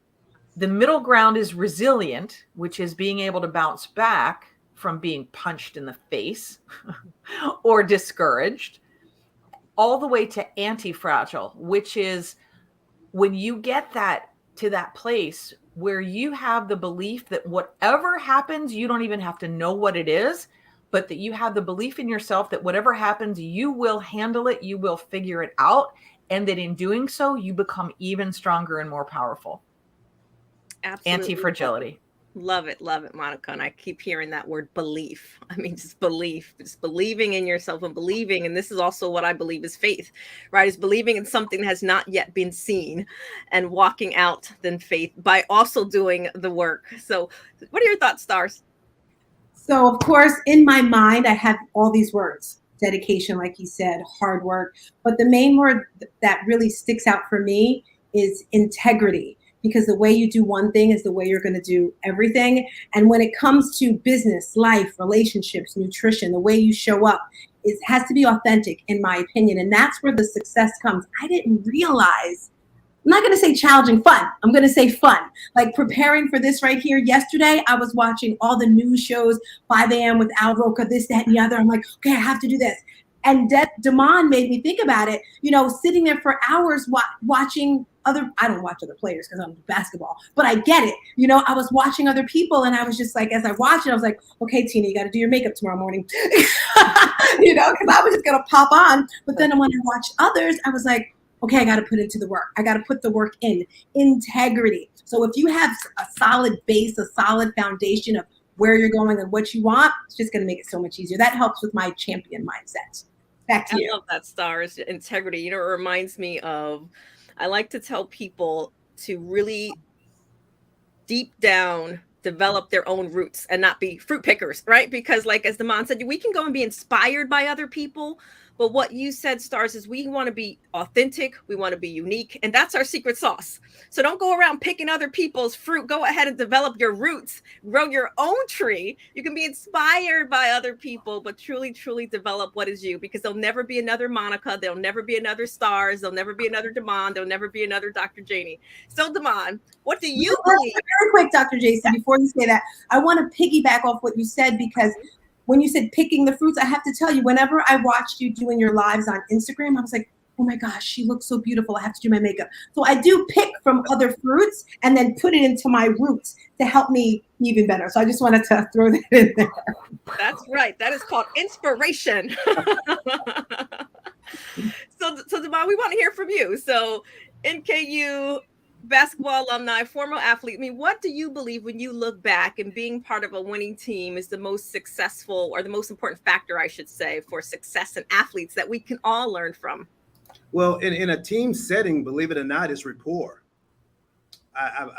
the middle ground is resilient, which is being able to bounce back from being punched in the face or discouraged, all the way to anti-fragile, which is when you get that to that place where you have the belief that whatever happens, you don't even have to know what it is, but that you have the belief in yourself that whatever happens, you will handle it, you will figure it out, and that in doing so, you become even stronger and more powerful. Absolutely. Anti-fragility. Love it, Monica. And I keep hearing that word belief. I mean, just belief, just believing in yourself and believing. And this is also what I believe is faith, right? Is believing in something that has not yet been seen and walking out then faith by also doing the work. So what are your thoughts, Stars? So of course, in my mind, I have all these words: dedication, like you said, hard work. But the main word that really sticks out for me is integrity. Because the way you do one thing is the way you're going to do everything. And when it comes to business, life, relationships, nutrition, the way you show up, it has to be authentic, in my opinion. And that's where the success comes. I didn't realize, I'm not going to say challenging, fun. I'm going to say fun. Like preparing for this right here yesterday, I was watching all the news shows, 5 a.m. with Al Roker, this, that, and the other. I'm like, okay, I have to do this. And Damon made me think about it, you know, sitting there for hours watching I don't watch other players because I'm basketball, but I get it. You know, I was watching other people and I was just like, as I watched it, I was like, okay, Tina, you got to do your makeup tomorrow morning, you know, because I was just going to pop on. But then when I watched others, I was like, okay, I got to put into the work. I got to put the work in. Integrity. So if you have a solid base, a solid foundation of where you're going and what you want, it's just going to make it so much easier. That helps with my champion mindset. Back to you. I love that, Stars. Integrity. You know, it reminds me of, I like to tell people to really deep down develop their own roots and not be fruit pickers, right? Because like, as Damon said, we can go and be inspired by other people. But what you said, Stars, is we want to be authentic. We want to be unique. And that's our secret sauce. So don't go around picking other people's fruit. Go ahead and develop your roots. Grow your own tree. You can be inspired by other people, but truly, truly develop what is you. Because there'll never be another Monica. There'll never be another Stars. There'll never be another Damon. There'll never be another Dr. Janie. So Damon, what do you believe? Very quick, Dr. Jason, before you say that, I want to piggyback off what you said, because when you said picking the fruits, I have to tell you, whenever I watched you doing your lives on Instagram, I was like, oh my gosh, she looks so beautiful. I have to do my makeup. So I do pick from other fruits and then put it into my roots to help me even better. So I just wanted to throw that in there. That's right. That is called inspiration. So Damon, we want to hear from you. So NKU basketball alumni, former athlete. I mean, what do you believe when you look back and being part of a winning team is the most successful, or the most important factor, I should say, for success in athletes that we can all learn from? Well, in a team setting, believe it or not, is rapport.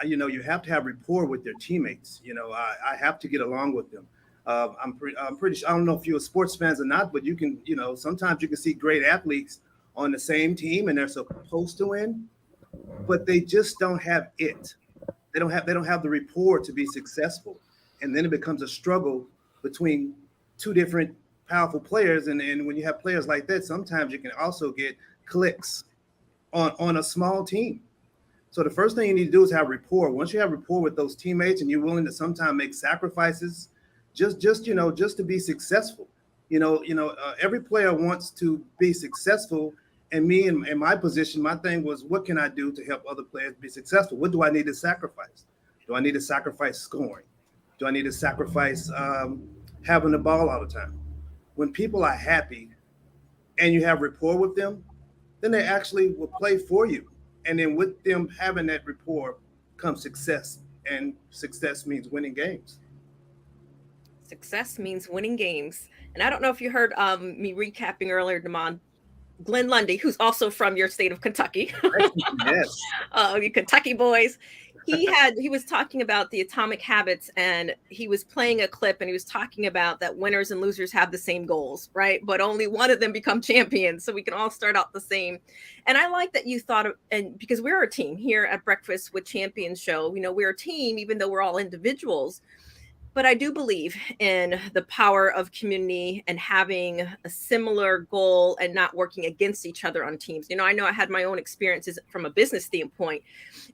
You know, you have to have rapport with your teammates. You know, I have to get along with them. I'm pretty sure, I don't know if you're sports fans or not, but you can, you know, sometimes you can see great athletes on the same team and they're supposed to win, but they just don't have it. They don't have the rapport to be successful. And then it becomes a struggle between two different powerful players. And when you have players like that, sometimes you can also get cliques on a small team. So the first thing you need to do is have rapport. Once you have rapport with those teammates and you're willing to sometimes make sacrifices, just to be successful. Every player wants to be successful. And me in my position, my thing was, what can I do to help other players be successful? What do I need to sacrifice? Do I need to sacrifice scoring? Do I need to sacrifice having the ball all the time? When people are happy and you have rapport with them, then they actually will play for you. And then with them having that rapport comes success. And success means winning games. Success means winning games. And I don't know if you heard me recapping earlier, Damon, Glenn Lundy, who's also from your state of Kentucky. Yes. You Kentucky boys. He was talking about the atomic habits, and he was playing a clip, and he was talking about that winners and losers have the same goals, right? But only one of them become champions. So we can all start out the same. And I like that you thought of, and because we're a team here at Breakfast with Champions show, we're a team, even though we're all individuals. But I do believe in the power of community and having a similar goal and not working against each other on teams. I know I had my own experiences from a business standpoint,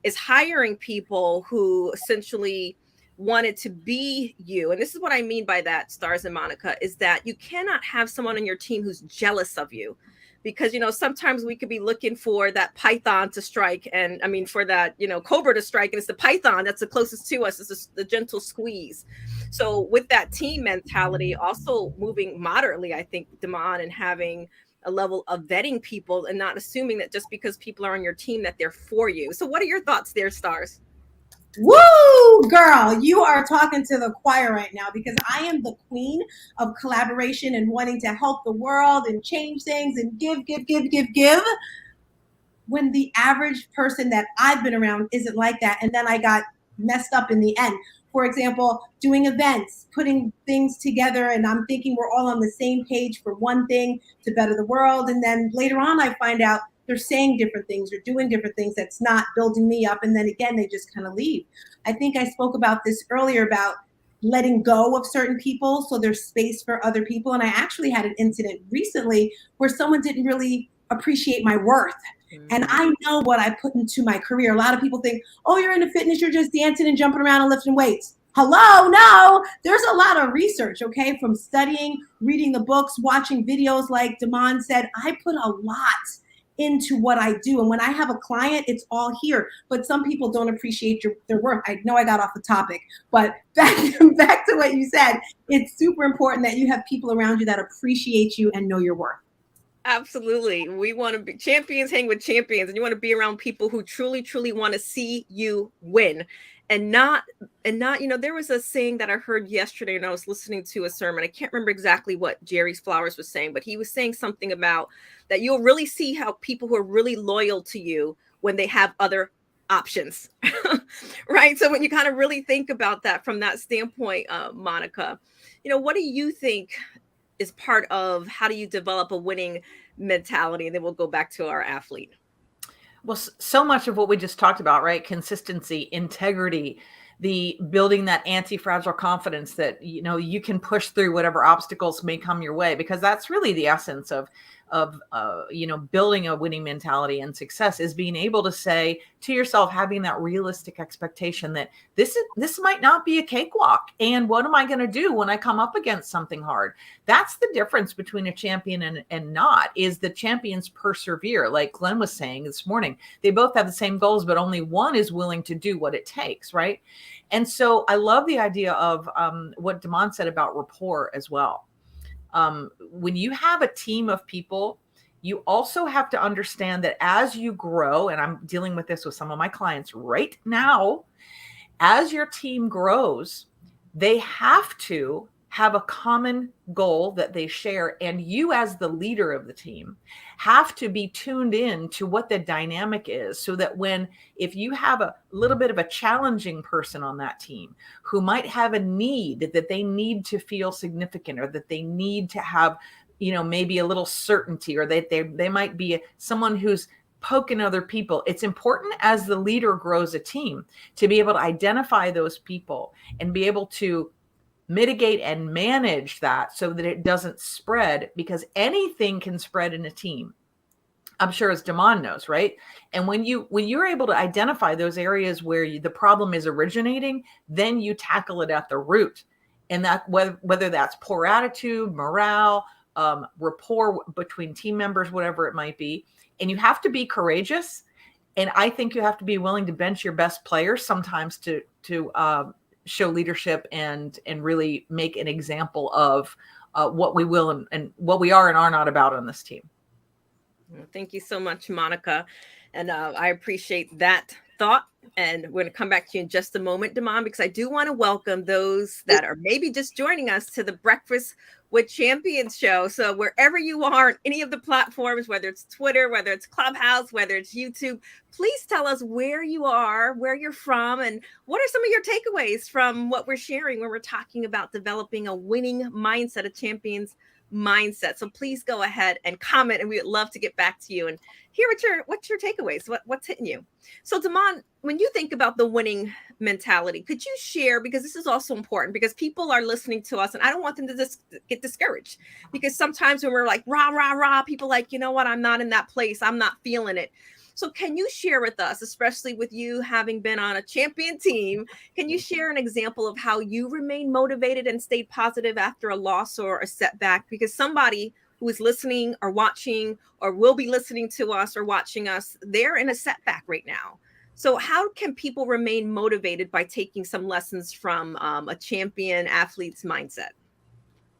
is hiring people who essentially wanted to be you. And this is what I mean by that, Stars and Monica, is that you cannot have someone on your team who's jealous of you. Because, sometimes we could be looking for that python to strike. And I mean, for that, cobra to strike. And it's the python that's the closest to us. It's the gentle squeeze. So with that team mentality, also moving moderately, I think, Damon, and having a level of vetting people and not assuming that just because people are on your team that they're for you. So what are your thoughts there, Stars? Woo, girl, you are talking to the choir right now, because I am the queen of collaboration and wanting to help the world and change things and give. When the average person that I've been around isn't like that, and then I got messed up in the end. For example, doing events, putting things together, and I'm thinking we're all on the same page for one thing to better the world. And then later on, I find out they're saying different things or doing different things that's not building me up. And then again, they just kind of leave. I think I spoke about this earlier about letting go of certain people so there's space for other people. And I actually had an incident recently where someone didn't really appreciate my worth. And I know what I put into my career. A lot of people think, oh, you're into fitness, you're just dancing and jumping around and lifting weights. Hello, no, there's a lot of research, okay, from studying, reading the books, watching videos. Like Damon said, I put a lot into what I do. And when I have a client, it's all here. But some people don't appreciate their work. I know I got off the topic, but back to what you said, it's super important that you have people around you that appreciate you and know your worth. Absolutely. We want to be champions, hang with champions, and you want to be around people who truly, truly want to see you win. And not, there was a saying that I heard yesterday, and I was listening to a sermon. I can't remember exactly what Jerry Flowers was saying, but he was saying something about that you'll really see how people who are really loyal to you when they have other options. Right. So when you kind of really think about that from that standpoint, Monica, what do you think is part of how do you develop a winning mentality? And then we'll go back to our athlete. Well, so much of what we just talked about, right? Consistency, integrity, the building that anti-fragile confidence that, you can push through whatever obstacles may come your way, because that's really the essence of building a winning mentality and success is being able to say to yourself, having that realistic expectation that this might not be a cakewalk. And what am I going to do when I come up against something hard? That's the difference between a champion and not, is the champions persevere. Like Glenn was saying this morning, they both have the same goals, but only one is willing to do what it takes. Right. And so I love the idea of what Damon said about rapport as well. When you have a team of people, you also have to understand that as you grow, and I'm dealing with this with some of my clients right now, as your team grows, they have to have a common goal that they share. And you, as the leader of the team, have to be tuned in to what the dynamic is, so that if you have a little bit of a challenging person on that team who might have a need that they need to feel significant, or that they need to have, maybe a little certainty, or they might be someone who's poking other people. It's important as the leader grows a team to be able to identify those people and be able to mitigate and manage that so that it doesn't spread, because anything can spread in a team. I'm sure, as Damon knows, right? And when you're able to identify those areas where the problem is originating, then you tackle it at the root. And that whether that's poor attitude, morale, rapport between team members, whatever it might be. And you have to be courageous. And I think you have to be willing to bench your best players sometimes to show leadership and really make an example of what we will and what we are and are not about on this team. Thank you so much, Monica. And I appreciate that thought. And we're going to come back to you in just a moment, Damon, because I do want to welcome those that are maybe just joining us to the Breakfast with Champions show. So wherever you are on any of the platforms, whether it's Twitter, whether it's Clubhouse, whether it's YouTube, please tell us where you are, where you're from, and what are some of your takeaways from what we're sharing when we're talking about developing a winning mindset, a champion's mindset. So please go ahead and comment, and we would love to get back to you and hear what's your takeaways, what's hitting you. So Damon, when you think about the winning mentality, could you share, because this is also important, because people are listening to us and I don't want them to just get discouraged, because sometimes when we're like rah rah rah, people like, you know what, I'm not in that place, I'm not feeling it. So can you share with us, especially with you having been on a champion team, can you share an example of how you remain motivated and stayed positive after a loss or a setback? Because somebody who is listening or watching or will be listening to us or watching us, they're in a setback right now. So how can people remain motivated by taking some lessons from a champion athlete's mindset?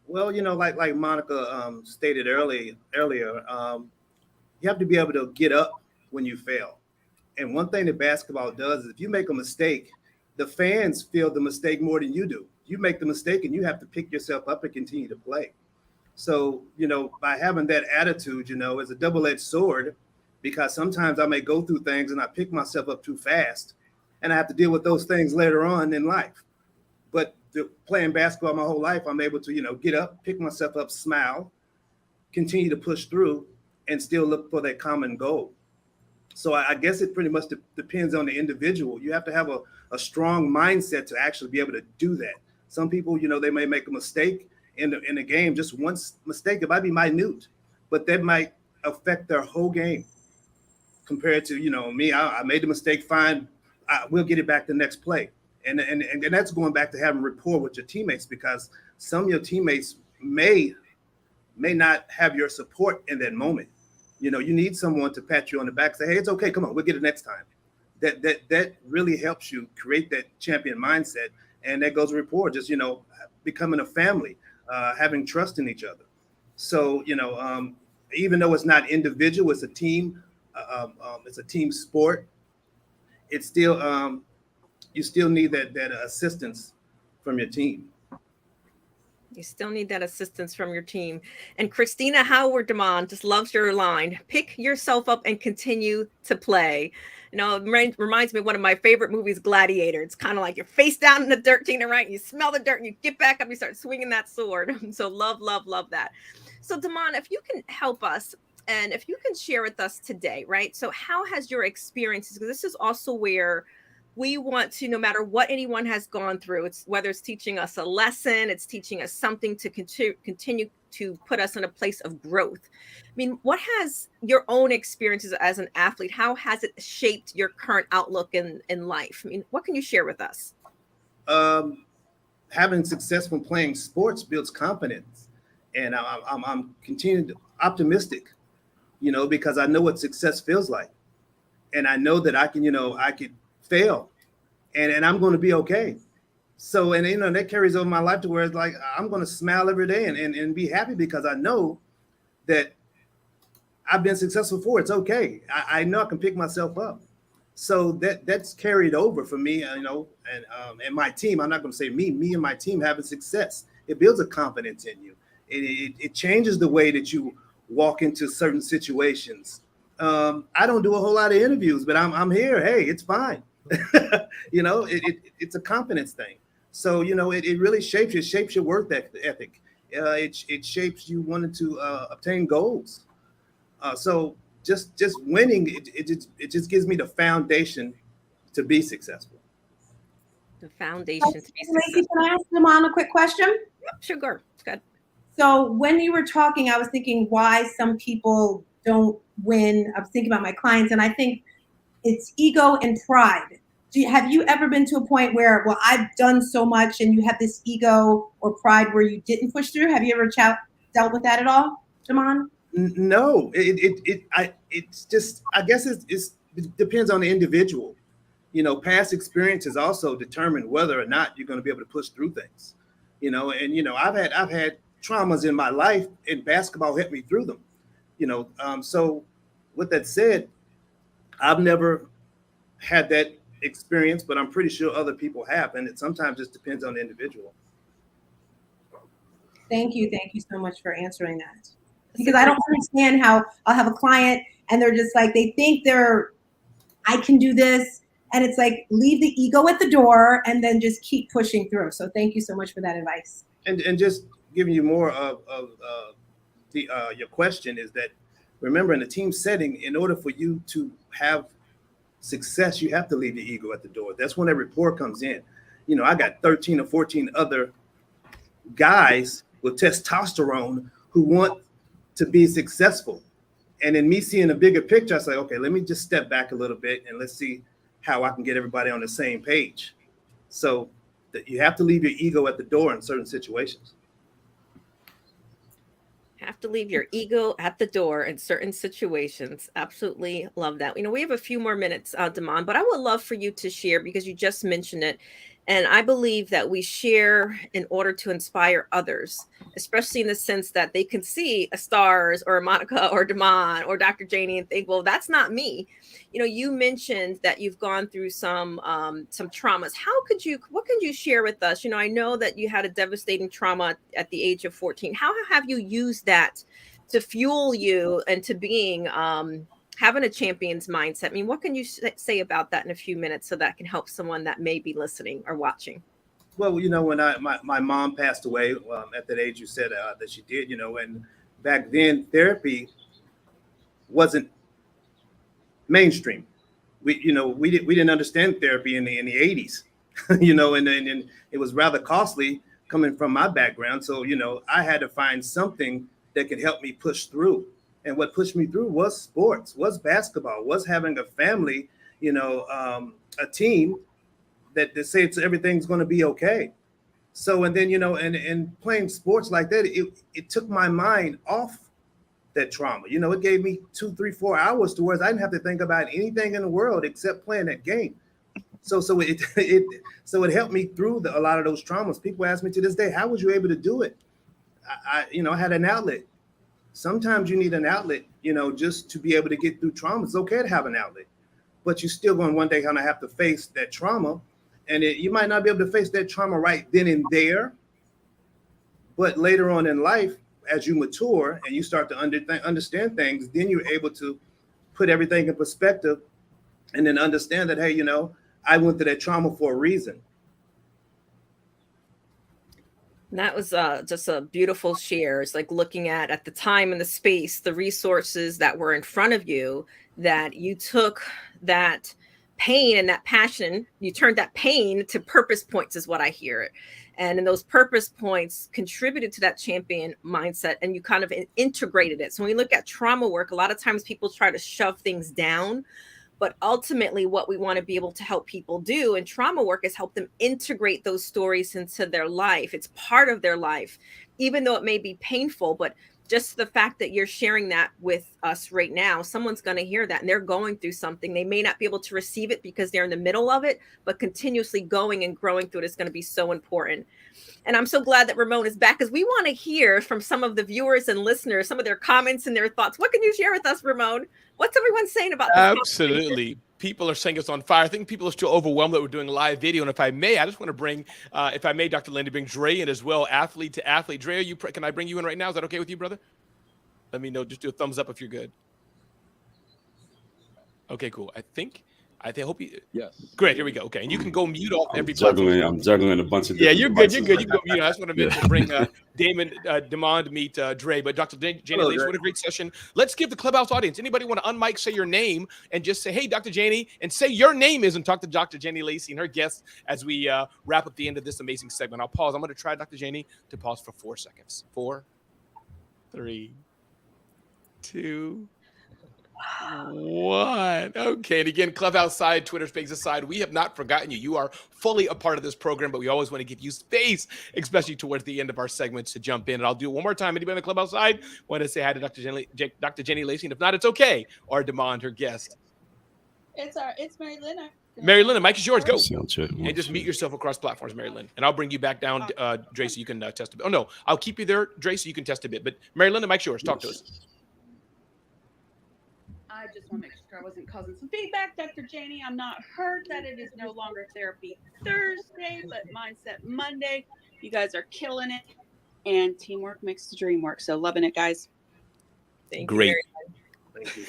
Well, like Monica stated earlier, you have to be able to get up when you fail. And one thing that basketball does is if you make a mistake, the fans feel the mistake more than you do. You make the mistake and you have to pick yourself up and continue to play. So, by having that attitude, it's a double-edged sword, because sometimes I may go through things and I pick myself up too fast and I have to deal with those things later on in life. But playing basketball my whole life, I'm able to, get up, pick myself up, smile, continue to push through, and still look for that common goal. So I guess it pretty much depends on the individual. You have to have a strong mindset to actually be able to do that. Some people, they may make a mistake in the game, just one mistake. It might be minute, but that might affect their whole game. Compared to, me, I made the mistake, fine, we'll get it back the next play. And that's going back to having rapport with your teammates, because some of your teammates may not have your support in that moment. You need someone to pat you on the back, say, hey, it's okay, come on, we'll get it next time. That really helps you create that champion mindset. And that goes with rapport, just, becoming a family, having trust in each other. So, even though it's not individual, it's a team. It's a team sport. It's still you still need that assistance from your team. You still need that assistance from your team. And Christina Howard Damon just loves your line. Pick yourself up and continue to play. You know, it reminds me of one of my favorite movies, Gladiator. It's kind of like you're face down in the dirt, Tina, right? And you smell the dirt and you get back up, you start swinging that sword. So love that. So Damon, if you can help us and if you can share with us today, right? So how has your experiences, because this is also where we want to, no matter what anyone has gone through, it's whether it's teaching us a lesson, it's teaching us something to continue to put us in a place of growth. I mean, what has your own experiences as an athlete, how has it shaped your current outlook in life? I mean, what can you share with us? Having success when playing sports builds confidence. And I'm continuing optimistic, you know, because I know what success feels like. And I know that I can fail and I'm going to be okay. So, and, you know, that carries over my life to where it's like, I'm going to smile every day and be happy because I know that I've been successful before. It's okay. I know I can pick myself up. So that's carried over for me, you know, and my team. I'm not going to say me and my team having success. It builds a confidence in you. It changes the way that you walk into certain situations. I don't do a whole lot of interviews, but I'm here. Hey, it's fine. You know, it's a confidence thing. So, you know, it really shapes you. It shapes your work ethic. It shapes you wanting to obtain goals. So just winning, it just gives me the foundation to be successful. The foundation to be Lacy, successful. can I ask Damon a quick question? Sure, it's good. So when you were talking, I was thinking why some people don't win. I was thinking about my clients, and I think it's ego and pride. Have you ever been to a point where, well, I've done so much, and you have this ego or pride where you didn't push through? Have you ever dealt with that at all, Damon? No, it's just, I guess it depends on the individual. You know, past experiences also determine whether or not you're going to be able to push through things. You know, and you know, I've had traumas in my life, and basketball helped me through them. You know, so with that said, I've never had that experience, but I'm pretty sure other people have, and it sometimes just depends on the individual. Thank you so much for answering that. Because I don't understand how I'll have a client and they're just like, they think I can do this. And it's like, leave the ego at the door and then just keep pushing through. So thank you so much for that advice. And just giving you more of your question is that, remember, in a team setting, in order for you to have success, you have to leave the ego at the door. That's when that rapport comes in. You know, I got 13 or 14 other guys with testosterone who want to be successful. And in me seeing a bigger picture, I say, okay, let me just step back a little bit and let's see how I can get everybody on the same page. So that you have to leave your ego at the door in certain situations. Have to leave your ego at the door in certain situations. Absolutely love that. You know, we have a few more minutes, Damon, but I would love for you to share, because you just mentioned it. And I believe that we share in order to inspire others, especially in the sense that they can see a Stars or a Monica or Damon or Dr. Janie and think, well, that's not me. You know, you mentioned that you've gone through some traumas. What can you share with us? You know, I know that you had a devastating trauma at the age of 14. How have you used that to fuel you and to being having a champion's mindset? I mean, what can you say about that in a few minutes so that can help someone that may be listening or watching? Well, you know, when my mom passed away at that age you said that she did, you know, and back then therapy wasn't mainstream. We didn't understand therapy in the 80s, you know, and it was rather costly coming from my background. So, you know, I had to find something that could help me push through. And what pushed me through was sports, was basketball, was having a family, you know, a team that say everything's going to be okay. So, and then, you know, and playing sports like that, it took my mind off that trauma. You know, it gave me 2, 3, 4 hours to where I didn't have to think about anything in the world except playing that game. So it helped me through a lot of those traumas. People ask me to this day, how was you able to do it? I had an outlet. Sometimes you need an outlet, just to be able to get through trauma. It's okay to have an outlet, but you're still going to one day kind of have to face that trauma. And you might not be able to face that trauma right then and there, but later on in life, as you mature and you start to understand things, then you're able to put everything in perspective and then understand that, hey, I went through that trauma for a reason. That was just a beautiful share. It's like looking at the time and the space, the resources that were in front of you, that you took that pain and that passion, you turned that pain to purpose points is what I hear. And in those purpose points contributed to that champion mindset, and you kind of integrated it. So when we look at trauma work, a lot of times people try to shove things down. But ultimately, what we want to be able to help people do in trauma work is help them integrate those stories into their life. It's part of their life, even though it may be painful. But just the fact that you're sharing that with us right now, someone's going to hear that and they're going through something. They may not be able to receive it because they're in the middle of it, but continuously going and growing through it is going to be so important. And I'm so glad that Ramon is back, because we want to hear from some of the viewers and listeners, some of their comments and their thoughts. What can you share with us, Ramon? What's everyone saying about this? Absolutely. People are saying it's on fire. I think people are still overwhelmed that we're doing live video. And if I may, I just want to bring, if I may, Dr. Lundy, bring Dre in as well, athlete to athlete. Dre, can I bring you in right now? Is that okay with you, brother? Let me know. Just do a thumbs up if you're good. Okay, cool. I hope you. Yes. Great. Here we go. Okay, and you can go mute off every juggling. platform. I'm juggling a bunch of. Yeah, you're good. Devices. You're good. You can go mute. I just want to bring Damon to meet Dre. But Dr. Janie Lacy, what a great session. Let's give the Clubhouse audience. Anybody want to unmic, say your name, and just say, "Hey, Dr. Janie," and say your name is, and talk to Dr. Janie Lacy and her guests as we wrap up the end of this amazing segment. I'll pause. I'm going to try, Dr. Janie, to pause for 4 seconds. 4, 3, 2, 1. Okay. And again, Clubhouse side, Twitter Spaces aside, we have not forgotten you. You are fully a part of this program, but we always want to give you space, especially towards the end of our segments, to jump in. And I'll do it one more time. Anybody on the Clubhouse side want to say hi to Dr. Janie Lacy? And if not, it's okay. Or demand her guest. It's Mary Lynn. Mary Lynn, the mic is yours. Go. Check. And just mute yourself across platforms, Mary Lynn. And I'll bring you back down, Dre, so you can test a bit. Oh, no. I'll keep you there, Dre, so you can test a bit. But Mary Lynn, the mic's yours. Talk to us. I just want to make sure I wasn't causing some feedback. Dr. Janie, I'm not hurt that it is no longer Therapy Thursday, but Mindset Monday. You guys are killing it. And teamwork makes the dream work. So loving it, guys. Great. Thank you.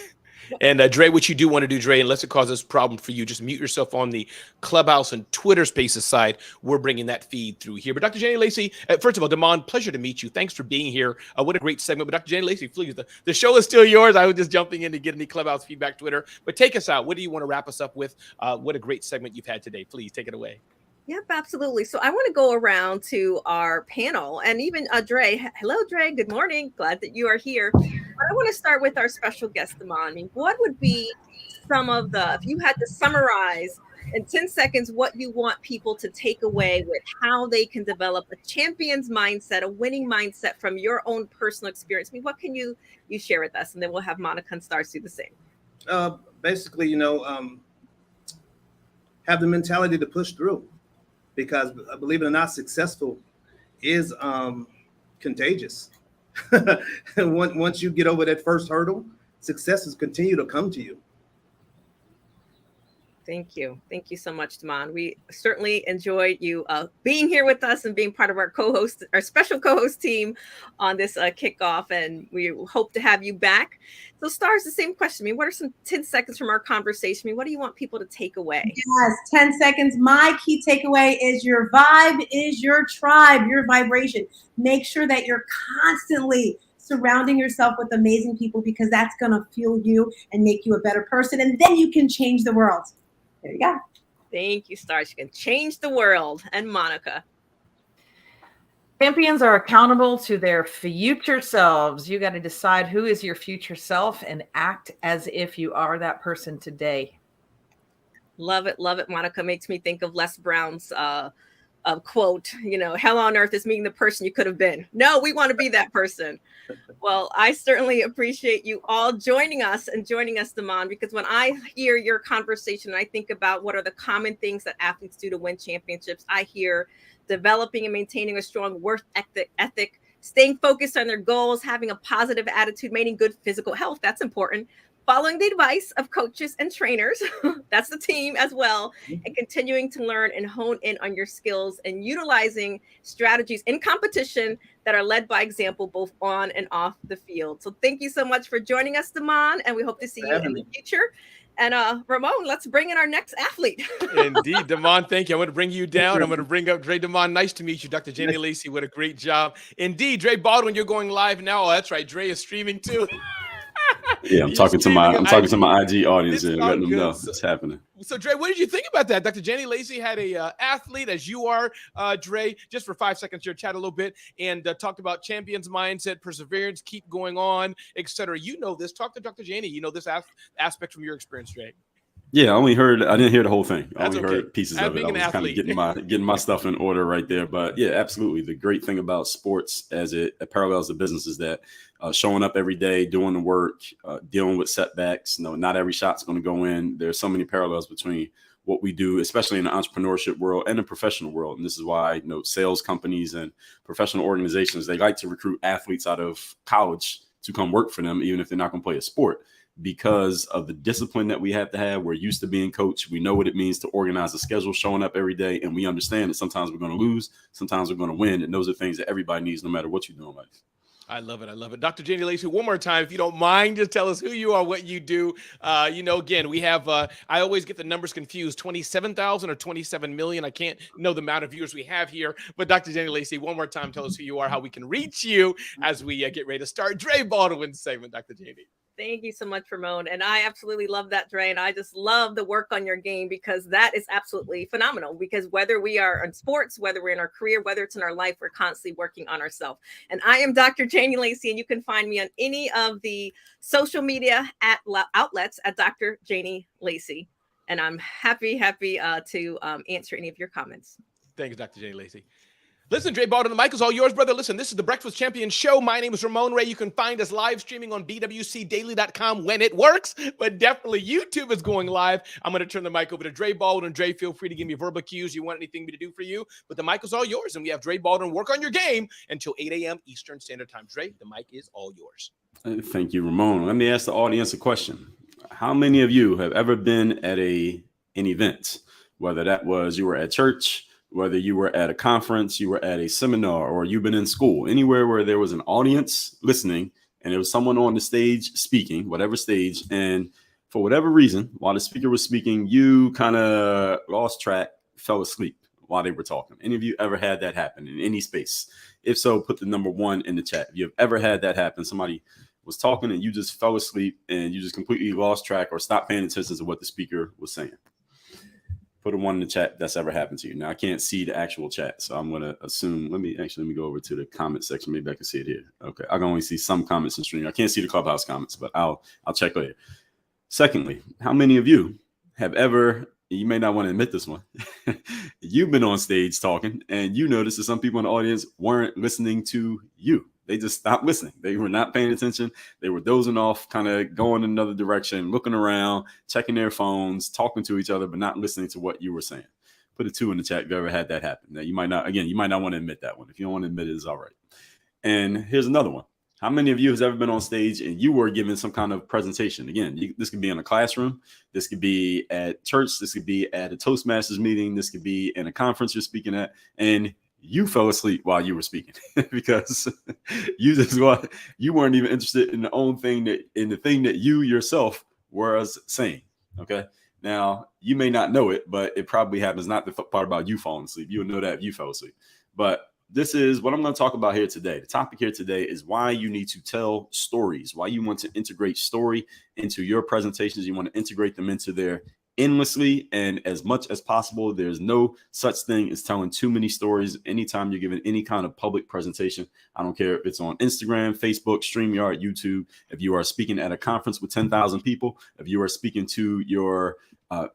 And Dre, what you do want to do, Dre, unless it causes a problem for you, just mute yourself on the Clubhouse and Twitter Spaces side. We're bringing that feed through here. But Dr. Janie Lacy, first of all, Damon, pleasure to meet you. Thanks for being here. What a great segment. But Dr. Janie Lacy, please, the show is still yours. I was just jumping in to get any Clubhouse feedback, Twitter. But take us out. What do you want to wrap us up with? What a great segment you've had today. Please take it away. Yep, absolutely. So I want to go around to our panel, and even Dre. Hello, Dre. Good morning. Glad that you are here. But I want to start with our special guest, Damon. I mean, what would be some of if you had to summarize in 10 seconds what you want people to take away with how they can develop a champion's mindset, a winning mindset from your own personal experience? I mean, what can you share with us? And then we'll have Monica and Stars do the same. Basically, have the mentality to push through. Because believe it or not, successful is contagious. Once you get over that first hurdle, successes continue to come to you. Thank you. Thank you so much, Damon. We certainly enjoyed you being here with us and being part of our special co-host team on this kickoff, and we hope to have you back. So Stars, the same question. I mean, what are some 10 seconds from our conversation? I mean, what do you want people to take away? Yes, 10 seconds. My key takeaway is your vibe is your tribe, your vibration. Make sure that you're constantly surrounding yourself with amazing people, because that's going to fuel you and make you a better person, and then you can change the world. There you go. Thank you, Stars. You can change the world. And Monica. Champions are accountable to their future selves. You got to decide who is your future self and act as if you are that person today. Love it. Love it. Monica makes me think of Les Brown's quote, hell on earth is meeting the person you could have been. No, we want to be that person. Well, I certainly appreciate you all joining us, Damon, because when I hear your conversation, I think about what are the common things that athletes do to win championships. I hear developing and maintaining a strong work ethic, staying focused on their goals, having a positive attitude, maintaining good physical health. That's important. Following the advice of coaches and trainers, that's the team as well, and continuing to learn and hone in on your skills and utilizing strategies in competition that are led by example, both on and off the field. So thank you so much for joining us, Damon, and we hope to see you in the future. And Ramon, let's bring in our next athlete. Indeed, Damon, thank you. I'm going to bring you down. I'm going to bring up Dre. Damon, nice to meet you. Dr. Janie Lacy, what a great job. Indeed, Dre Baldwin, you're going live now. Oh, that's right. Dre is streaming too. Yeah, I'm talking to my IG audience and letting them know it's happening. So, Dre, what did you think about that? Dr. Janie Lacy had a athlete, as you are, Dre, just for 5 seconds here, chat a little bit, and talked about champions mindset, perseverance, keep going on, etc. You know this. Talk to Dr. Janie. You know this aspect from your experience, Dre. Yeah, I didn't hear the whole thing. I That's only okay. heard pieces As of it. I being was an kind of athlete. getting my stuff in order right there. But yeah, absolutely. The great thing about sports as it parallels the business is that showing up every day, doing the work, dealing with setbacks. Not every shot's going to go in. There's so many parallels between what we do, especially in the entrepreneurship world and the professional world. And this is why sales companies and professional organizations, they like to recruit athletes out of college to come work for them, even if they're not going to play a sport, because of the discipline that we have to have. We're used to being coached. We know what it means to organize a schedule, showing up every day. And we understand that sometimes we're going to lose, sometimes we're going to win. And those are things that everybody needs, no matter what you do in life. I love it. I love it. Dr. Janie Lacy, one more time, if you don't mind, just tell us who you are, what you do. Again, we have, I always get the numbers confused, 27,000 or 27 million. I can't know the amount of viewers we have here, but Dr. Janie Lacy, one more time, tell us who you are, how we can reach you as we get ready to start Dre Baldwin's segment, Dr. Janie. Thank you so much, Ramon. And I absolutely love that, Dre. And I just love the work on your game, because that is absolutely phenomenal. Because whether we are in sports, whether we're in our career, whether it's in our life, we're constantly working on ourselves. And I am Dr. Janie Lacy, and you can find me on any of the social media outlets at Dr. Janie Lacy. And I'm happy to answer any of your comments. Thanks, Dr. Janie Lacy. Listen, Dre Baldwin, the mic is all yours, brother. Listen, this is the Breakfast Champions Show. My name is Ramon Ray. You can find us live streaming on bwcdaily.com when it works, but definitely YouTube is going live. I'm going to turn the mic over to Dre Baldwin. Dre, feel free to give me verbal cues. You want anything me to do for you, but the mic is all yours, and we have Dre Baldwin work on your game until 8 a.m. Eastern Standard Time. Dre, the mic is all yours. Thank you, Ramon. Let me ask the audience a question. How many of you have ever been at an event, whether that was you were at church, whether you were at a conference, you were at a seminar, or you've been in school, anywhere where there was an audience listening and there was someone on the stage speaking, whatever stage, and for whatever reason, while the speaker was speaking, you kind of lost track, fell asleep while they were talking? Any of you ever had that happen in any space? If so, put the number 1 in the chat. If you've ever had that happen, somebody was talking and you just fell asleep and you just completely lost track or stopped paying attention to what the speaker was saying. Put a 1 in the chat if that's ever happened to you. Now, I can't see the actual chat, so I'm going to assume. Let me go over to the comment section. Maybe I can see it here. Okay, I can only see some comments in stream. I can't see the Clubhouse comments, but I'll check later. Secondly, how many of you have ever, you may not want to admit this one, you've been on stage talking and you noticed that some people in the audience weren't listening to you? They just stopped listening. They were not paying attention. They were dozing off, kind of going in another direction, looking around, checking their phones, talking to each other, but not listening to what you were saying. Put a 2 in the chat if you ever had that happen. Now, you might not want to admit that one. If you don't want to admit it, it's all right. And here's another one. How many of you has ever been on stage and you were given some kind of presentation? Again, this could be in a classroom. This could be at church. This could be at a Toastmasters meeting. This could be in a conference you're speaking at. And you fell asleep while you were speaking because you weren't even interested in the thing that you yourself was saying. Okay. Now, you may not know it, but it probably happens. Not the part about you falling asleep. You'll know that if you fell asleep. But this is what I'm going to talk about here today. The topic here today is why you need to tell stories, why you want to integrate story into your presentations. You want to integrate them into there endlessly and as much as possible. There's no such thing as telling too many stories anytime you're giving any kind of public presentation. I don't care if it's on Instagram, Facebook, StreamYard, YouTube. If you are speaking at a conference with 10,000 people, if you are speaking to your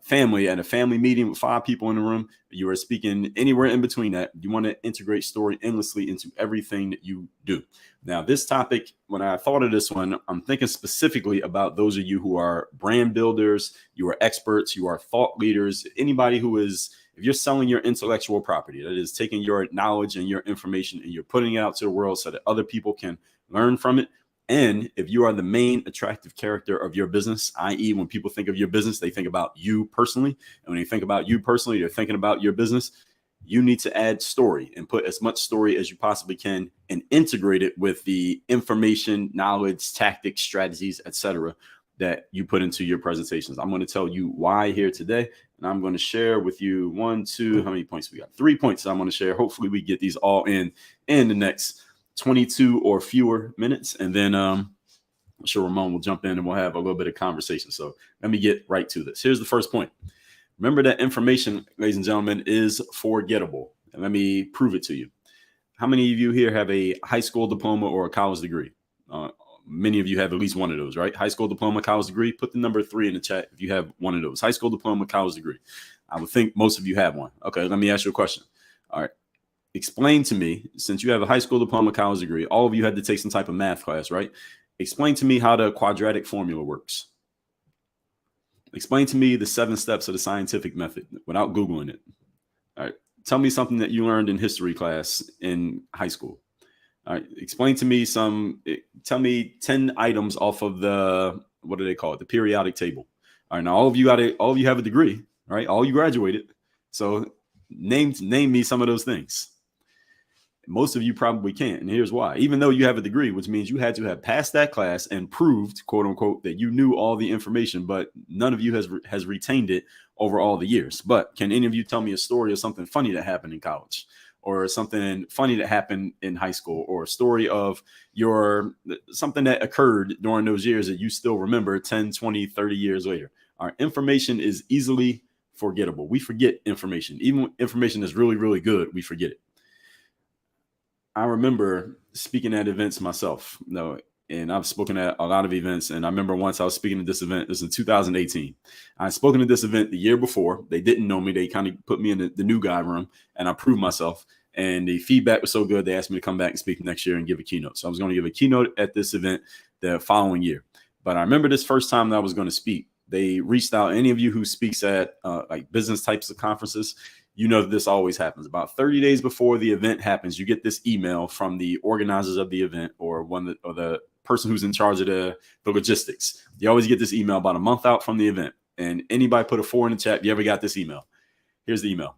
family at a family meeting with 5 people in the room, you are speaking anywhere in between that, you want to integrate story endlessly into everything that you do. Now, this topic, when I thought of this one, I'm thinking specifically about those of you who are brand builders, you are experts, you are thought leaders, anybody who is if you're selling your intellectual property, that is taking your knowledge and your information and you're putting it out to the world so that other people can learn from it. And if you are the main attractive character of your business, i.e. when people think of your business, they think about you personally. And when they think about you personally, they're thinking about your business. You need to add story and put as much story as you possibly can and integrate it with the information, knowledge, tactics, strategies, etc. that you put into your presentations. I'm going to tell you why here today. And I'm going to share with you how many points we got? 3 points I'm going to share. Hopefully we get these all in the next 22 or fewer minutes. And then I'm sure Ramon will jump in and we'll have a little bit of conversation. So let me get right to this. Here's the first point. Remember that information, ladies and gentlemen, is forgettable. And let me prove it to you. How many of you here have a high school diploma or a college degree? Many of you have at least one of those, right? High school diploma, college degree. Put the number 3 in the chat if you have one of those. High school diploma, college degree. I would think most of you have one. Okay, let me ask you a question. All right. Explain to me, since you have a high school diploma, college degree, all of you had to take some type of math class, right? Explain to me how the quadratic formula works. Explain to me the 7 steps of the scientific method without Googling it. All right. Tell me something that you learned in history class in high school. All right. Explain to me tell me 10 items off of the, what do they call it? The periodic table. All right. Now all of you have a degree, right? All you graduated. So name me some of those things. Most of you probably can't. And here's why. Even though you have a degree, which means you had to have passed that class and proved, quote unquote, that you knew all the information, but none of you has retained it over all the years. But can any of you tell me a story of something funny that happened in college, or something funny that happened in high school, or a story of something that occurred during those years that you still remember 10, 20, 30 years later? Our information is easily forgettable. We forget information. Even information that's really, really good, we forget it. I remember speaking at events myself, and I've spoken at a lot of events. And I remember once I was speaking at this event, it was in 2018. I had spoken at this event the year before. They didn't know me. They kind of put me in the new guy room, and I proved myself. And the feedback was so good, they asked me to come back and speak next year and give a keynote. So I was going to give a keynote at this event the following year. But I remember this first time that I was going to speak, they reached out. Any of you who speaks at like business types of conferences, you know that this always happens. About 30 days before the event happens, you get this email from the organizers of the event or the person who's in charge of the logistics. You always get this email about a month out from the event. And anybody put a 4 in the chat if you ever got this email. Here's the email.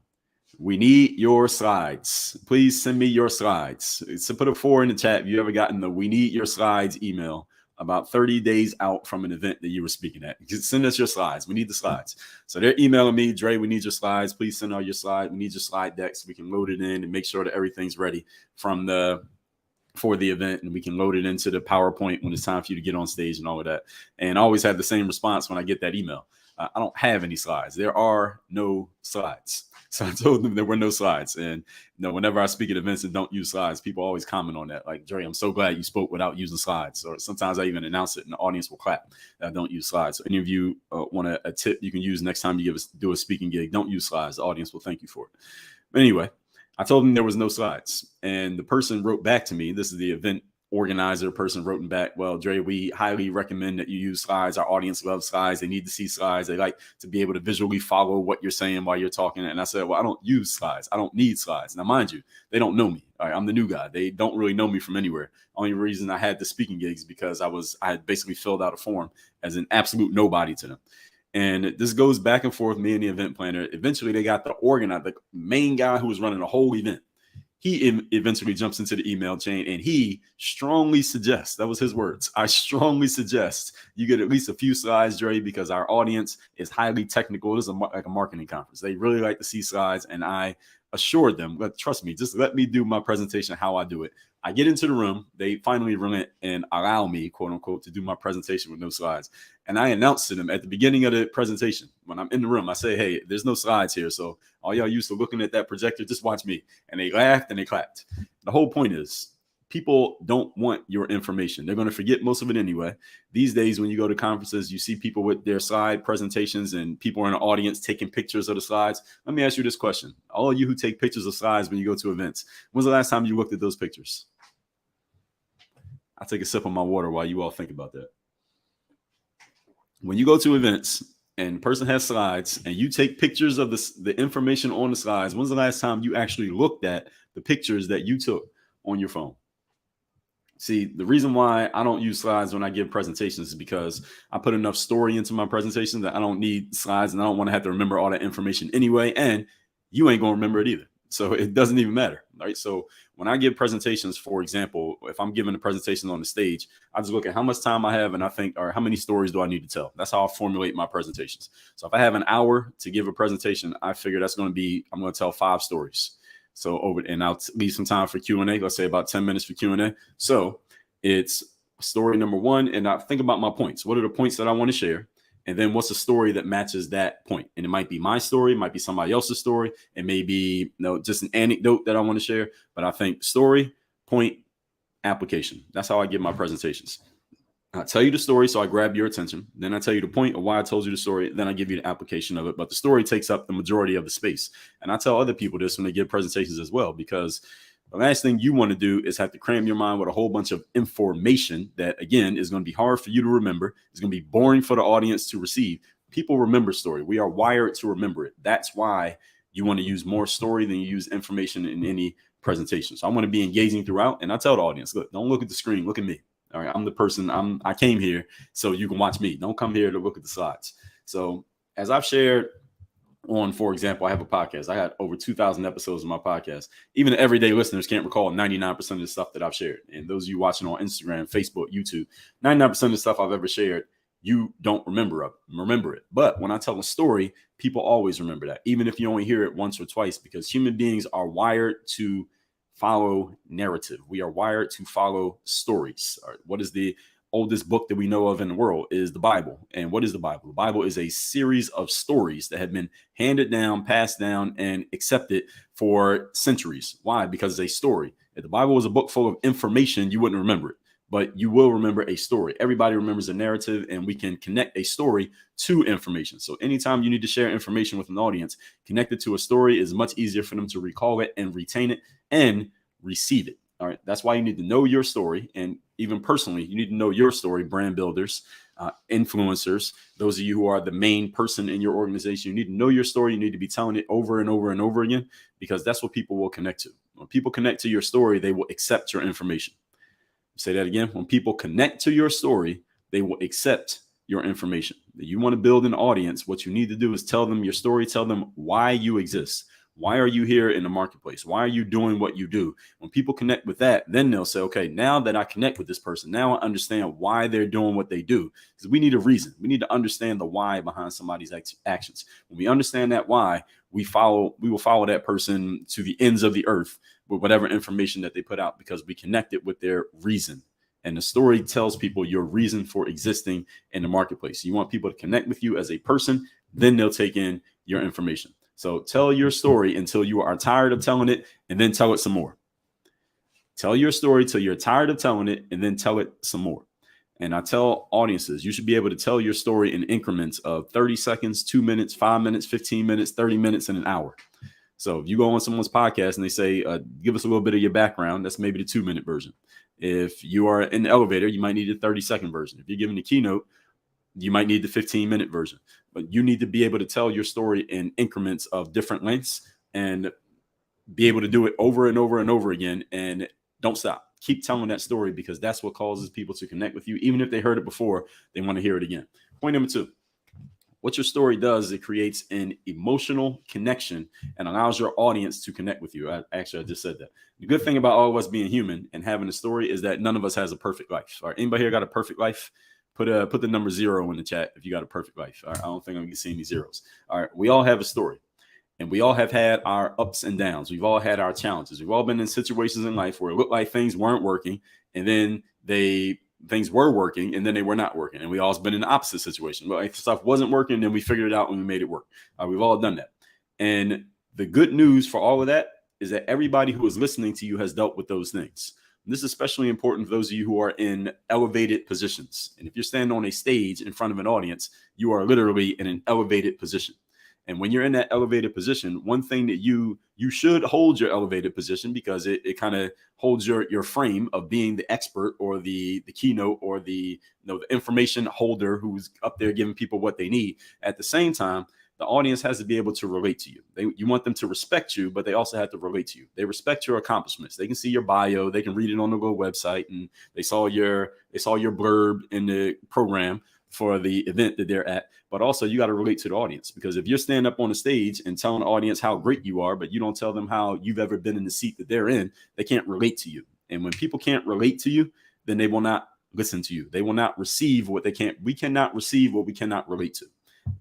We need your slides. Please send me your slides. So put a 4 in the chat if you ever gotten the "we need your slides" email about 30 days out from an event that you were speaking at. Just send us your slides. We need the slides. So they're emailing me, Dre, we need your slides. Please send all your slides. We need your slide deck so we can load it in and make sure that everything's ready for the event, and we can load it into the PowerPoint when it's time for you to get on stage and all of that. And I always have the same response when I get that email. I don't have any slides. There are no slides. So I told them there were no slides. And whenever I speak at events and don't use slides, people always comment on that. Like, Dre, I'm so glad you spoke without using slides. Or sometimes I even announce it and the audience will clap that I don't use slides. So any of you want a tip you can use next time you do a speaking gig, don't use slides. The audience will thank you for it. But anyway, I told them there was no slides. And the person wrote back to me. This is the event organizer person wrote back, well, Dre, we highly recommend that you use slides. Our audience loves slides. They need to see slides. They like to be able to visually follow what you're saying while you're talking. And I said, well, I don't use slides. I don't need slides. Now, mind you, they don't know me. All right, I'm the new guy. They don't really know me from anywhere. Only reason I had the speaking gigs because I had basically filled out a form as an absolute nobody to them. And this goes back and forth, me and the event planner. Eventually, they got the organizer, the main guy who was running the whole event. He eventually jumps into the email chain and he strongly suggests, that was his words, I strongly suggest you get at least a few slides, Dre, because our audience is highly technical. This is like a marketing conference. They really like to see slides. And I assured them, trust me, just let me do my presentation how I do it. I get into the room. They finally relent and allow me, quote unquote, to do my presentation with no slides. And I announced to them at the beginning of the presentation, when I'm in the room, I say, hey, there's no slides here. So all y'all used to looking at that projector, just watch me. And they laughed and they clapped. The whole point is people don't want your information. They're going to forget most of it anyway. These days, when you go to conferences, you see people with their slide presentations and people in the audience taking pictures of the slides. Let me ask you this question. All of you who take pictures of slides when you go to events, when's the last time you looked at those pictures? I'll take a sip of my water while you all think about that. When you go to events and the person has slides and you take pictures of the information on the slides, when's the last time you actually looked at the pictures that you took on your phone? See, the reason why I don't use slides when I give presentations is because I put enough story into my presentation that I don't need slides, and I don't want to have to remember all that information anyway. And you ain't going to remember it either. So it doesn't even matter, right? So when I give presentations, for example, if I'm giving a presentation on the stage, I just look at how much time I have and I think, all right, how many stories do I need to tell? That's how I formulate my presentations. So if I have an hour to give a presentation, I figure that's going to be, I'm going to tell 5 stories. So and I'll leave some time for Q&A. Let's say about 10 minutes for Q&A. So it's story number 1. And I think about my points. What are the points that I want to share? And then what's the story that matches that point? And it might be my story, it might be somebody else's story. It may be just an anecdote that I want to share. But I think story, point, application. That's how I give my presentations. I tell you the story, so I grab your attention. Then I tell you the point of why I told you the story. Then I give you the application of it. But the story takes up the majority of the space. And I tell other people this when they give presentations as well, because the last thing you want to do is have to cram your mind with a whole bunch of information that, again, is going to be hard for you to remember. It's going to be boring for the audience to receive. People remember story. We are wired to remember it. That's why you want to use more story than you use information in any presentation. So I want to be engaging throughout. And I tell the audience, look, don't look at the screen. Look at me. All right. I'm the person. I came here so you can watch me. Don't come here to look at the slides. So as I've shared on, for example, I have a podcast. I had over 2,000 episodes of my podcast. Even the everyday listeners can't recall 99% of the stuff that I've shared. And those of you watching on Instagram, Facebook, YouTube, 99% of the stuff I've ever shared, you don't remember it. But when I tell a story, people always remember that, even if you only hear it once or twice, because human beings are wired to follow narrative. We are wired to follow stories. All right, what is the oldest book that we know of in the world? Is the Bible. And what is the Bible? The Bible is a series of stories that have been handed down, passed down, and accepted for centuries. Why? Because it's a story. If the Bible was a book full of information, you wouldn't remember it, but you will remember a story. Everybody remembers a narrative, and we can connect a story to information. So anytime you need to share information with an audience, connected to a story is much easier for them to recall it and retain it and receive it. All right. That's why you need to know your story. And even personally, you need to know your story, brand builders, influencers, those of you who are the main person in your organization. You need to know your story. You need to be telling it over and over and over again, because that's what people will connect to. When people connect to your story, they will accept your information. Say that again. When people connect to your story, they will accept your information. You want to build an audience. What you need to do is tell them your story. Tell them why you exist. Why are you here in the marketplace? Why are you doing what you do? When people connect with that, then they'll say, okay, now that I connect with this person, now I understand why they're doing what they do. Because we need a reason. We need to understand the why behind somebody's actions. When we understand that why, we will follow that person to the ends of the earth with whatever information that they put out, because we connected with their reason. And the story tells people your reason for existing in the marketplace. You want people to connect with you as a person, then they'll take in your information. So tell your story until you are tired of telling it, and then tell it some more. Tell your story till you're tired of telling it, and then tell it some more. And I tell audiences, you should be able to tell your story in increments of 30 seconds, 2 minutes, 5 minutes, 15 minutes, 30 minutes, and an hour. So if you go on someone's podcast and they say, give us a little bit of your background, that's maybe the 2-minute version. If you are in the elevator, you might need a 30-second version. If you're giving a keynote, you might need the 15-minute version. But you need to be able to tell your story in increments of different lengths and be able to do it over and over and over again. And don't stop. Keep telling that story, because that's what causes people to connect with you. Even if they heard it before, they want to hear it again. Point number 2. What your story does is it creates an emotional connection and allows your audience to connect with you. I just said that. The good thing about all of us being human and having a story is that none of us has a perfect life. All right, anybody here got a perfect life? Put the number 0 in the chat if you got a perfect life. All right, I don't think I'm going to see any zeros. All right, we all have a story, and we all have had our ups and downs. We've all had our challenges. We've all been in situations in life where it looked like things weren't working, and then things were working, and then they were not working. And we all been in the opposite situation. But if stuff wasn't working, then we figured it out and we made it work. We've all done that. And the good news for all of that is that everybody who is listening to you has dealt with those things. This is especially important for those of you who are in elevated positions. And if you're standing on a stage in front of an audience, you are literally in an elevated position. And when you're in that elevated position, one thing that you should hold your elevated position, because it kind of holds your frame of being the expert or the keynote or the information holder who's up there giving people what they need. At the same time, the audience has to be able to relate to you. You want them to respect you, but they also have to relate to you. They respect your accomplishments. They can see your bio. They can read it on the little website, and they saw your blurb in the program for the event that they're at. But also, you got to relate to the audience, because if you're standing up on the stage and telling the audience how great you are, but you don't tell them how you've ever been in the seat that they're in, they can't relate to you. And when people can't relate to you, then they will not listen to you. They will not receive what they can't. We cannot receive what we cannot relate to.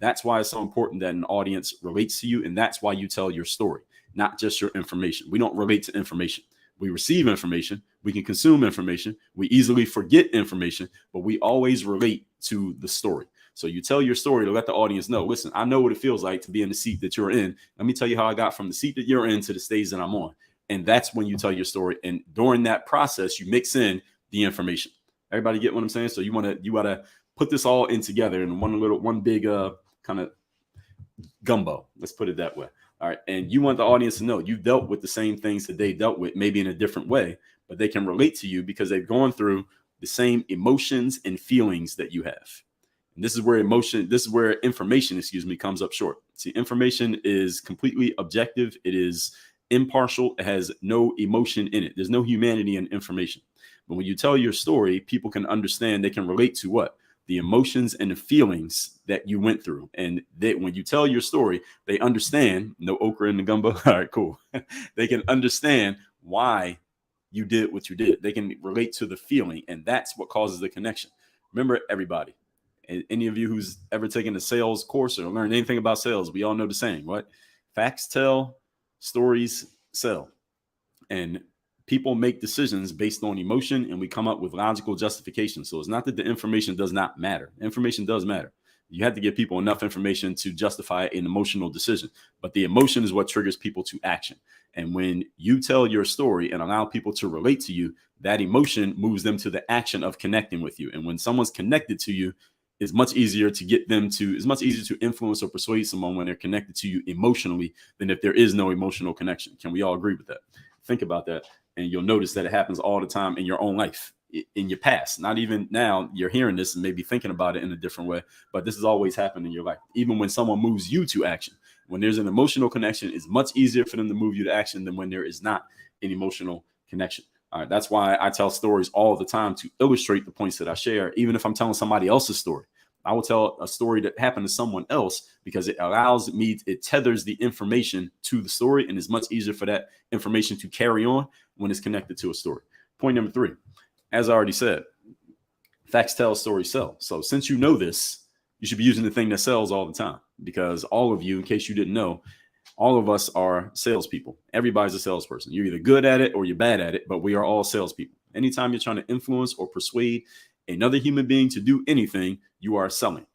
That's why it's so important that an audience relates to you. And that's why you tell your story, not just your information. We don't relate to information. We receive information. We can consume information. We easily forget information, but we always relate to the story. So you tell your story to let the audience know, listen, I know what it feels like to be in the seat that you're in. Let me tell you how I got from the seat that you're in to the stage that I'm on. And that's when you tell your story. And during that process, you mix in the information. Everybody get what I'm saying? So you want to put this all in together in one big kind of gumbo. Let's put it that way. All right. And you want the audience to know you've dealt with the same things that they dealt with, maybe in a different way, but they can relate to you because they've gone through the same emotions and feelings that you have. And this is where information, comes up short. See, information is completely objective. It is impartial. It has no emotion in it. There's no humanity in information. But when you tell your story, people can understand. They can relate to what? The emotions and the feelings that you went through. And when you tell your story, they understand. No okra in the gumbo. All right, cool. They can understand why you did what you did. They can relate to the feeling. And that's what causes the connection. Remember, everybody, any of you who's ever taken a sales course or learned anything about sales, we all know the saying, what? Facts tell, stories sell. And people make decisions based on emotion, and we come up with logical justification. So it's not that the information does not matter. Information does matter. You have to give people enough information to justify an emotional decision, but the emotion is what triggers people to action. And when you tell your story and allow people to relate to you, that emotion moves them to the action of connecting with you. And when someone's connected to you, it's much easier to influence or persuade someone when they're connected to you emotionally than if there is no emotional connection. Can we all agree with that? Think about that. And you'll notice that it happens all the time in your own life, in your past. Not even now, you're hearing this and maybe thinking about it in a different way, but this has always happened in your life. Even when someone moves you to action, when there's an emotional connection, it's much easier for them to move you to action than when there is not an emotional connection. All right, that's why I tell stories all the time to illustrate the points that I share. Even if I'm telling somebody else's story, I will tell a story that happened to someone else because it allows me, it tethers the information to the story, and it's much easier for that information to carry on when it's connected to a story. Point number 3, as I already said, facts tell, stories sell. So since you know this, you should be using the thing that sells all the time, because all of you, in case you didn't know, all of us are salespeople. Everybody's a salesperson. You're either good at it or you're bad at it, but we are all salespeople. Anytime you're trying to influence or persuade another human being to do anything, you are selling.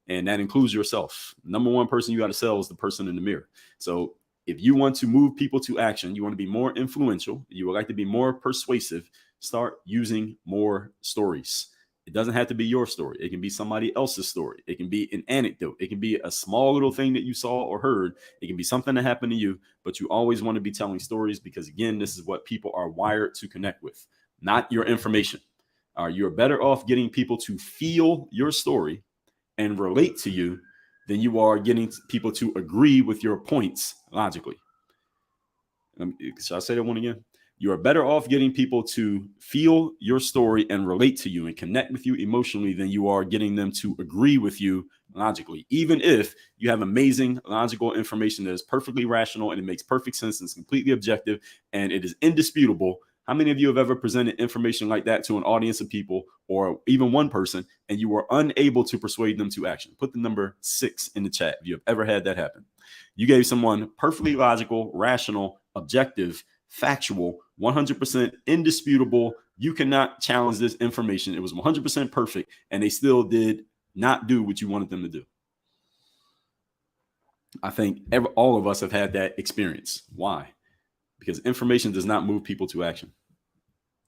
And that includes yourself. Number one person you got to sell is the person in the mirror. So if you want to move people to action, you want to be more influential, you would like to be more persuasive, start using more stories. It doesn't have to be your story. It can be somebody else's story. It can be an anecdote. It can be a small little thing that you saw or heard. It can be something that happened to you, but you always want to be telling stories because, again, this is what people are wired to connect with, not your information. You're better off getting people to feel your story and relate to you than you are getting people to agree with your points logically. Should I say that one again? You are better off getting people to feel your story and relate to you and connect with you emotionally than you are getting them to agree with you logically, even if you have amazing logical information that is perfectly rational and it makes perfect sense and it's completely objective and it is indisputable. How many of you have ever presented information like that to an audience of people or even one person and you were unable to persuade them to action? Put the number 6 in the chat if you have ever had that happen. You gave someone perfectly logical, rational, objective, factual, 100% indisputable. You cannot challenge this information. It was 100% perfect, and they still did not do what you wanted them to do. I think all of us have had that experience. Why? Because information does not move people to action.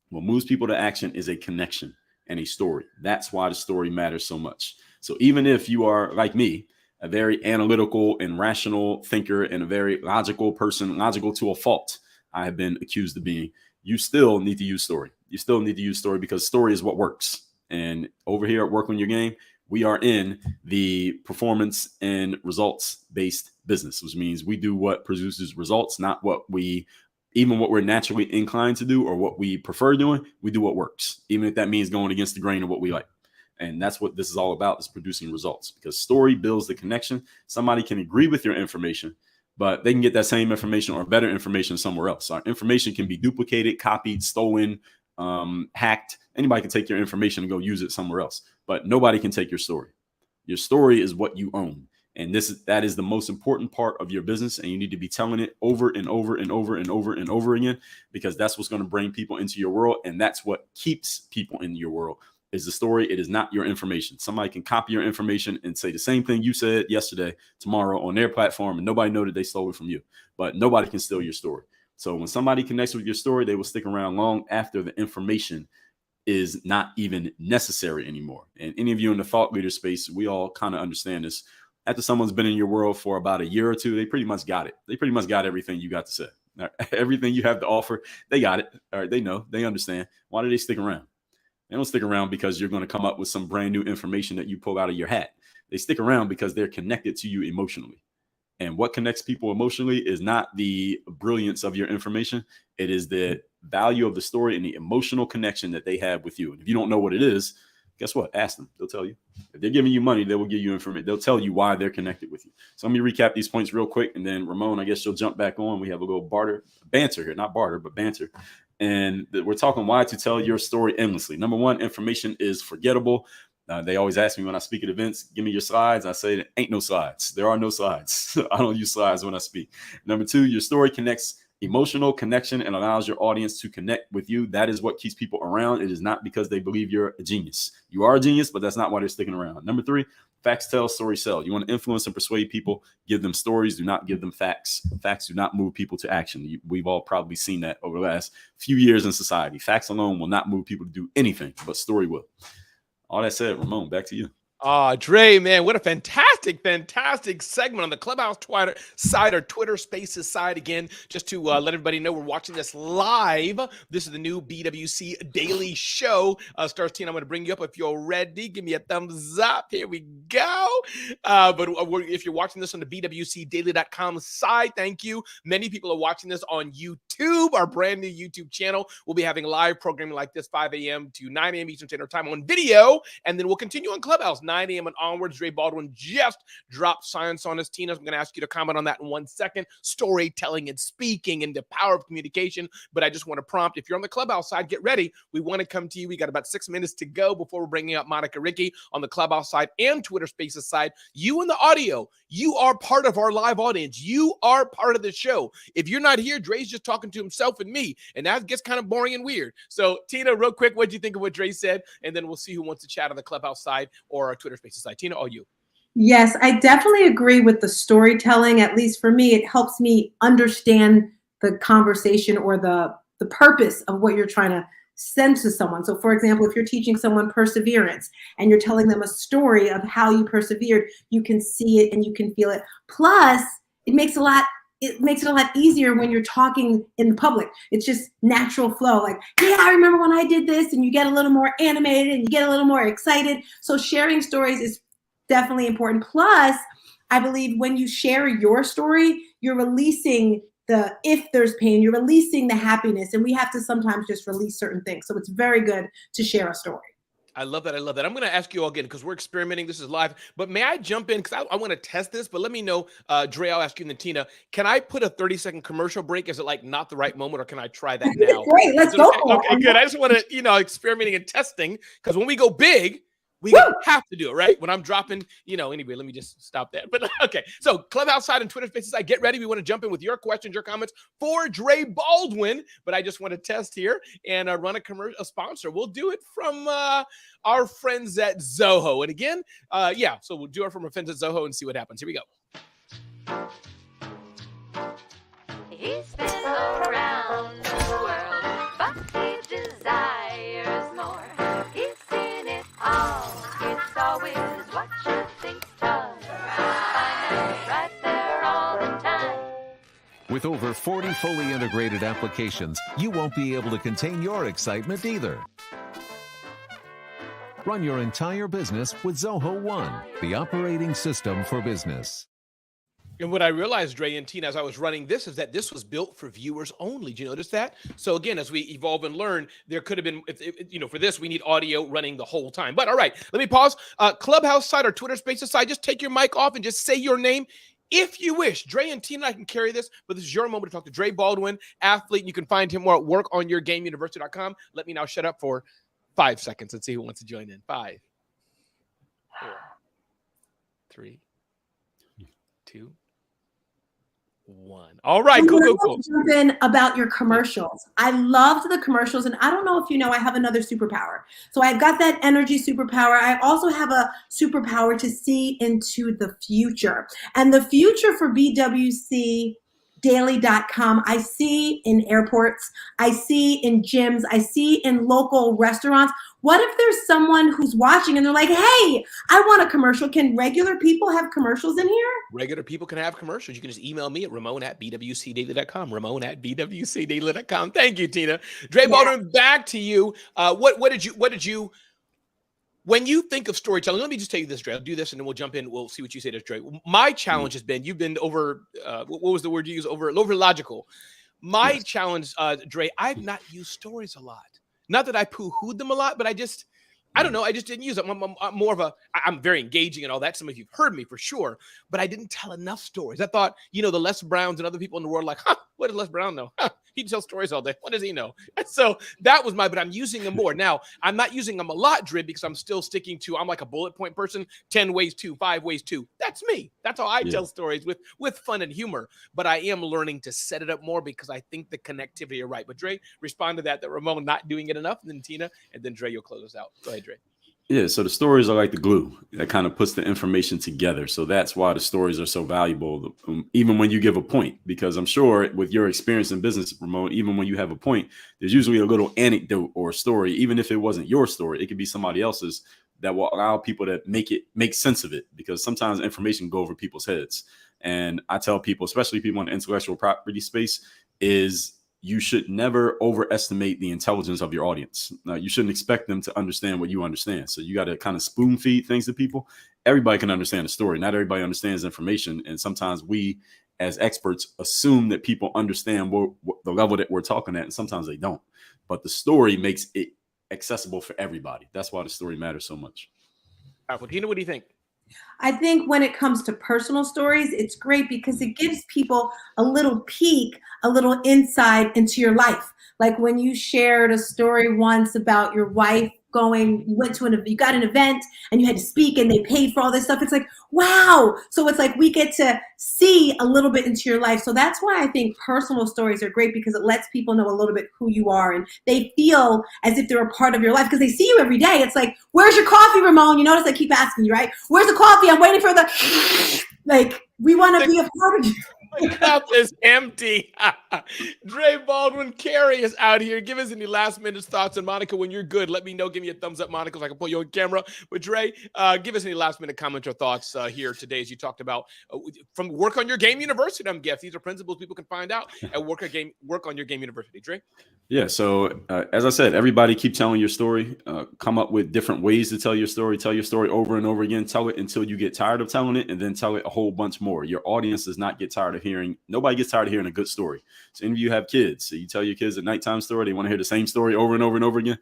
What moves people to action is a connection and a story. That's why the story matters so much. So even if you are like me, a very analytical and rational thinker and a very logical person, logical to a fault, I have been accused of being. You still need to use story. You still need to use story because story is what works. And over here at Work on Your Game, we are in the performance and results based business, which means we do what produces results, not what we're naturally inclined to do or what we prefer doing. We do what works, even if that means going against the grain of what we like. And that's what this is all about, is producing results, because story builds the connection. Somebody can agree with your information, but they can get that same information or better information somewhere else. Our information can be duplicated, copied, stolen, hacked. Anybody can take your information and go use it somewhere else, but nobody can take your story. Your story is what you own. And that is the most important part of your business. And you need to be telling it over and over and over and over and over again, because that's what's going to bring people into your world. And that's what keeps people in your world, is the story. It is not your information. Somebody can copy your information and say the same thing you said yesterday, tomorrow on their platform, and nobody know that they stole it from you. But nobody can steal your story. So when somebody connects with your story, they will stick around long after the information is not even necessary anymore. And any of you in the thought leader space, we all kind of understand this. After someone's been in your world for about a year or two, they pretty much got it. They pretty much got everything you got to say. Everything you have to offer, they got it. All right, they know, they understand. Why do they stick around? They don't stick around because you're going to come up with some brand new information that you pull out of your hat. They stick around because they're connected to you emotionally. And what connects people emotionally is not the brilliance of your information. It is the value of the story and the emotional connection that they have with you. And if you don't know what it is, guess what? Ask them. They'll tell you. If they're giving you money, they will give you information. They'll tell you why they're connected with you. So let me recap these points real quick. And then Ramon, I guess you'll jump back on. We have a little banter here, not barter, but banter. And we're talking why to tell your story endlessly. Number one, information is forgettable. They always ask me when I speak at events, give me your slides. I say, there ain't no slides. There are no slides. I don't use slides when I speak. Number two, your story connects emotional connection and allows your audience to connect with you. That is what keeps people around. It is not because they believe you're a genius. You are a genius, but that's not why they're sticking around. Number three, facts tell, stories sell. You want to influence and persuade people, give them stories. Do not give them facts. Facts do not move people to action. We've all probably seen that over the last few years in society. Facts alone will not move people to do anything, but story will. All that said, Ramon, back to you. Dre, man, what a fantastic segment on the Clubhouse Twitter side or Twitter Spaces side. Again, just to let everybody know, we're watching this live. This is the new BWC Daily Show. SatrzTina, I'm going to bring you up. If you're ready, give me a thumbs up. Here we go. But if you're watching this on the BWCDaily.com side, thank you. Many people are watching this on YouTube, our brand new YouTube channel. We'll be having live programming like this, 5 a.m. to 9 a.m. Eastern Standard Time on video, and then we'll continue on Clubhouse, 9 a.m. and onwards. Dre Baldwin just dropped science on us. Tina, I'm going to ask you to comment on that in 1 second. Storytelling and speaking and the power of communication. But I just want to prompt, if you're on the Clubhouse side, get ready. We want to come to you. We got about 6 minutes to go before we're bringing up Monica Ricci on the Clubhouse side and Twitter Spaces side. You in the audio, you are part of our live audience. You are part of the show. If you're not here, Dre's just talking to himself and me, and that gets kind of boring and weird. So, Tina, real quick, what do you think of what Dre said? And then we'll see who wants to chat on the Clubhouse side or our Twitter Spaces side. Tina, all you. Yes, I definitely agree with the storytelling. At least for me, it helps me understand the conversation or the purpose of what you're trying to send to someone. So, for example, if you're teaching someone perseverance and you're telling them a story of how you persevered, you can see it and you can feel it. Plus, it makes it a lot easier when you're talking in public. It's just natural flow. Like, yeah, I remember when I did this, and you get a little more animated and you get a little more excited. So sharing stories is definitely important. Plus, I believe when you share your story, you're releasing if there's pain, you're releasing the happiness, and we have to sometimes just release certain things. So it's very good to share a story. I love that. I love that. I'm going to ask you all again because we're experimenting. This is live. But may I jump in? Because I want to test this. But let me know, Dre, I'll ask you and then Tina. Can I put a 30-second commercial break? Is it like not the right moment, or can I try that now? Great. Let's go. Okay, good. I just want to, experimenting and testing, because when we go big, we have to do it, right? When I'm dropping, anyway, let me just stop that. But okay, so Clubhouse side and Twitter Spaces side, get ready. We want to jump in with your questions, your comments for Dre Baldwin. But I just want to test here and run a sponsor. We'll do it from our friends at Zoho. And again, so we'll do it from our friends at Zoho and see what happens. Here we go. He's been around the world, but he desires more. He's seen it all. It's always what you think's tough. With over 40 fully integrated applications, you won't be able to contain your excitement either. Run your entire business with Zoho One, the operating system for business. And what I realized, Dre and Tina, as I was running this, is that this was built for viewers only. Do you notice that? So again, as we evolve and learn, there could have been, for this, we need audio running the whole time. But all right, let me pause. Clubhouse side or Twitter Spaces side, just take your mic off and just say your name if you wish. Dre and Tina, I can carry this, but this is your moment to talk to Dre Baldwin, athlete. You can find him more at workonyourgameuniversity.com. Let me now shut up for 5 seconds and see who wants to join in. 5, 4, 3, 2, 1. All right, cool. Jump in about your commercials. I loved the commercials, and I don't know if you know, I have another superpower. So I've got that energy superpower. I also have a superpower to see into the future. And the future for BWC daily.com, I see in airports, I see in gyms, I see in local restaurants. What if there's someone who's watching and they're like, hey, I want a commercial. Can regular people have commercials in here? Regular people can have commercials. You can just email me at ramon@bwcdaily.com, ramon@bwcdaily.com. Thank you, Tina. Dre Baldwin, back to you. What did you, when you think of storytelling, let me just tell you this, Dre. I'll do this and then we'll jump in. We'll see what you say to Dre. My challenge has been, you've been over, what was the word you used? Over logical. My challenge, Dre, I've not used stories a lot. Not that I poo-hooed them a lot, but I don't know. I just didn't use them. I'm more of I'm very engaging and all that. Some of you've heard me for sure, but I didn't tell enough stories. I thought, the Les Browns and other people in the world what does Les Brown know? He tells stories all day. What does he know? And so that was but I'm using them more. Now, I'm not using them a lot, Dre, because I'm still sticking to, I'm like a bullet point person, 10 ways to, 5 ways to. That's me. That's how I tell stories with fun and humor. But I am learning to set it up more because I think the connectivity are right. But Dre, respond to that Ramon not doing it enough, and then Tina, and then Dre, you'll close us out. Go ahead, Dre. Yeah, so the stories are like the glue that kind of puts the information together. So that's why the stories are so valuable, even when you give a point, because I'm sure with your experience in business, Ramon, even when you have a point, there's usually a little anecdote or a story, even if it wasn't your story, it could be somebody else's that will allow people to make sense of it, because sometimes information go over people's heads. And I tell people, especially people in the intellectual property space, is you should never overestimate the intelligence of your audience. You shouldn't expect them to understand what you understand. So you got to kind of spoon feed things to people. Everybody can understand a story. Not everybody understands information. And sometimes we, as experts, assume that people understand what the level that we're talking at, and sometimes they don't. But the story makes it accessible for everybody. That's why the story matters so much. Tina, what do you think? I think when it comes to personal stories, it's great because it gives people a little peek, a little insight into your life. Like when you shared a story once about your wife you got an event and you had to speak and they paid for all this stuff. It's like, wow. So it's like we get to see a little bit into your life. So that's why I think personal stories are great, because it lets people know a little bit who you are and they feel as if they're a part of your life because they see you every day. It's like, where's your coffee, Ramon? You notice I keep asking you, right? Where's the coffee? I'm waiting for we want to be a part of you. The cup is empty. Dre Baldwin, Carrie is out here. Give us any last minute thoughts. And Monica, when you're good, let me know. Give me a thumbs up, Monica, so I can pull you on camera. But Dre, give us any last minute comments or thoughts here today as you talked about from Work on Your Game University. I'm guessing these are principles people can find out at Work on Your Game University. Dre? Yeah. So as I said, everybody keep telling your story. Come up with different ways to tell your story. Tell your story over and over again. Tell it until you get tired of telling it, and then tell it a whole bunch more. Your audience does not get tired of hearing. Nobody gets tired of hearing a good story. So any of you have kids, so you tell your kids a nighttime story, they want to hear the same story over and over and over again.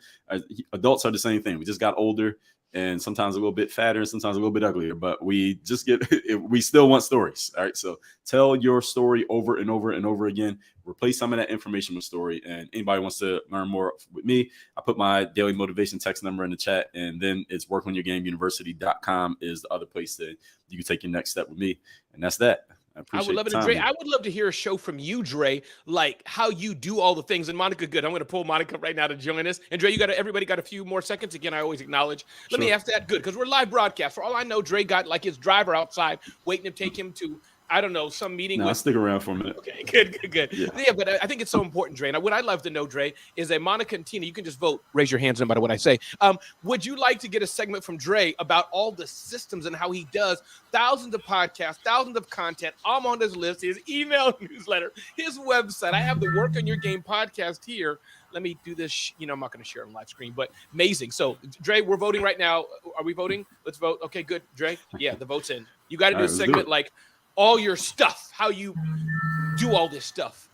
Adults are the same thing. We just got older and sometimes a little bit fatter and sometimes a little bit uglier, but we still want stories. All right. So tell your story over and over and over again. Replace some of that information with story. And anybody wants to learn more with me, I put my daily motivation text number in the chat, and then it's workonyourgameuniversity.com is the other place that you can take your next step with me. And that's that. I would love it, Dre. I would love to hear a show from you, Dre, like how you do all the things. And Monica, good. I'm going to pull Monica right now to join us. And Dre, everybody got a few more seconds. Again, I always acknowledge. Let me ask that. Good, because we're live broadcast. For all I know, Dre got like his driver outside waiting to take him to, I don't know, some meeting No, I'll with. stick around for a minute. Okay, good. Yeah. Yeah, but I think it's so important, Dre. And what I'd love to know, Dre, is that Monica and Tina, you can just vote, raise your hands no matter what I say. Would you like to get a segment from Dre about all the systems and how he does thousands of podcasts, thousands of content? I'm on his list, his email newsletter, his website. I have the Work on Your Game podcast here. Let me do this. I'm not going to share it on live screen, but amazing. So, Dre, we're voting right now. Are we voting? Let's vote. Okay, good. Dre, yeah, the vote's in. You got to do a segment like all your stuff, how you do all this stuff.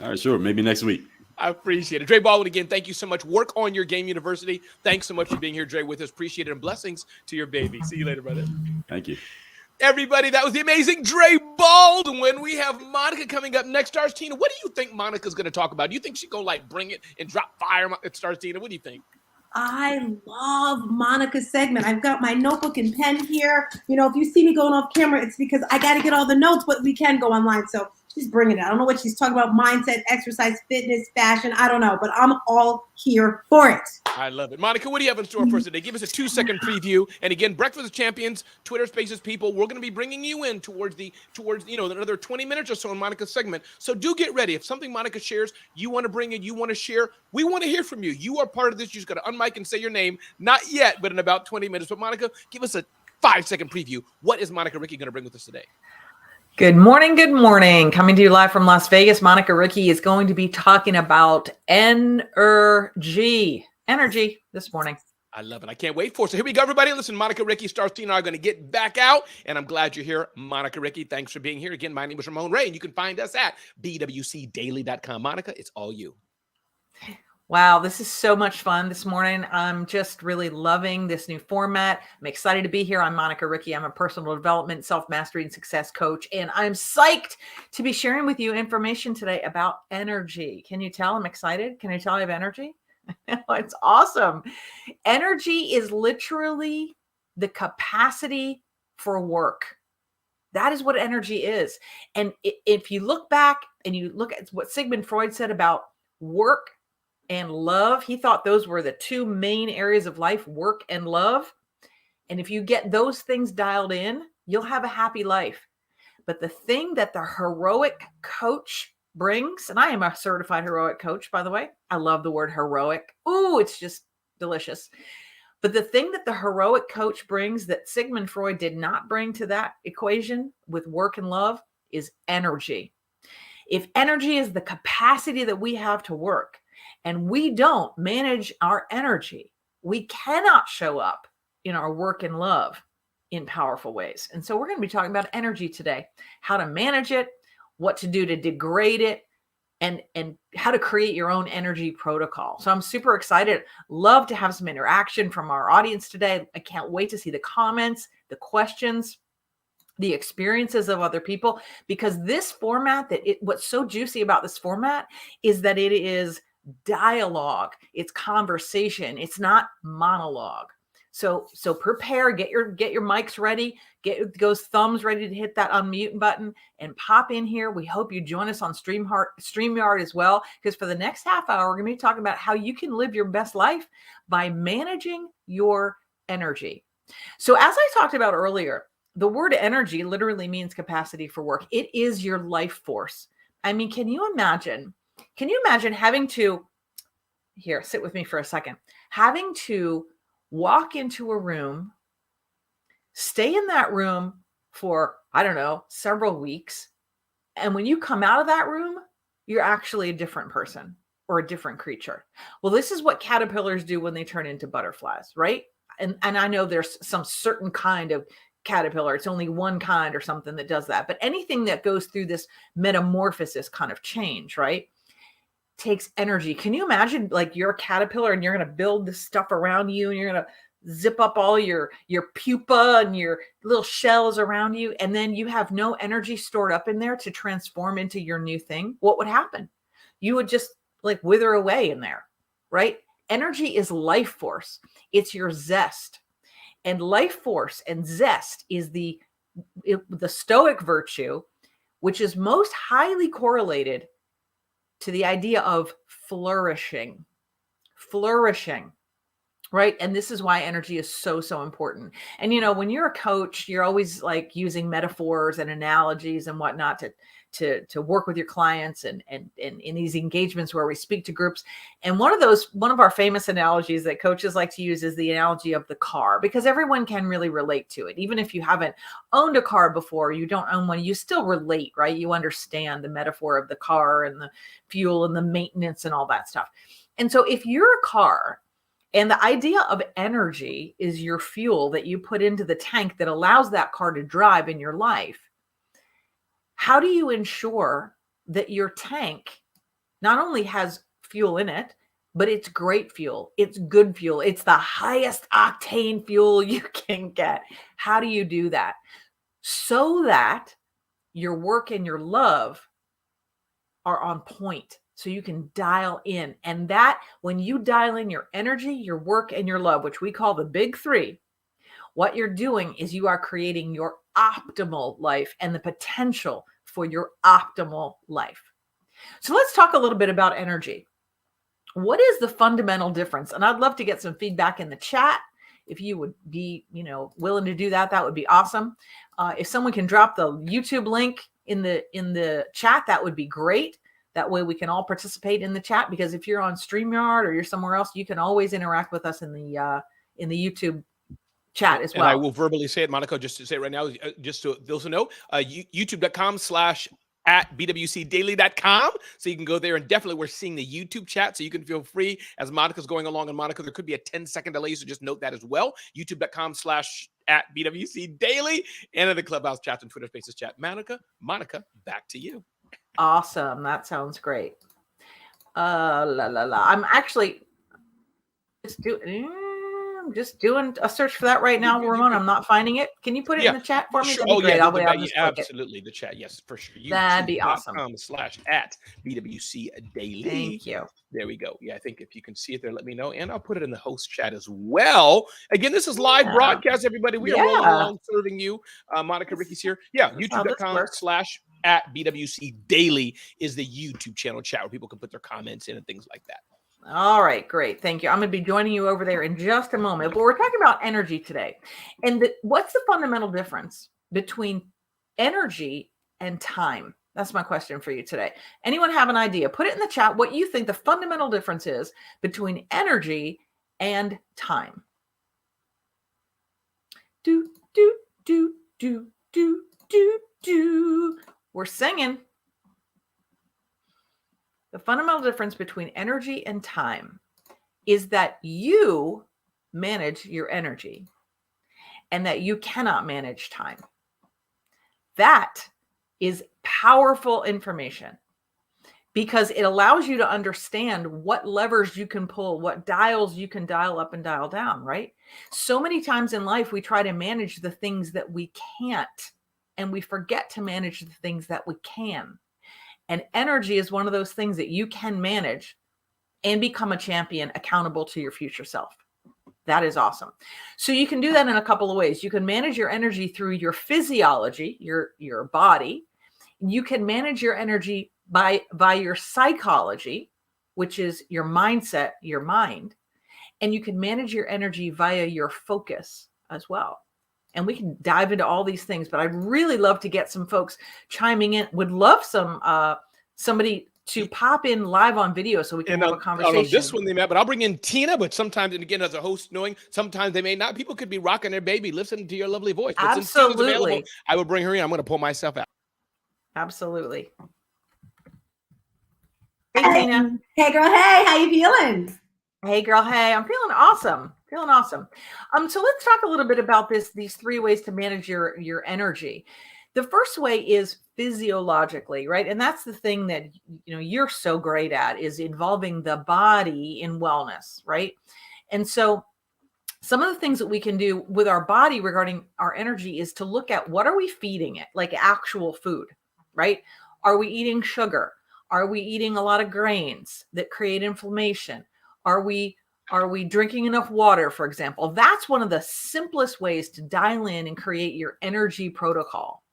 All right, sure. Maybe next week. I appreciate it. Dre Baldwin, again, thank you so much. Work on Your Game University. Thanks so much for being here, Dre, with us. Appreciate it, and blessings to your baby. See you later, brother. Thank you. Everybody, that was the amazing Dre Baldwin. We have Monica coming up next. SatrzTina, what do you think Monica's going to talk about? Do you think she's going to bring it and drop fire at SatrzTina? What do you think? I love Monica's segment. I've got my notebook and pen here. If you see me going off camera, it's because I got to get all the notes, but we can go online. So she's bringing it. I don't know what she's talking about. Mindset, exercise, fitness, fashion. I don't know, but I'm all here for it. I love it. Monica, what do you have in store for us today? Give us a 2-second preview. And again, Breakfast with Champions, Twitter Spaces people, we're going to be bringing you in towards another 20 minutes or so in Monica's segment. So do get ready. If something Monica shares, you want to bring it, you want to share, we want to hear from you. You are part of this. You just got to unmic and say your name. Not yet, but in about 20 minutes. But Monica, give us a 5-second preview. What is Monica Riche going to bring with us today? Good morning. Good morning. Coming to you live from Las Vegas. Monica Riche is going to be talking about energy this morning. I love it. I can't wait for it. So here we go, everybody. Listen, Monica Riche, SarzTina and I are going to get back out, and I'm glad you're here. Monica Riche, thanks for being here. Again, my name is Ramon Ray, and you can find us at bwcdaily.com. Monica, it's all you. Wow, this is so much fun this morning. I'm just really loving this new format. I'm excited to be here. I'm Monica Riche. I'm a personal development, self-mastery, and success coach, and I'm psyched to be sharing with you information today about energy. Can you tell I'm excited? Can you tell I have energy? It's awesome. Energy is literally the capacity for work. That is what energy is. And if you look back and you look at what Sigmund Freud said about work and love, he thought those were the two main areas of life, work and love. And if you get those things dialed in, you'll have a happy life. But the thing that the heroic coach brings, and I am a certified heroic coach, by the way. I love the word heroic. Ooh, it's just delicious. But the thing that the heroic coach brings that Sigmund Freud did not bring to that equation with work and love is energy. If energy is the capacity that we have to work, and we don't manage our energy, we cannot show up in our work and love in powerful ways. And so we're going to be talking about energy today, how to manage it, what to do to degrade it, and how to create your own energy protocol. So I'm super excited. Love to have some interaction from our audience today. I can't wait to see the comments, the questions, the experiences of other people, because this format, what's so juicy about this format is that it is dialogue, it's conversation, it's not monologue. So prepare, get your mics ready, get those thumbs ready to hit that unmute button and pop in here. We hope you join us on StreamYard as well, because for the next half hour, we're going to be talking about how you can live your best life by managing your energy. So as I talked about earlier, the word energy literally means capacity for work. It is your life force. I mean, can you imagine having to, here, sit with me for a second, having to walk into a room, stay in that room for, I don't know, several weeks. And when you come out of that room, you're actually a different person or a different creature. Well, this is what caterpillars do when they turn into butterflies, right? And I know there's some certain kind of caterpillar. It's only one kind or something that does that. But anything that goes through this metamorphosis kind of change, right, takes energy. Can you imagine, like, you're a caterpillar and you're going to build this stuff around you and you're going to zip up all your pupa and your little shells around you, and then you have no energy stored up in there to transform into your new thing? What would happen? You would just like wither away in there, right? Energy is life force. It's your zest. And life force and zest is the stoic virtue, which is most highly correlated to the idea of flourishing. Flourishing. Right. And this is why energy is so, so important. And, you know, when you're a coach, you're always like using metaphors and analogies and whatnot to work with your clients and in these engagements where we speak to groups. And one of our famous analogies that coaches like to use is the analogy of the car, because everyone can really relate to it. Even if you haven't owned a car before, you don't own one, you still relate, right? You understand the metaphor of the car and the fuel and the maintenance and all that stuff. And so if you're a car, and the idea of energy is your fuel that you put into the tank that allows that car to drive in your life. How do you ensure that your tank not only has fuel in it, but it's great fuel, it's good fuel, it's the highest octane fuel you can get? How do you do that? So that your work and your love are on point. So you can dial in. And that when you dial in your energy, your work, and your love, which we call the big three, what you're doing is you are creating your optimal life and the potential for your optimal life. So let's talk a little bit about energy. What is the fundamental difference? And I'd love to get some feedback in the chat. If you would be, willing to do that, that would be awesome. If someone can drop the YouTube link in the chat, that would be great. That way we can all participate in the chat, because if you're on StreamYard or you're somewhere else, you can always interact with us in the YouTube chat as well. And I will verbally say it, Monica, just to say it right now, just so those who know, youtube.com/@bwcdaily.com. So you can go there, and definitely we're seeing the YouTube chat. So you can feel free as Monica's going along. And Monica, there could be a 10-second delay. So just note that as well. youtube.com/@bwcdaily, and in the Clubhouse chats and Twitter Spaces chat. Monica, back to you. Awesome. That sounds great. I'm actually just doing a search for that right now, Ramon. I'm not finding it. Can you put it in the chat for me? Sure. That'd be great. Yeah, I'll just absolutely. The chat. Yes, for sure. That'd be awesome. /@BWCDaily. Thank you. There we go. Yeah, I think if you can see it there, let me know. And I'll put it in the host chat as well. Again, this is live broadcast, everybody. We are rolling along, serving you. Monica, Ricky's here. Yeah, youtube.com/@BWCDaily is the YouTube channel chat where people can put their comments in and things like that. All right, great. Thank you. I'm going to be joining you over there in just a moment. But we're talking about energy today. And what's the fundamental difference between energy and time? That's my question for you today. Anyone have an idea? Put it in the chat what you think the fundamental difference is between energy and time. Do, do, do, do, do, do, do. We're singing. The fundamental difference between energy and time is that you manage your energy and that you cannot manage time. That is powerful information because it allows you to understand what levers you can pull, what dials you can dial up and dial down, right? So many times in life, we try to manage the things that we can't, and we forget to manage the things that we can. And energy is one of those things that you can manage and become a champion accountable to your future self. That is awesome. So you can do that in a couple of ways. You can manage your energy through your physiology, your body. You can manage your energy by your psychology, which is your mindset, your mind. And you can manage your energy via your focus as well. And we can dive into all these things, but I'd really love to get some folks chiming in. Would love somebody to pop in live on video so we can have a conversation. On this one they met, but I'll bring in Tina. But sometimes, and again, as a host, knowing sometimes they may not. People could be rocking their baby, listening to your lovely voice. But since Tina's available, I will bring her in. I'm going to pull myself out. Absolutely. Hey, Tina. Hey, girl. Hey, how you feeling? Hey, girl. Hey, I'm feeling awesome. Feeling awesome. So let's talk a little bit about these three ways to manage your energy. The first way is physiologically, right? And that's the thing that you're so great at, is involving the body in wellness, right? And so some of the things that we can do with our body regarding our energy is to look at what are we feeding it, like actual food, right? Are we eating sugar? Are we eating a lot of grains that create inflammation? Are we drinking enough water, for example? That's one of the simplest ways to dial in and create your energy protocol.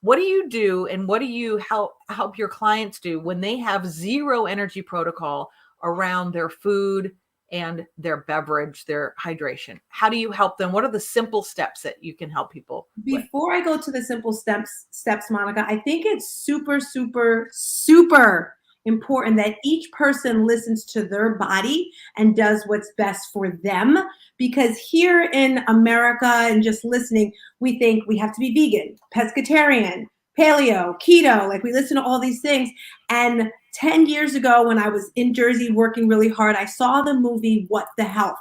What do you do, and what do you help your clients do when they have zero energy protocol around their food and their beverage, their hydration? How do you help them? What are the simple steps that you can help people with? Before I go to the simple steps, Monica, I think it's super, super, super important that each person listens to their body and does what's best for them. Because here in America, and just listening, we think we have to be vegan, pescatarian, paleo, keto, like we listen to all these things. And 10 years ago, when I was in Jersey working really hard, I saw the movie What the Health.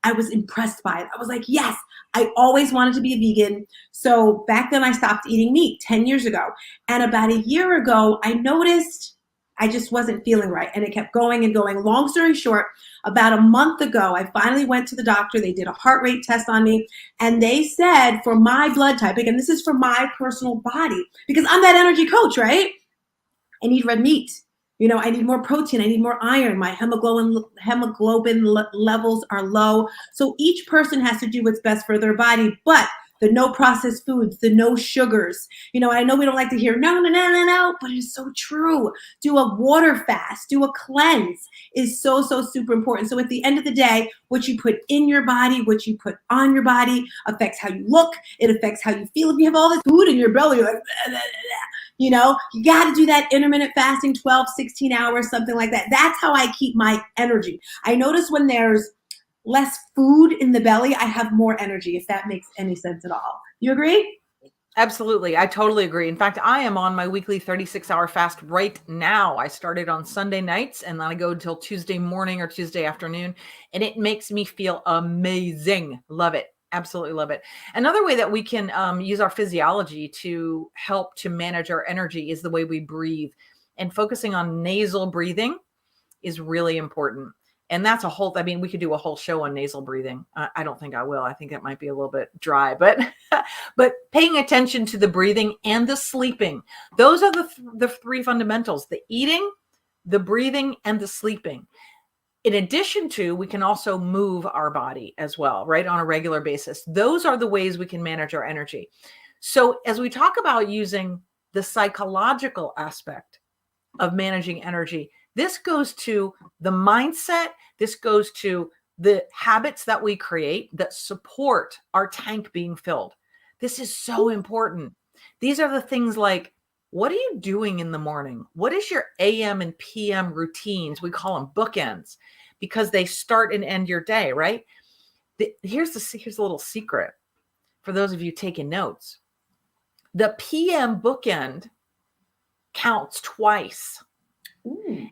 I was impressed by it. I was like, yes, I always wanted to be a vegan. So back then I stopped eating meat 10 years ago. And about a year ago, I noticed I just wasn't feeling right. And it kept going and going. Long story short, about a month ago, I finally went to the doctor. They did a heart rate test on me. And they said for my blood type, again, this is for my personal body, because I'm that energy coach, right? I need red meat. You know, I need more protein. I need more iron. My hemoglobin levels are low. So each person has to do what's best for their body. But the no processed foods, the no sugars. You know, I know we don't like to hear no, but it's so true. Do a water fast, do a cleanse is so super important. So at the end of the day, what you put in your body, what you put on your body affects how you look. It affects how you feel. If you have all this food in your belly, you're like, blah, blah, blah. You know, you got to do that intermittent fasting, 12, 16 hours, something like that. That's how I keep my energy. I notice when there's less food in the belly, I have more energy, if that makes any sense at all. You agree? Absolutely. I totally agree. In fact, I am on my weekly 36-hour fast right now. I started on Sunday nights and then I go until Tuesday morning or Tuesday afternoon, and it makes me feel amazing. Love it. Absolutely love it. Another way that we can use our physiology to help to manage our energy is the way we breathe. And focusing on nasal breathing is really important. And that's a whole, I mean, we could do a whole show on nasal breathing. I don't think I will. I think that might be a little bit dry, but paying attention to the breathing and the sleeping. Those are the three fundamentals: the eating, the breathing, and the sleeping. In addition to, we can also move our body as well, right, on a regular basis. Those are the ways we can manage our energy. So as we talk about using the psychological aspect of managing energy, this goes to the mindset. This goes to the habits that we create that support our tank being filled. This is so important. These are the things like, what are you doing in the morning? What is your AM and PM routines? We call them bookends because they start and end your day, right? Here's a little secret for those of you taking notes. The PM bookend counts twice. Ooh.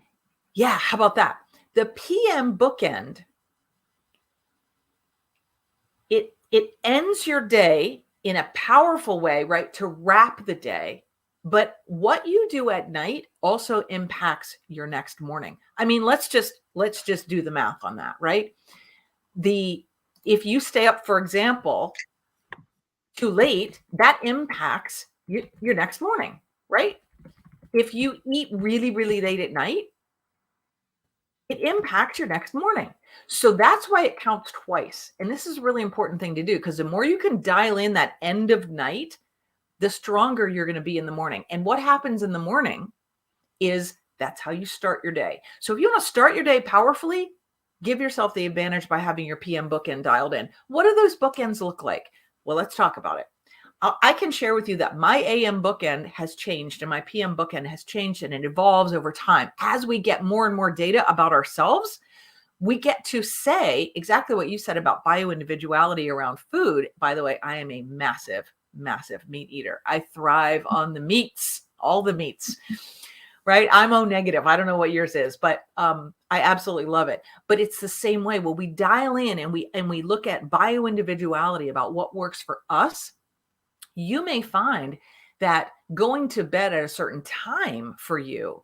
Yeah, how about that? The PM bookend, it ends your day in a powerful way, right, to wrap the day. But what you do at night also impacts your next morning. I mean, let's just do the math on that, right? If you stay up, for example, too late, that impacts your next morning, right? If you eat really, really late at night, it impacts your next morning. So that's why it counts twice. And this is a really important thing to do, because the more you can dial in that end of night, the stronger you're going to be in the morning. And what happens in the morning is that's how you start your day. So if you want to start your day powerfully, give yourself the advantage by having your PM bookend dialed in. What do those bookends look like? Well, let's talk about it. I can share with you that my AM bookend has changed and my PM bookend has changed, and it evolves over time. As we get more and more data about ourselves, we get to say exactly what you said about bioindividuality around food. By the way, I am a massive meat eater. I thrive on the meats, all the meats, right? I'm O negative. I don't know what yours is, but I absolutely love it. But it's the same way. When we dial in and we look at bioindividuality about what works for us, you may find that going to bed at a certain time for you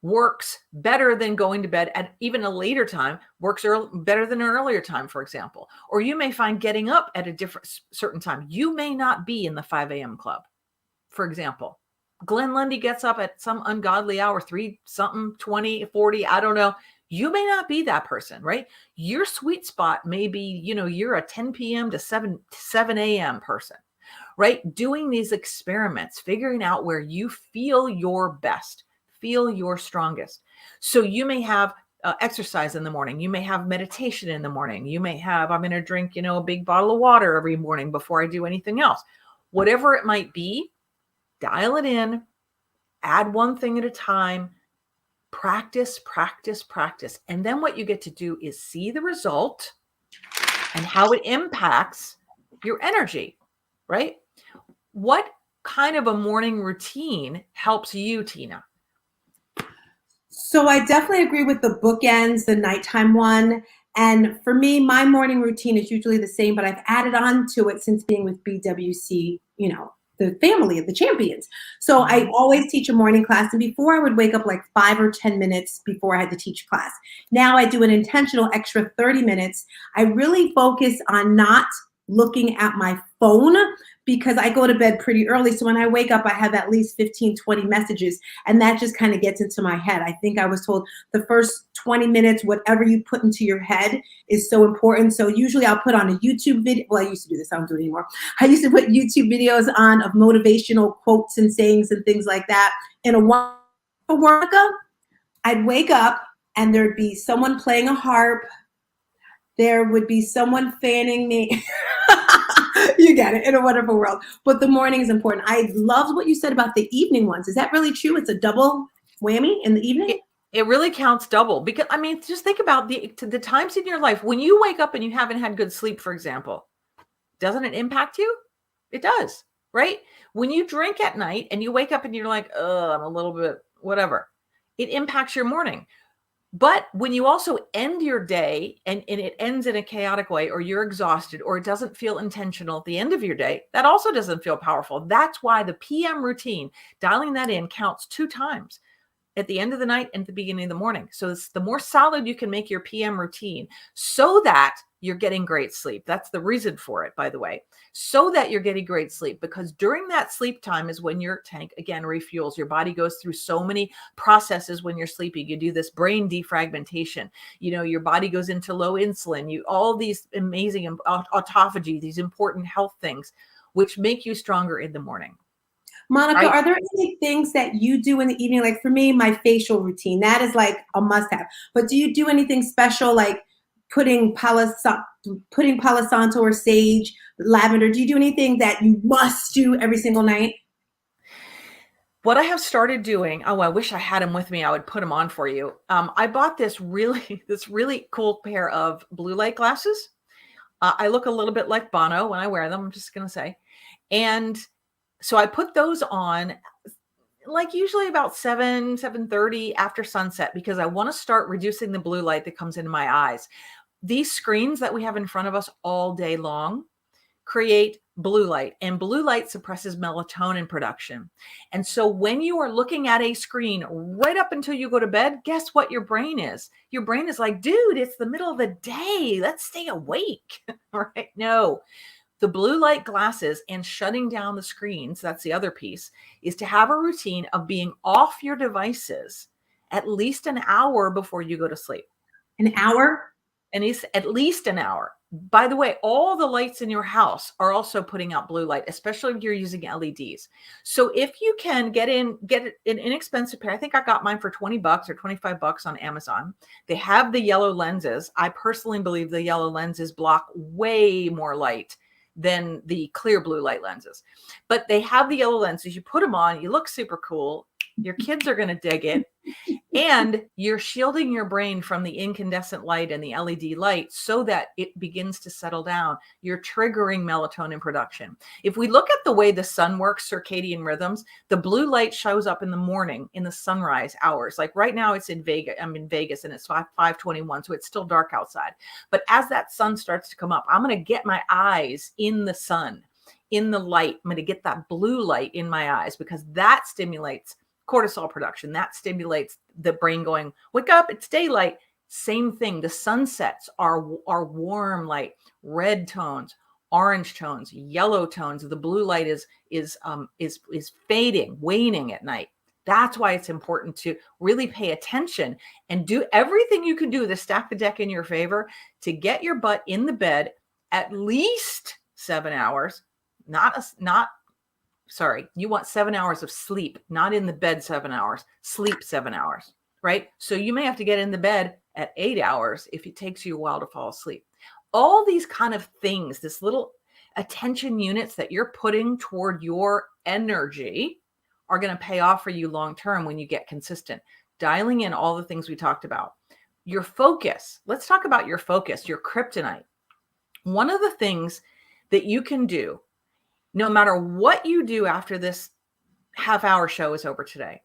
works better than going to bed at even a later time, works better than an earlier time, for example. Or you may find getting up at a certain time. You may not be in the 5 a.m. club, for example. Glenn Lundy gets up at some ungodly hour, 3 something, 20, 40, I don't know. You may not be that person, right? Your sweet spot may be, you're a 10 p.m. to 7 a.m. person. Right? Doing these experiments, figuring out where you feel your best, feel your strongest. So you may have exercise in the morning. You may have meditation in the morning. You may have, I'm going to drink, a big bottle of water every morning before I do anything else. Whatever it might be, dial it in, add one thing at a time, practice, practice, practice. And then what you get to do is see the result and how it impacts your energy, right? What kind of a morning routine helps you, Tina? So I definitely agree with the bookends, the nighttime one. And for me, my morning routine is usually the same, but I've added on to it since being with BWC, the family of the champions. So I always teach a morning class. And before I would wake up like 5 or 10 minutes before I had to teach class. Now I do an intentional extra 30 minutes. I really focus on not looking at my phone because I go to bed pretty early. So when I wake up, I have at least 15, 20 messages, and that just kind of gets into my head. I think I was told the first 20 minutes, whatever you put into your head is so important. So usually I'll put on a YouTube video. Well, I used to do this. I don't do it anymore. I used to put YouTube videos on of motivational quotes and sayings and things like that. In a while, I'd wake up and there'd be someone playing a harp. There would be someone fanning me. You get it, in a wonderful world. But the morning is important. I loved what you said about the evening ones. Is that really true? It's a double whammy in the evening? It really counts double because, just think about the times in your life when you wake up and you haven't had good sleep, for example. Doesn't it impact you? It does, right? When you drink at night and you wake up and you're like, oh, I'm a little bit whatever, it impacts your morning. But when you also end your day and it ends in a chaotic way, or you're exhausted, or it doesn't feel intentional at the end of your day, that also doesn't feel powerful. That's why the PM routine, dialing that in, counts 2 times. At the end of the night and at the beginning of the morning. So it's the more solid you can make your PM routine so that you're getting great sleep. That's the reason for it, by the way, so that you're getting great sleep, because during that sleep time is when your tank, again, refuels. Your body goes through so many processes when you're sleeping. You do this brain defragmentation. Your body goes into low insulin. All these amazing autophagy, these important health things, which make you stronger in the morning. Monica, are there any things that you do in the evening? Like for me, my facial routine, that is like a must have. But do you do anything special like putting Palo Santo or sage, lavender? Do you do anything that you must do every single night? What I have started doing, I wish I had them with me. I would put them on for you. I bought this really cool pair of blue light glasses. I look a little bit like Bono when I wear them, I'm just going to say. And so I put those on like usually about 7:30 after sunset, because I want to start reducing the blue light that comes into my eyes. These screens that we have in front of us all day long create blue light, and blue light suppresses melatonin production. And so when you are looking at a screen right up until you go to bed, guess what your brain is? Your brain is like, dude, it's the middle of the day. Let's stay awake. All right. No. The blue light glasses and shutting down the screens, that's the other piece, is to have a routine of being off your devices at least an hour before you go to sleep. An hour? And it's at least an hour. By the way, all the lights in your house are also putting out blue light, especially if you're using LEDs. So if you can get an inexpensive pair, I think I got mine for $20 or $25 on Amazon. They have the yellow lenses. I personally believe the yellow lenses block way more light than the clear blue light lenses. But they have the yellow lenses. You put them on, you look super cool. Your kids are going to dig it. And you're shielding your brain from the incandescent light and the LED light so that it begins to settle down. You're triggering melatonin production. If we look at the way the sun works, circadian rhythms, the blue light shows up in the morning in the sunrise hours. Like right now it's in Vegas. I'm in Vegas and it's 5:21, so it's still dark outside. But as that sun starts to come up, I'm going to get my eyes in the sun, in the light. I'm going to get that blue light in my eyes because that stimulates cortisol production. That stimulates the brain going, wake up, it's daylight. Same thing. The sunsets are warm light, red tones, orange tones, yellow tones. The blue light is fading, waning at night. That's why it's important to really pay attention and do everything you can do to stack the deck in your favor to get your butt in the bed at least 7 hours, you want 7 hours of sleep, not in the bed 7 hours, sleep 7 hours. right? So you may have to get in the bed at 8 hours if it takes you a while to fall asleep. All these kind of things, this little attention units that you're putting toward your energy are going to pay off for you long term when you get consistent. Dialing in all the things we talked about. Your focus. Let's talk about your focus, your kryptonite. One of the things that you can do, no matter what you do after this half-hour show is over today,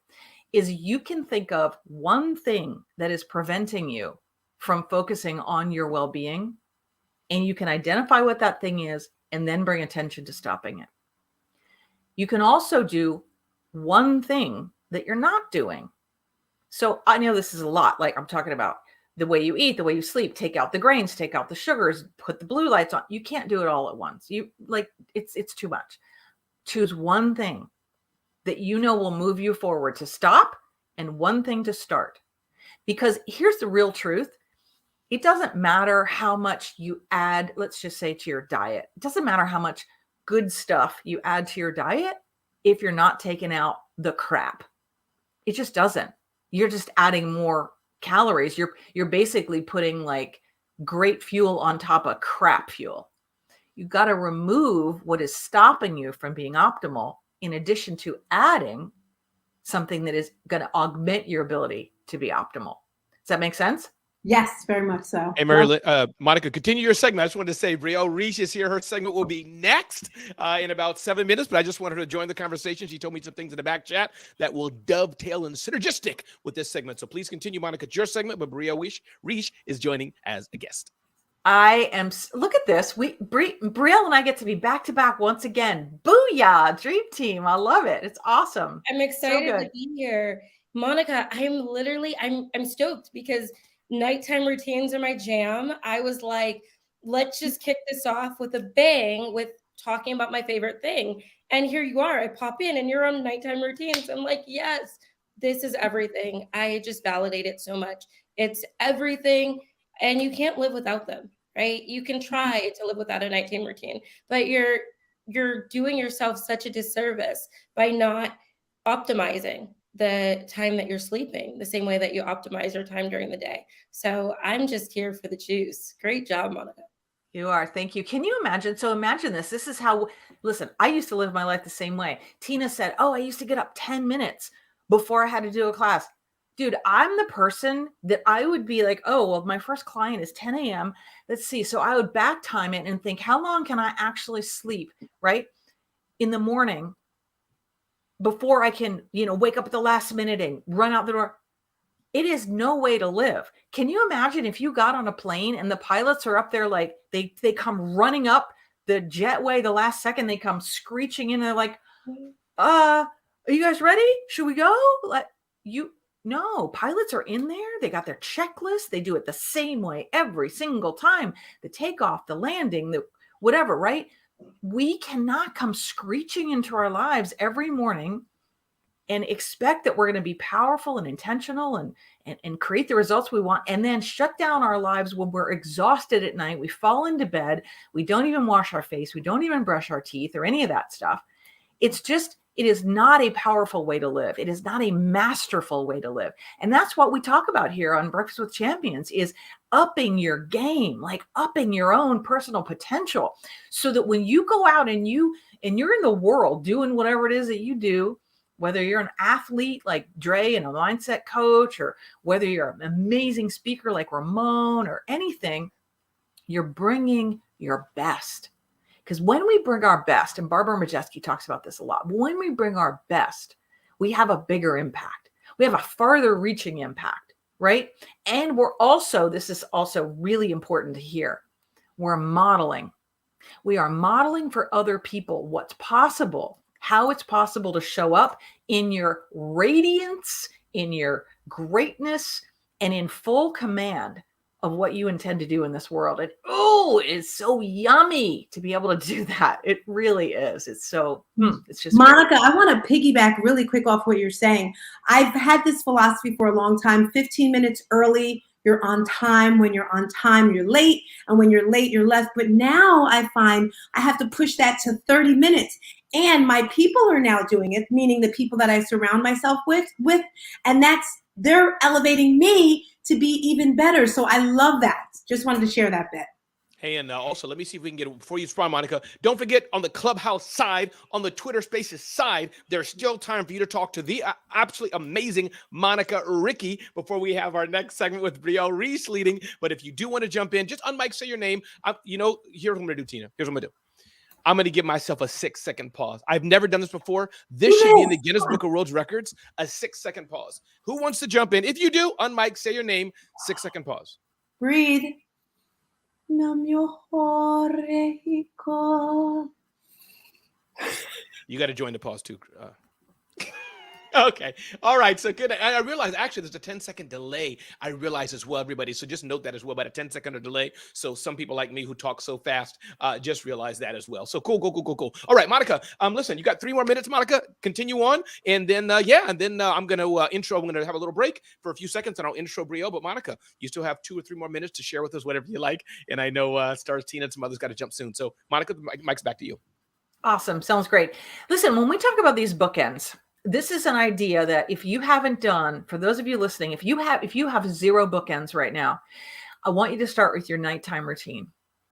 is you can think of one thing that is preventing you from focusing on your well-being, and you can identify what that thing is and then bring attention to stopping it. You can also do one thing that you're not doing. So I know this is a lot, like I'm talking about the way you eat, the way you sleep, take out the grains, take out the sugars, put the blue lights on. You can't do it all at once. It's too much. Choose one thing that you know will move you forward to stop and one thing to start. Because here's the real truth. It doesn't matter how much you add, let's just say, to your diet. It doesn't matter how much good stuff you add to your diet if you're not taking out the crap. It just doesn't. You're just adding more calories. You're basically putting like great fuel on top of crap fuel. You got to remove what is stopping you from being optimal, in addition to adding something that is going to augment your ability to be optimal. Does that make sense? Yes, very much so. Hey, Monica, continue your segment. I just wanted to say Brielle Riche is here. Her segment will be next in about 7 minutes, but I just wanted her to join the conversation. She told me some things in the back chat that will dovetail and synergistic with this segment. So please continue, Monica, it's your segment, but Brielle Riche is joining as a guest. I am. Look at this. Brielle and I get to be back to back once again. Booyah, dream team. I love it. It's awesome. I'm excited to be here. Monica, I'm stoked because nighttime routines are my jam. I was like, let's just kick this off with a bang with talking about my favorite thing. And here you are. I pop in and you're on nighttime routines. I'm like, yes, this is everything. I just validate it so much. It's everything. And you can't live without them, right? You can try to live without a nighttime routine, but you're doing yourself such a disservice by not optimizing the time that you're sleeping the same way that you optimize your time during the day. So I'm just here for the juice. Great job, Monica. You are. Thank you. Can you imagine? So imagine this. This is how, listen, I used to live my life the same way. Tina said, I used to get up 10 minutes before I had to do a class. Dude, I'm the person that I would be like, my first client is 10 a.m. Let's see. So I would back time it and think, how long can I actually sleep, right? In the morning before I can, wake up at the last minute and run out the door. It is no way to live. Can you imagine if you got on a plane and the pilots are up there, like they come running up the jetway the last second, they come screeching in. They're like, are you guys ready? Should we go? No, pilots are in there. They got their checklist. They do it the same way every single time. The takeoff, the landing, the whatever, right? We cannot come screeching into our lives every morning and expect that we're going to be powerful and intentional and create the results we want, and then shut down our lives when we're exhausted at night. We fall into bed. We don't even wash our face. We don't even brush our teeth or any of that stuff. It is not a powerful way to live. It is not a masterful way to live. And that's what we talk about here on Breakfast with Champions is upping your game, like upping your own personal potential so that when you go out and you're in the world doing whatever it is that you do, whether you're an athlete like Dre and a mindset coach, or whether you're an amazing speaker like Ramon or anything, you're bringing your best. Because when we bring our best, and Barbara Majeski talks about this a lot, when we bring our best, we have a bigger impact. We have a farther reaching impact, right? And this is also really important to hear. We're modeling. We are modeling for other people what's possible, how it's possible to show up in your radiance, in your greatness, and in full command of what you intend to do in this world. And it's so yummy to be able to do that. It really is. It's so, it's just Monica, I want to piggyback really quick off what you're saying. I've had this philosophy for a long time. 15 minutes early, you're on time. When you're on time, you're late. And when you're late, you're left. But now I find I have to push that to 30 minutes. And my people are now doing it, meaning the people that I surround myself with. And that's they're elevating me to be even better. So I love that. Just wanted to share that bit. Hey, and also, let me see if we can get it before you respond, Monica. Don't forget, on the Clubhouse side, on the Twitter Spaces side, there's still time for you to talk to the absolutely amazing Monica Ricci before we have our next segment with Brielle Riche leading. But if you do want to jump in, just unmic, say your name. Here's what I'm going to do, Tina. Here's what I'm going to do. I'm going to give myself a 6-second pause. I've never done this before. This should be in the Guinness Book of World Records, a 6-second pause. Who wants to jump in? If you do, unmic, say your name, 6-second pause. Breathe. You got to join the pause too. Okay. All right. So good. I realize actually there's a 10-second delay. I realize as well, everybody. So just note that as well, about a 10-second delay. So some people like me who talk so fast, just realize that as well. So cool. All right, Monica. Listen, you got 3 more minutes, Monica. Continue on, and then I'm gonna intro. I'm gonna have a little break for a few seconds, and I'll intro Brielle. But Monica, you still have 2 or 3 more minutes to share with us whatever you like. And I know SatrzTina and some others got to jump soon. So Monica, the mic's back to you. Awesome. Sounds great. Listen, when we talk about these bookends, this is an idea that if you haven't done, for those of you listening, if you have 0 bookends right now, I want you to start with your nighttime routine.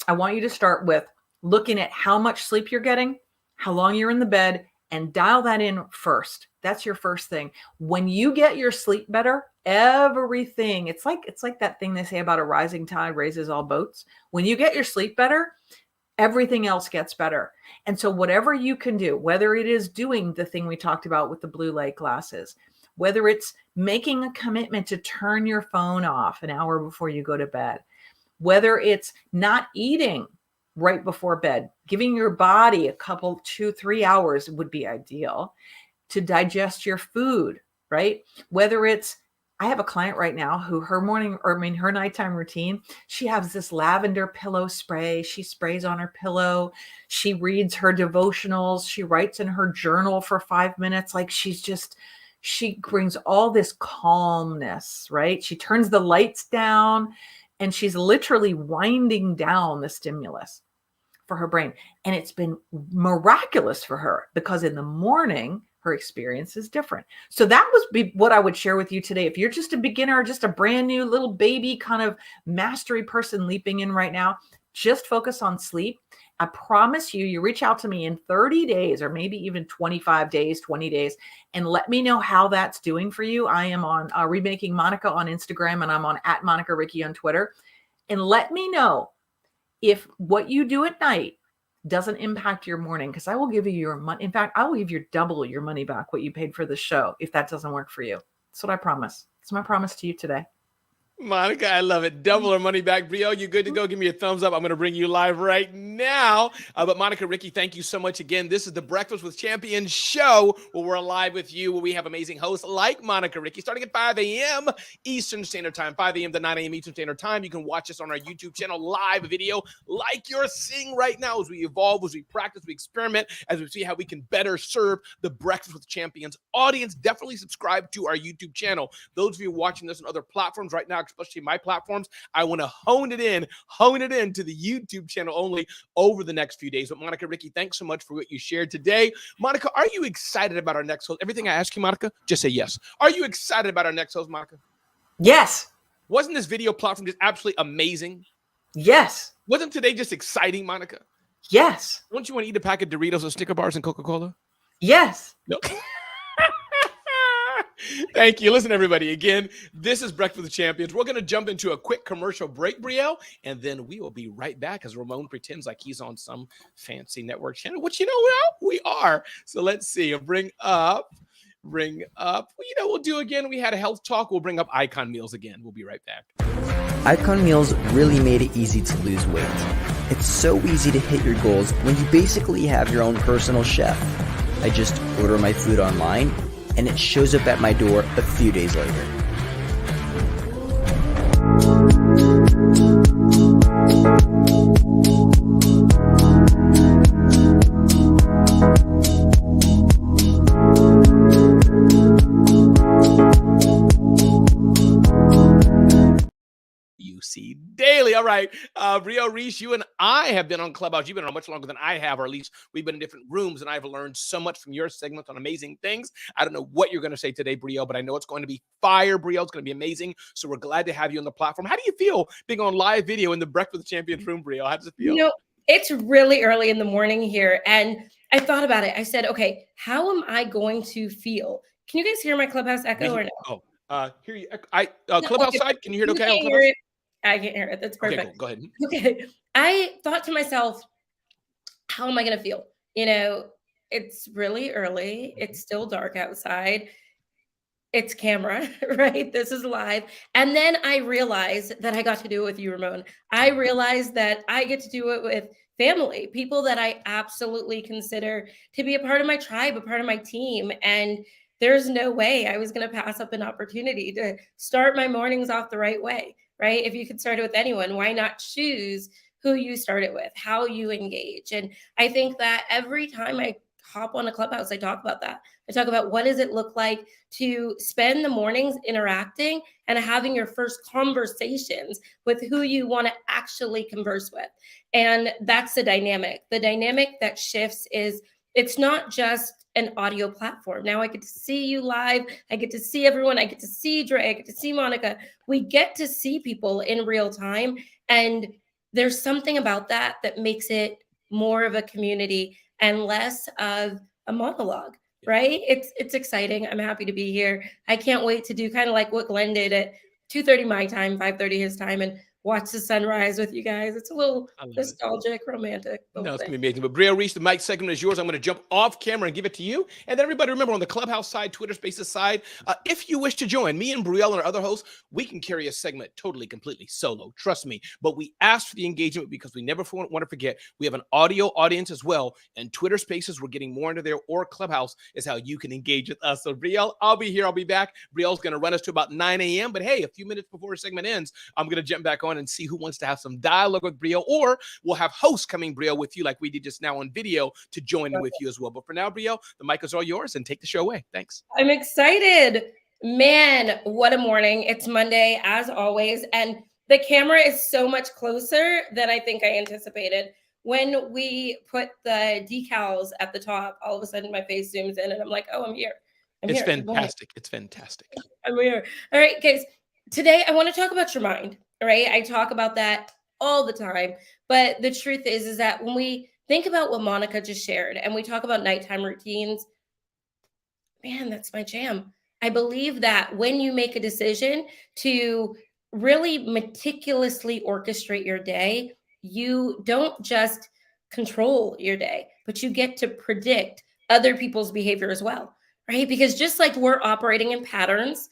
I want you to start with looking at how much sleep you're getting, how long you're in the bed, and dial that in first. That's your first thing. When you get your sleep better, everything, it's like that thing they say about a rising tide raises all boats. When you get your sleep better, everything else gets better. And so whatever you can do, whether it is doing the thing we talked about with the blue light glasses, whether it's making a commitment to turn your phone off an hour before you go to bed, whether it's not eating right before bed, giving your body a couple, 2-3 hours would be ideal to digest your food, right? Whether it's, I have a client right now who her nighttime routine, she has this lavender pillow spray. She sprays on her pillow. She reads her devotionals. She writes in her journal for 5 minutes. Like she brings all this calmness, right? She turns the lights down and she's literally winding down the stimulus for her brain. And it's been miraculous for her because in the morning, her experience is different. So that was what I would share with you today. If you're just a beginner, just a brand new little baby kind of mastery person leaping in right now, just focus on sleep. I promise you reach out to me in 30 days or maybe even 25 days, 20 days, and let me know how that's doing for you. I am on Remaking Monica on Instagram, and I'm on @MonicaRicci on Twitter. And let me know if what you do at night doesn't impact your morning, because I will give you your money. In fact, I will give you double your money back what you paid for the show if that doesn't work for you. That's what I promise. It's my promise to you today. Monica, I love it. Double our money back. Brielle, you good to go? Give me a thumbs up. I'm going to bring you live right now. But Monica Ricci, thank you so much again. This is the Breakfast with Champions show where we're live with you, where we have amazing hosts like Monica Ricci starting at 5 a.m. Eastern Standard Time, 5 a.m. to 9 a.m. Eastern Standard Time. You can watch us on our YouTube channel, live video, like you're seeing right now as we evolve, as we practice, we experiment, as we see how we can better serve the Breakfast with Champions audience. Definitely subscribe to our YouTube channel. Those of you watching this on other platforms right now, especially my platforms, I want to hone it in to the YouTube channel only over the next few days. But Monica Ricci, thanks so much for what you shared today. Monica, are you excited about our next host? Everything I ask you, Monica, just say yes. Are you excited about our next host, Monica? Yes. Wasn't this video platform just absolutely amazing? Yes. Wasn't today just exciting, Monica? Yes. Don't you want to eat a pack of Doritos or Snicker bars and Coca-Cola? Yes. No. Thank you. Listen, everybody, again, this is Breakfast with Champions. We're going to jump into a quick commercial break, Brielle, and then we will be right back as Ramon pretends like he's on some fancy network channel, which, we are. So let's see. Bring up. We'll do again. We had a health talk. We'll bring up Icon Meals again. We'll be right back. Icon Meals really made it easy to lose weight. It's so easy to hit your goals when you basically have your own personal chef. I just order my food online, and it shows up at my door a few days later. UC Daily. All right. Brielle Riche, you and I have been on Clubhouse. You've been on much longer than I have, or at least we've been in different rooms, and I've learned so much from your segments on amazing things. I don't know what you're going to say today, Brielle, but I know it's going to be fire, Brielle. It's going to be amazing. So we're glad to have you on the platform. How do you feel being on live video in the Breakfast with Champions room, Brielle? How does it feel? You know, it's really early in the morning here, and I thought about it. I said, okay, how am I going to feel? Can you guys hear my Clubhouse echo or no? Hear you. Clubhouse Okay. side, can you hear it okay? You On can't Clubhouse? hear it. I can't hear it. That's Okay, perfect. cool. Go ahead. Okay. I thought to myself, how am I going to feel? You know, it's really early. It's still dark outside. It's camera, right? This is live. And then I realized that I got to do it with you, Ramon. I realized that I get to do it with family, people that I absolutely consider to be a part of my tribe, a part of my team. And there's no way I was going to pass up an opportunity to start my mornings off the right way, right? If you could start it with anyone, why not choose who you start it with, how you engage? And I think that every time I hop on a Clubhouse, I talk about that. I talk about what does it look like to spend the mornings interacting and having your first conversations with who you want to actually converse with. And that's the dynamic. The dynamic that shifts is it's not just an audio platform. Now I get to see you live. I get to see everyone. I get to see Dre. I get to see Monica. We get to see people in real time. And there's something about that that makes it more of a community and less of a monologue, right? It's exciting. I'm happy to be here. I can't wait to do kind of like what Glenn did at 2:30 my time, 5:30 his time, and watch the sunrise with you guys. It's a little nostalgic, romantic. No, it's going to be amazing. But Brielle Riche, the mic segment is yours. I'm going to jump off camera and give it to you. And then everybody remember on the Clubhouse side, Twitter Spaces side, if you wish to join me and Brielle and our other hosts, we can carry a segment totally, completely solo. Trust me. But we ask for the engagement because we never want to forget we have an audio audience as well. And Twitter Spaces, we're getting more into there, or Clubhouse is how you can engage with us. So Brielle, I'll be here. I'll be back. Brielle's going to run us to about 9 a.m. But hey, a few minutes before our segment ends, I'm going to jump back on and see who wants to have some dialogue with Brielle, or we'll have hosts coming, Brielle, with you like we did just now on video to join in with you as well. But for now, Brielle, the mic is all yours and take the show away. Thanks. I'm excited. Man, what a morning. It's Monday as always. And the camera is so much closer than I think I anticipated. When we put the decals at the top, all of a sudden my face zooms in and I'm like, oh, I'm here. It's fantastic. It's fantastic. I'm here. All right, guys. Today I want to talk about your mind, right? I talk about that all the time. But the truth is that when we think about what Monica just shared and we talk about nighttime routines, man, that's my jam. I believe that when you make a decision to really meticulously orchestrate your day, you don't just control your day, but you get to predict other people's behavior as well, right? Because just like we're operating in patterns,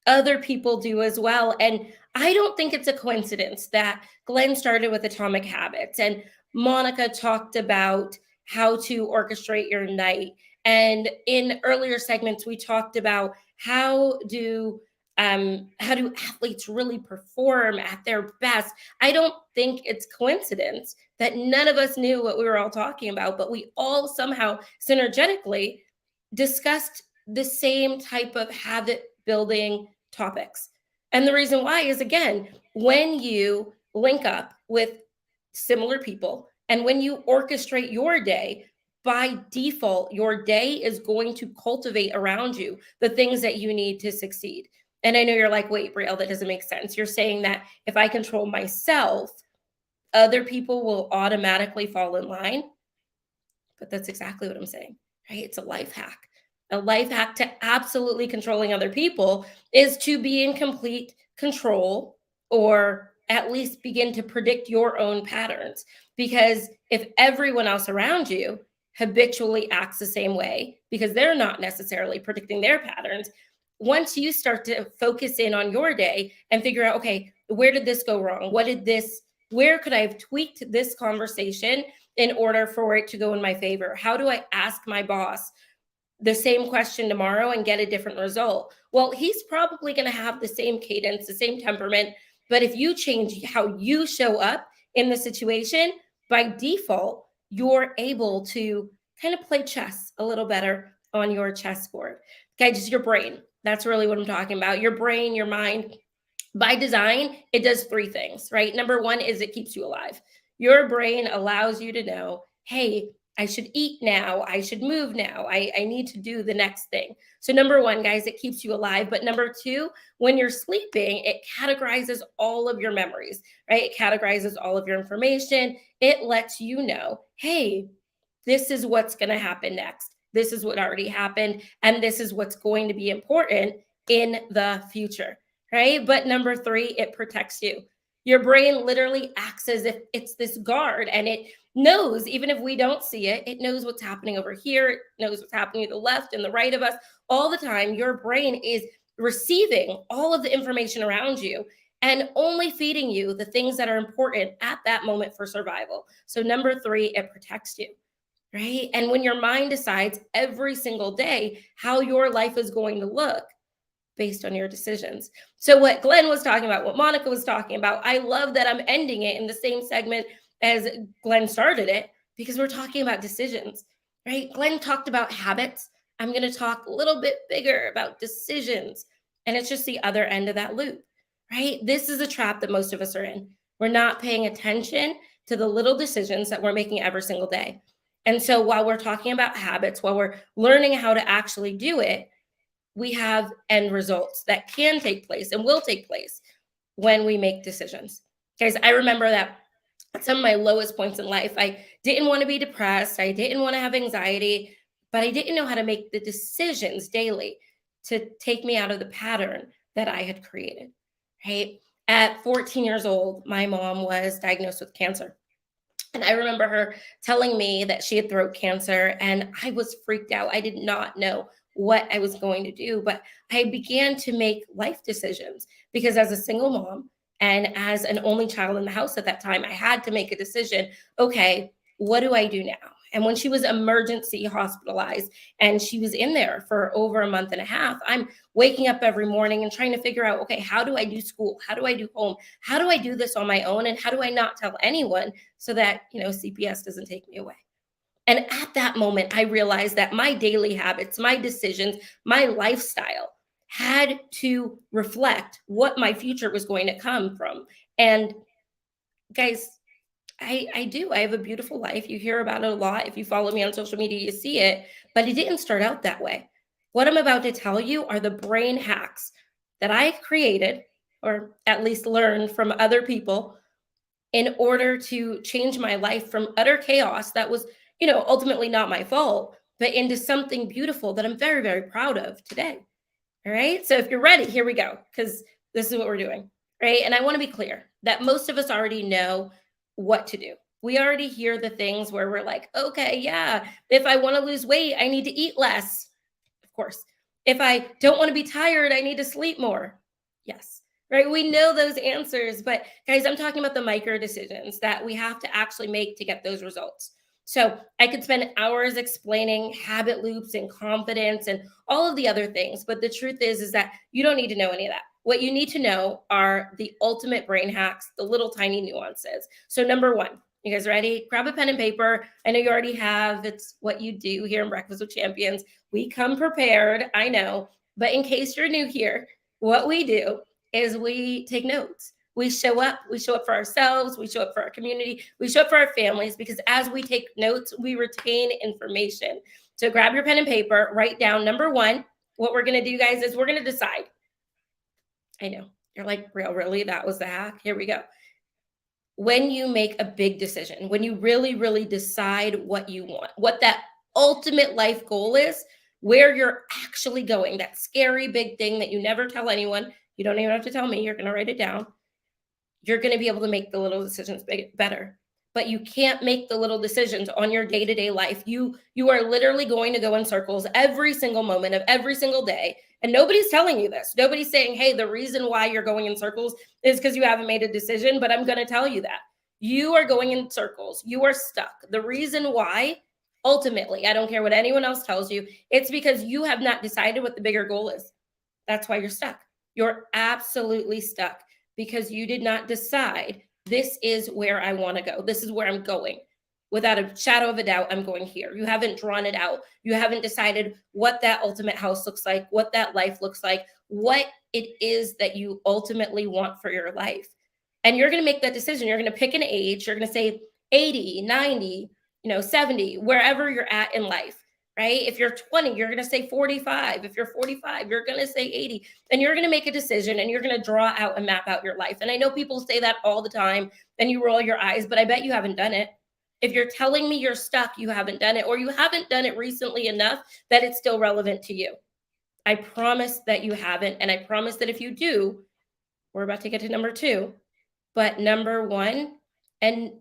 other people do as well. And I don't think it's a coincidence that Glenn started with Atomic Habits and Monica talked about how to orchestrate your night. And in earlier segments, we talked about how do athletes really perform at their best. I don't think it's coincidence that none of us knew what we were all talking about, but we all somehow synergetically discussed the same type of habit building topics. And the reason why is, again, when you link up with similar people and when you orchestrate your day, by default, your day is going to cultivate around you the things that you need to succeed. And I know you're like, wait, Brielle, that doesn't make sense. You're saying that if I control myself, other people will automatically fall in line. But that's exactly what I'm saying, right? It's a life hack. A life hack to absolutely controlling other people is to be in complete control, or at least begin to predict your own patterns. Because if everyone else around you habitually acts the same way because they're not necessarily predicting their patterns, once you start to focus in on your day and figure out, okay, where did this go wrong? Where could I have tweaked this conversation in order for it to go in my favor? How do I ask my boss the same question tomorrow and get a different result? Well, he's probably going to have the same cadence, the same temperament. But if you change how you show up in the situation, by default, you're able to kind of play chess a little better on your chessboard. Okay, just your brain. That's really what I'm talking about. Your brain, your mind. By design, it does three things, right? Number one is it keeps you alive. Your brain allows you to know, hey, I should eat now. I should move now. I need to do the next thing. So number one, guys, it keeps you alive. But number two, when you're sleeping, it categorizes all of your memories, right? It categorizes all of your information. It lets you know, hey, this is what's going to happen next. This is what already happened. And this is what's going to be important in the future, right? But number three, it protects you. Your brain literally acts as if it's this guard, and it knows, even if we don't see it, it knows what's happening over here. It knows what's happening to the left and the right of us all the time. Your brain is receiving all of the information around you and only feeding you the things that are important at that moment for survival. So number three, it protects you, right? And when your mind decides every single day how your life is going to look based on your decisions. So what Glenn was talking about, what Monica was talking about, I love that I'm ending it in the same segment as Glenn started it, because we're talking about decisions, right? Glenn talked about habits. I'm going to talk a little bit bigger about decisions. And it's just the other end of that loop, right? This is a trap that most of us are in. We're not paying attention to the little decisions that we're making every single day. And so while we're talking about habits, while we're learning how to actually do it, we have end results that can take place and will take place when we make decisions. Guys, I remember that at some of my lowest points in life, I didn't want to be depressed. I didn't want to have anxiety, but I didn't know how to make the decisions daily to take me out of the pattern that I had created, right? At 14 years old, my mom was diagnosed with cancer. And I remember her telling me that she had throat cancer, and I was freaked out. I did not know what I was going to do, but I began to make life decisions because as a single mom and as an only child in the house at that time, I had to make a decision. Okay, what do I do now? And when she was emergency hospitalized and she was in there for over a month and a half, I'm waking up every morning and trying to figure out, okay, how do I do school? How do I do home? How do I do this on my own? And how do I not tell anyone so that, CPS doesn't take me away? And at that moment, I realized that my daily habits, my decisions, my lifestyle had to reflect what my future was going to come from. And guys, I do. I have a beautiful life. You hear about it a lot. If you follow me on social media, you see it, but it didn't start out that way. What I'm about to tell you are the brain hacks that I created, or at least learned from other people, in order to change my life from utter chaos that was, ultimately not my fault, but into something beautiful that I'm very, very proud of today. All right. So if you're ready, here we go, because this is what we're doing. Right. And I want to be clear that most of us already know what to do. We already hear the things where we're like, okay, yeah, if I want to lose weight, I need to eat less. Of course. If I don't want to be tired, I need to sleep more. Yes. Right. We know those answers, but guys, I'm talking about the micro decisions that we have to actually make to get those results. So I could spend hours explaining habit loops and confidence and all of the other things. But the truth is that you don't need to know any of that. What you need to know are the ultimate brain hacks, the little tiny nuances. So number one, you guys ready? Grab a pen and paper. I know you already have. It's what you do here in Breakfast with Champions. We come prepared, I know. But in case you're new here, what we do is we take notes. We show up for ourselves, we show up for our community, we show up for our families, because as we take notes, we retain information. So grab your pen and paper, write down number one. What we're going to do, guys, is we're going to decide. I know you're like, really? That was the hack? Here we go. When you make a big decision, when you really, really decide what you want, what that ultimate life goal is, where you're actually going, that scary big thing that you never tell anyone, you don't even have to tell me, you're going to write it down. You're going to be able to make the little decisions better. But you can't make the little decisions on your day-to-day life. You are literally going to go in circles every single moment of every single day. And nobody's telling you this. Nobody's saying, hey, the reason why you're going in circles is because you haven't made a decision. But I'm going to tell you that. You are going in circles. You are stuck. The reason why, ultimately, I don't care what anyone else tells you, it's because you have not decided what the bigger goal is. That's why you're stuck. You're absolutely stuck. Because you did not decide, this is where I want to go. This is where I'm going. Without a shadow of a doubt, I'm going here. You haven't drawn it out. You haven't decided what that ultimate house looks like, what that life looks like. What it is that you ultimately want for your life. And you're going to make that decision. You're going to pick an age. You're going to say 80, 90, 70, wherever you're at in life, right? If you're 20, you're going to say 45. If you're 45, you're going to say 80. And you're going to make a decision and you're going to draw out and map out your life. And I know people say that all the time and you roll your eyes, but I bet you haven't done it. If you're telling me you're stuck, you haven't done it, or you haven't done it recently enough that it's still relevant to you. I promise that you haven't. And I promise that if you do, we're about to get to number 2, but number 1, and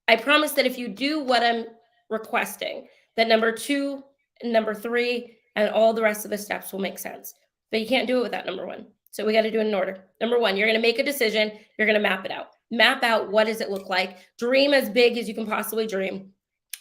I promise that if you do what I'm requesting, that number 2 and number 3 and all the rest of the steps will make sense. But you can't do it without number 1. So we got to do it in order. Number 1, you're going to make a decision. You're going to map it out. Map out, what does it look like? Dream as big as you can possibly dream.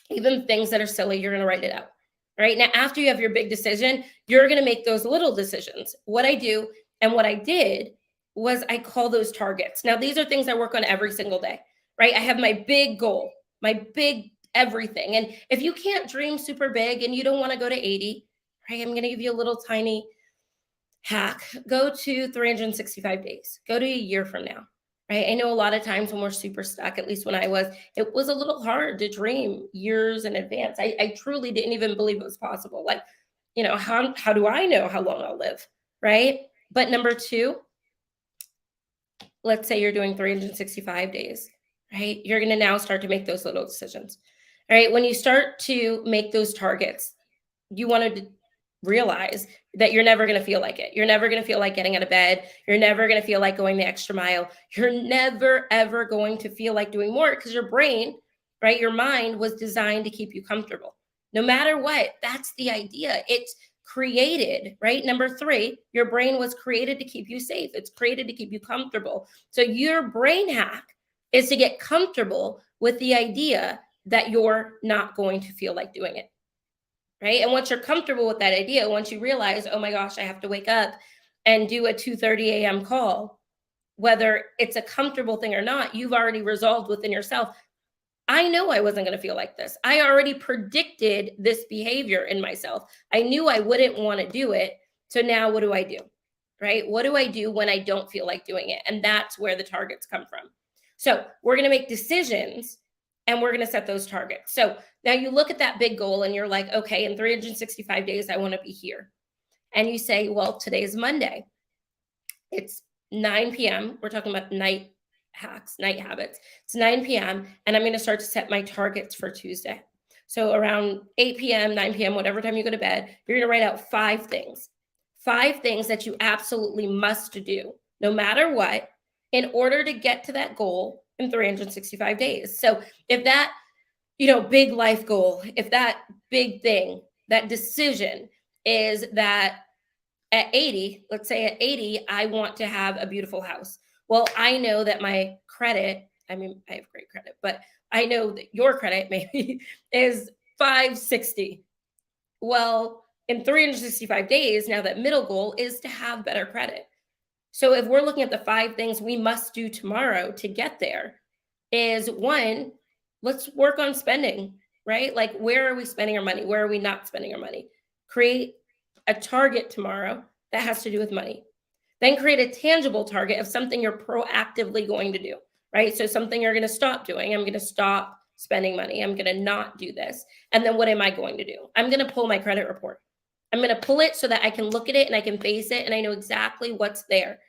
Even things that are silly, you're going to write it out. Right now, after you have your big decision, you're going to make those little decisions. What I do and what I did was I call those targets. Now, these are things I work on every single day, right? I have my big goal, my big everything. And if you can't dream super big and you don't want to go to 80, right, I'm going to give you a little tiny hack. Go to 365 days. Go to a year from now. Right. I know a lot of times when we're super stuck, at least when I was, it was a little hard to dream years in advance. I truly didn't even believe it was possible. Like, how do I know how long I'll live? Right. But number 2, let's say you're doing 365 days, right? You're going to now start to make those little decisions. All right. When you start to make those targets, you want to realize that you're never going to feel like it. You're never going to feel like getting out of bed. You're never going to feel like going the extra mile. You're never, ever going to feel like doing more because your brain, right, your mind was designed to keep you comfortable. No matter what, that's the idea. It's created, right? Number 3, your brain was created to keep you safe. It's created to keep you comfortable. So your brain hack is to get comfortable with the idea that you're not going to feel like doing it. Right. And once you're comfortable with that idea, once you realize, oh my gosh, I have to wake up and do a 2:30 a.m. call, whether it's a comfortable thing or not, you've already resolved within yourself. I know I wasn't going to feel like this. I already predicted this behavior in myself. I knew I wouldn't want to do it. So now what do I do? Right? What do I do when I don't feel like doing it? And that's where the targets come from. So we're going to make decisions and we're going to set those targets. So now you look at that big goal and you're like, okay, in 365 days, I want to be here. And you say, well, today's Monday. It's 9 p.m. We're talking about night hacks, night habits. It's 9 p.m. and I'm going to start to set my targets for Tuesday. So around 8 p.m., 9 p.m., whatever time you go to bed, you're going to write out 5 things that you absolutely must do, no matter what, in order to get to that goal in 365 days. So if that, big life goal, if that big thing, that decision is that at 80, let's say at 80, I want to have a beautiful house. Well, I know that my credit, I have great credit, but I know that your credit maybe is 560. Well, in 365 days, now that middle goal is to have better credit. So if we're looking at the 5 things we must do tomorrow to get there, is 1, let's work on spending, right? Like, where are we spending our money? Where are we not spending our money? Create a target tomorrow that has to do with money. Then create a tangible target of something you're proactively going to do, right? So something you're going to stop doing. I'm going to stop spending money. I'm going to not do this. And then what am I going to do? I'm going to pull my credit report. I'm going to pull it so that I can look at it and I can face it and I know exactly what's there,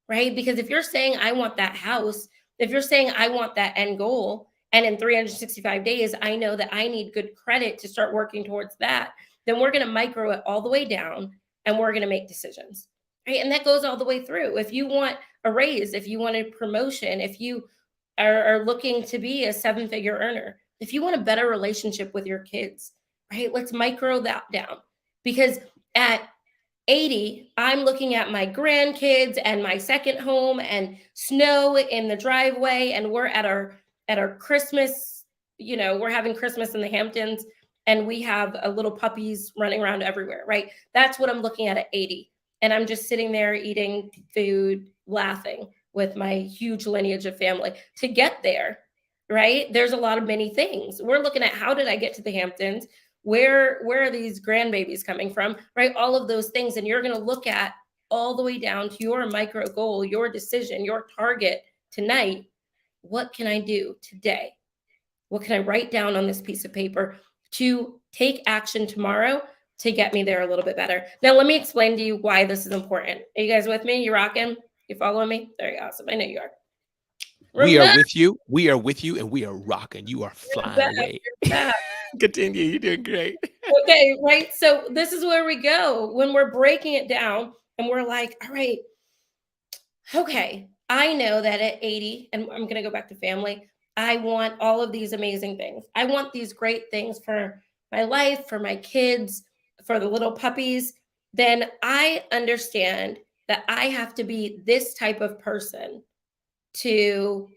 right? Because if you're saying I want that house, if you're saying I want that end goal, and in 365 days, I know that I need good credit to start working towards that, then we're going to micro it all the way down and we're going to make decisions, right? And that goes all the way through. If you want a raise, if you want a promotion, if you are looking to be a 7-figure earner, if you want a better relationship with your kids, right? Let's micro that down. Because at 80, I'm looking at my grandkids and my second home and snow in the driveway, and we're at our Christmas, we're having Christmas in the Hamptons, and we have a little puppies running around everywhere, right? That's what I'm looking at 80. And I'm just sitting there eating food, laughing with my huge lineage of family. To get there, right? There's a lot of many things. We're looking at, how did I get to the Hamptons? Where are these grandbabies coming from, right? All of those things. And you're going to look at all the way down to your micro goal, your decision, your target tonight. What can I do today? What can I write down on this piece of paper to take action tomorrow to get me there a little bit better? Now, let me explain to you why this is important. Are you guys with me? You rocking? You following me? Very awesome. I know you are. We are with you. We are with you, and we are rocking. You are flying away. Continue. You're doing great. Okay, right? So this is where we go when we're breaking it down and we're like, all right, okay, I know that at 80, and I'm going to go back to family, I want all of these amazing things. I want these great things for my life, for my kids, for the little puppies. Then I understand that I have to be this type of person to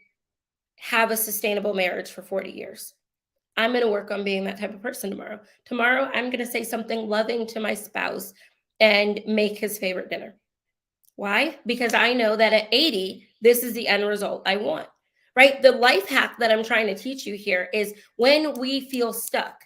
have a sustainable marriage for 40 years. I'm going to work on being that type of person tomorrow. Tomorrow, I'm going to say something loving to my spouse and make his favorite dinner. Why? Because I know that at 80, this is the end result I want, right? The life hack that I'm trying to teach you here is when we feel stuck,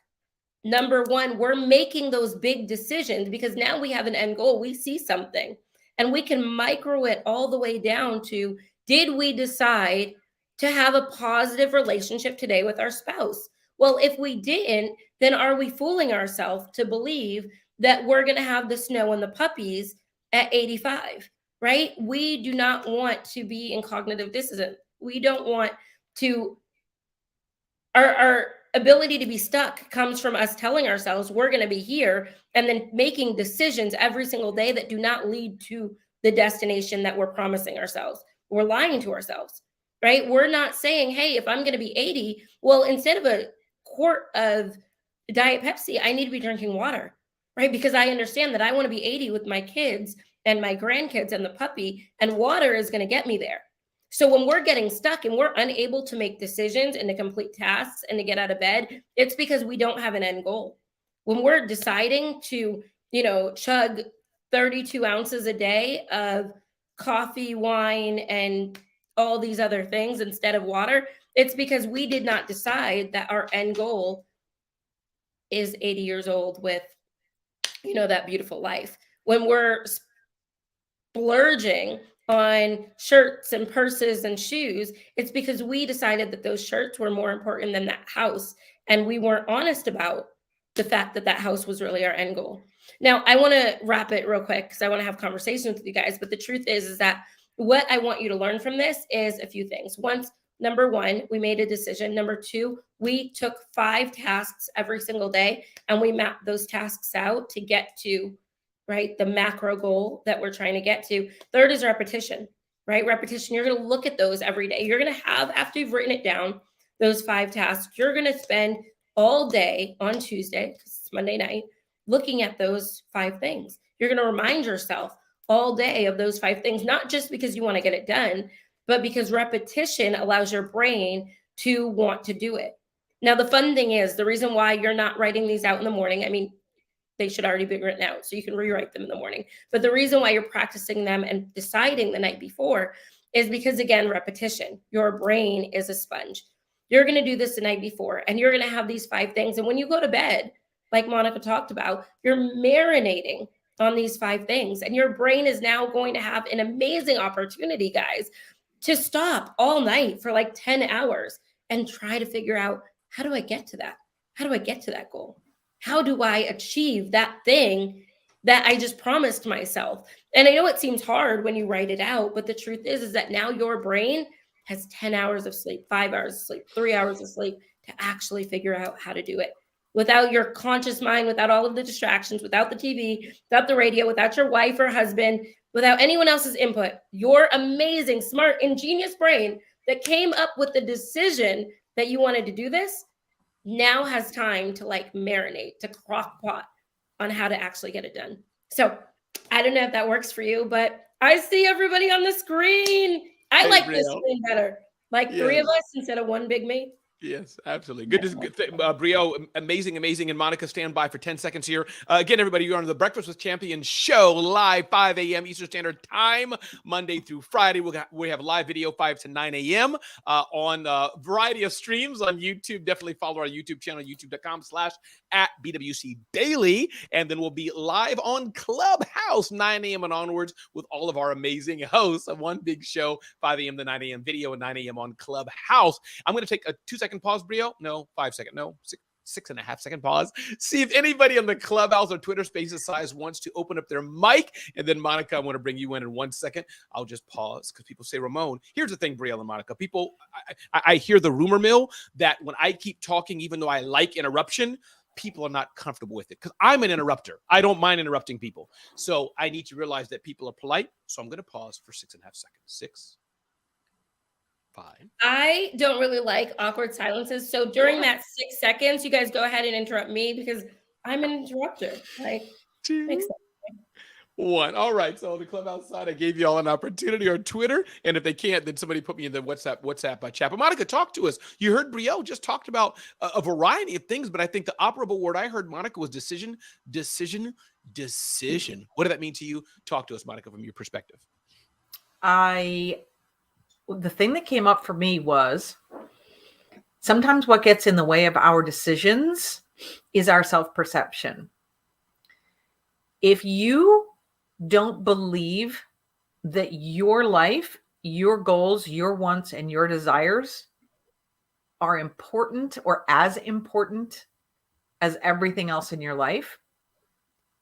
number one, we're making those big decisions because now we have an end goal. We see something and we can micro it all the way down to, did we decide to have a positive relationship today with our spouse? Well, if we didn't, then are we fooling ourselves to believe that we're going to have the snow and the puppies at 85, right? We do not want to be in cognitive dissonance. We don't want to, our ability to be stuck comes from us telling ourselves we're going to be here and then making decisions every single day that do not lead to the destination that we're promising ourselves. We're lying to ourselves, right? We're not saying, hey, if I'm going to be 80, well, instead of a quart of Diet Pepsi, I need to be drinking water, right? Because I understand that I want to be 80 with my kids and my grandkids and the puppy, and water is going to get me there. So when we're getting stuck and we're unable to make decisions and to complete tasks and to get out of bed, it's because we don't have an end goal. When we're deciding to, chug 32 ounces a day of coffee, wine, and all these other things instead of water, it's because we did not decide that our end goal is 80 years old with, that beautiful life. When we're splurging on shirts and purses and shoes, it's because we decided that those shirts were more important than that house. And we weren't honest about the fact that that house was really our end goal. Now, I want to wrap it real quick because I want to have conversations with you guys. But the truth is that what I want you to learn from this is a few things. Number one, we made a decision. Number two, we took 5 tasks every single day and we mapped those tasks out to get to, right, the macro goal that we're trying to get to. Third is repetition, right? Repetition, you're going to look at those every day. You're going to have, after you've written it down, those 5 tasks, you're going to spend all day on Tuesday, because it's Monday night, looking at those 5 things. You're going to remind yourself all day of those 5 things, not just because you want to get it done, but because repetition allows your brain to want to do it. Now, the fun thing is, the reason why you're not writing these out in the morning, I mean, they should already be written out so you can rewrite them in the morning. But the reason why you're practicing them and deciding the night before is because, again, repetition. Your brain is a sponge. You're going to do this the night before and you're going to have these 5 things. And when you go to bed, like Monica talked about, you're marinating on these 5 things. And your brain is now going to have an amazing opportunity, guys, to stop all night for like 10 hours and try to figure out, how do I get to that? How do I get to that goal? How do I achieve that thing that I just promised myself? And I know it seems hard when you write it out, but the truth is that now your brain has 10 hours of sleep, 5 hours of sleep, 3 hours of sleep to actually figure out how to do it. Without your conscious mind, without all of the distractions, without the TV, without the radio, without your wife or husband, without anyone else's input, your amazing, smart, ingenious brain that came up with the decision that you wanted to do this now has time to like marinate, to crock pot on how to actually get it done. So I don't know if that works for you, but I see everybody on the screen. I like this screen better. Like 3 of us instead of one big me. Yes, absolutely. Good. Brielle, amazing. And Monica, stand by for 10 seconds here. Again, everybody, you're on the Breakfast with Champions show, live 5 a.m. Eastern Standard Time, Monday through Friday. We have live video 5 to 9 a.m. On a variety of streams on YouTube. Definitely follow our YouTube channel, youtube.com/@BWC Daily. And then we'll be live on Clubhouse, 9 a.m. and onwards with all of our amazing hosts. One big show, 5 a.m. to 9 a.m. video and 9 a.m. on Clubhouse. I'm going to take a 2-second pause, Brielle. No, 5-second. No, 6.5-second pause. See if anybody on the Clubhouse or Twitter Spaces size wants to open up their mic. And then, Monica, I want to bring you in 1 second. I'll just pause because people say, Ramon. Here's the thing, Brielle and Monica. People, I hear the rumor mill that when I keep talking, even though I like interruption, people are not comfortable with it because I'm an interrupter. I don't mind interrupting people. So I need to realize that people are polite. So I'm going to pause for 6.5 seconds. 6, 5. I don't really like awkward silences. So during that 6 seconds, you guys go ahead and interrupt me because I'm an interrupter. Like, makes sense. 1. All right. So the Clubhouse side, I gave you all an opportunity on Twitter. And if they can't, then somebody put me in the WhatsApp chat. But Monica, talk to us. You heard Brielle just talked about a variety of things, but I think the operable word I heard, Monica, was decision. What did that mean to you? Talk to us, Monica, from your perspective. The thing that came up for me was sometimes what gets in the way of our decisions is our self-perception. If you don't believe that your life, your goals, your wants, and your desires are important or as important as everything else in your life,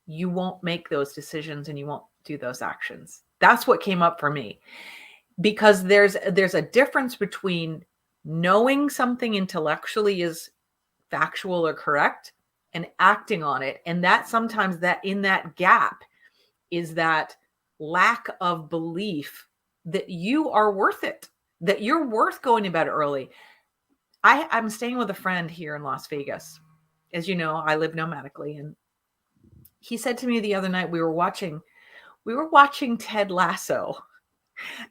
you won't make those decisions and you won't do those actions. That's what came up for me. Because there's a difference between knowing something intellectually is factual or correct and acting on it. And that sometimes that in that gap is that lack of belief that you are worth it, that you're worth going to bed early. I'm staying with a friend here in Las Vegas. As you know, I live nomadically. And he said to me the other night, we were watching Ted Lasso.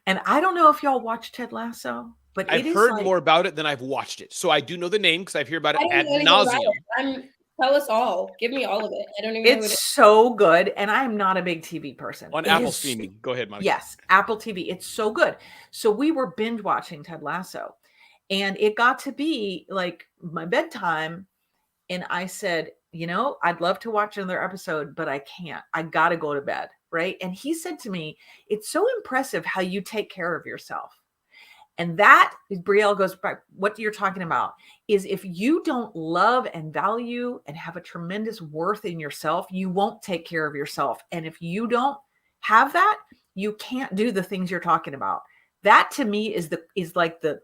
And I don't know if y'all watch Ted Lasso, but I've heard more about it than I've watched it. So I do know the name because I've heard about it ad nauseum. Tell us all. Give me all of it. I don't even know what it is. It's so good. And I'm not a big TV person. On Apple streaming. Go ahead, Monica. Yes, Apple TV. It's so good. So we were binge watching Ted Lasso. And it got to be like my bedtime. And I said, I'd love to watch another episode, but I can't. I got to go to bed. Right. And he said to me, it's so impressive how you take care of yourself. And that, Brielle goes back, what you're talking about is if you don't love and value and have a tremendous worth in yourself, you won't take care of yourself. And if you don't have that, you can't do the things you're talking about. That to me is like the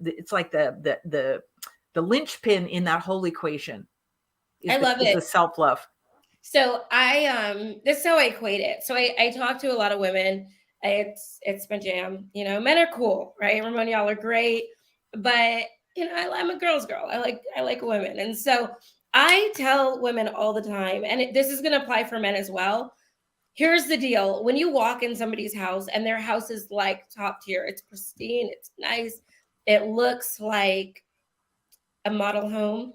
linchpin in that whole equation. I love it. The self-love. So this is how I equate it. So I talk to a lot of women. It's my jam. Men are cool, right? Ramon, y'all are great, but I'm a girl's girl. I like women, and so I tell women all the time, and this is going to apply for men as well. Here's the deal: when you walk in somebody's house and their house is like top tier, it's pristine, it's nice, it looks like a model home.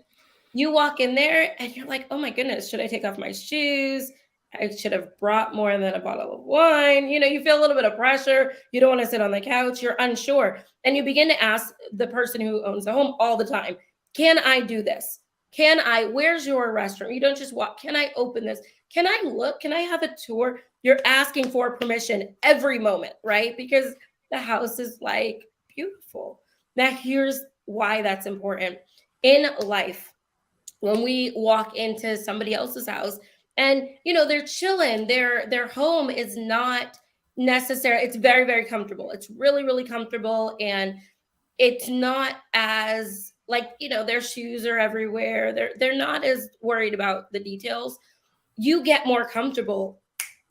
You walk in there and you're like, oh my goodness, should I take off my shoes? I should have brought more than a bottle of wine. You feel a little bit of pressure. You don't want to sit on the couch. You're unsure. And you begin to ask the person who owns the home all the time, can I do this? Where's your restroom? You don't just walk. Can I open this? Can I look? Can I have a tour? You're asking for permission every moment, right? Because the house is like beautiful. Now, here's why that's important. In life, when we walk into somebody else's house and, they're chilling, their home is not necessary. It's very, very comfortable. It's really, really comfortable. And it's not as their shoes are everywhere. They're not as worried about the details. You get more comfortable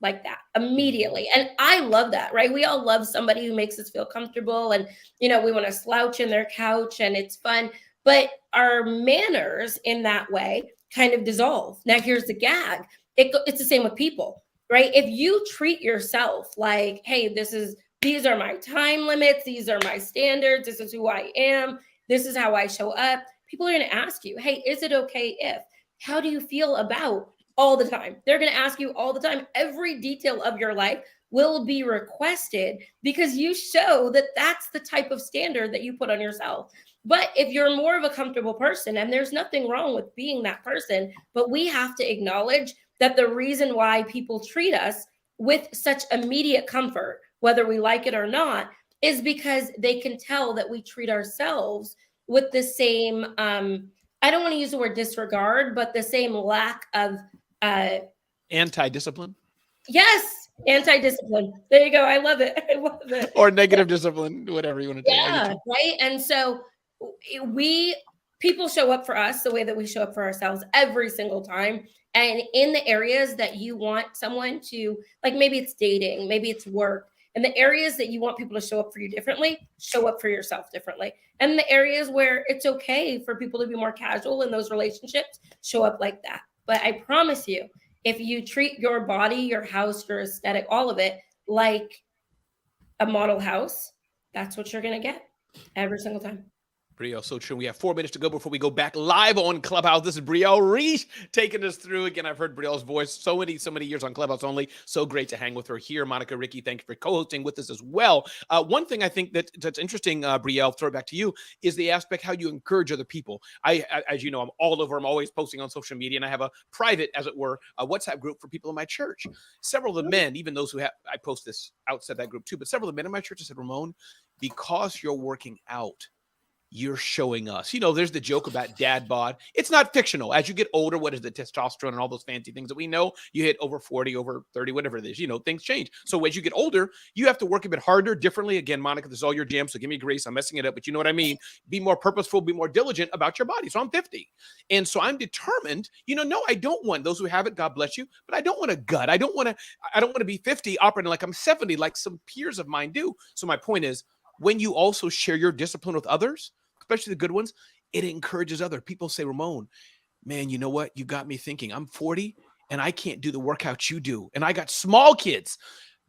like that immediately. And I love that, right? We all love somebody who makes us feel comfortable and, we want to slouch in their couch and it's fun. But our manners in that way kind of dissolve. Now, here's the gag. It's the same with people, right? If you treat yourself like, hey, these are my time limits. These are my standards. This is who I am. This is how I show up. people are going to ask you, hey, is it okay if? How do you feel about? All the time. They're going to ask you all the time. Every detail of your life will be requested because you show that that's the type of standard that you put on yourself. But if you're more of a comfortable person, and there's nothing wrong with being that person, but we have to acknowledge that the reason why people treat us with such immediate comfort, whether we like it or not, is because they can tell that we treat ourselves with the same, I don't want to use the word disregard, but the same lack of anti-discipline. Yes, anti-discipline. There you go. I love it. I love it. Or negative discipline, whatever you want to say. Yeah, right. And so people show up for us the way that we show up for ourselves every single time. And in the areas that you want someone to, like maybe it's dating, maybe it's work, and the areas that you want people to show up for you differently, show up for yourself differently. And the areas where it's okay for people to be more casual in those relationships, show up like that. But I promise you, if you treat your body, your house, your aesthetic, all of it like a model house, that's what you're going to get every single time. Brielle, so true. We have 4 minutes to go before we go back live on Clubhouse. This is Brielle Riche taking us through. Again, I've heard Brielle's voice so many years on Clubhouse only. So great to hang with her here. Monica, Ricky, thank you for co-hosting with us as well. One thing I think that's interesting, Brielle, throw it back to you, is the aspect how you encourage other people. I, as you know, I'm all over. I'm always posting on social media, and I have a private, as it were, a WhatsApp group for people in my church. Several of the men, even those who have, I post this outside that group too, but several of the men in my church have said, Ramon, because you're working out, you're showing us. You know, there's the joke about dad bod. It's not fictional. As you get older, what is the testosterone and all those fancy things that we know? You hit over 40, over 30, whatever it is. You know, things change. So as you get older, you have to work a bit harder, differently. Again, Monica, this is all your jam, so give me grace. I'm messing it up, but you know what I mean? Be more purposeful, be more diligent about your body. So I'm 50. And so I'm determined, no, I don't want those who have it, God bless you, but I don't want a gut. I don't want to be 50 operating like I'm 70, like some peers of mine do. So my point is, when you also share your discipline with others, especially the good ones, it encourages other people. Say, Ramon, man, you know what? You got me thinking. I'm 40 and I can't do the workouts you do. And I got small kids.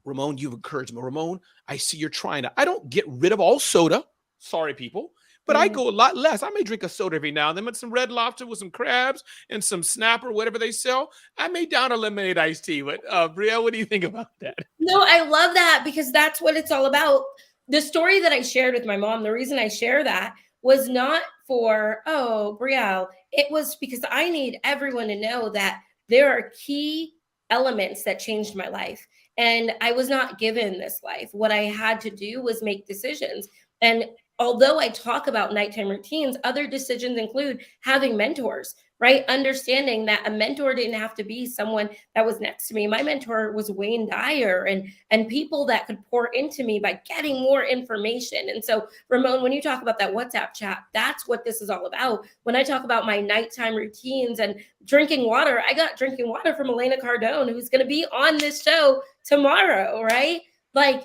Ramon, you've encouraged me. Ramon, I see you're trying to. I don't get rid of all soda. Sorry, people. But I go a lot less. I may drink a soda every now and then, but some Red Lobster with some crabs and some Snapper, whatever they sell. I may down a lemonade iced tea. But Brielle, what do you think about that? No, I love that because that's what it's all about. The story that I shared with my mom, the reason I share that was not for, oh, Brielle, it was because I need everyone to know that there are key elements that changed my life. And I was not given this life. What I had to do was make decisions. And although I talk about nighttime routines, other decisions include having mentors, right? Understanding that a mentor didn't have to be someone that was next to me. My mentor was Wayne Dyer and people that could pour into me by getting more information. And so, Ramon, when you talk about that WhatsApp chat, that's what this is all about. When I talk about my nighttime routines and drinking water, I got drinking water from Elena Cardone, who's going to be on this show tomorrow, right? Like,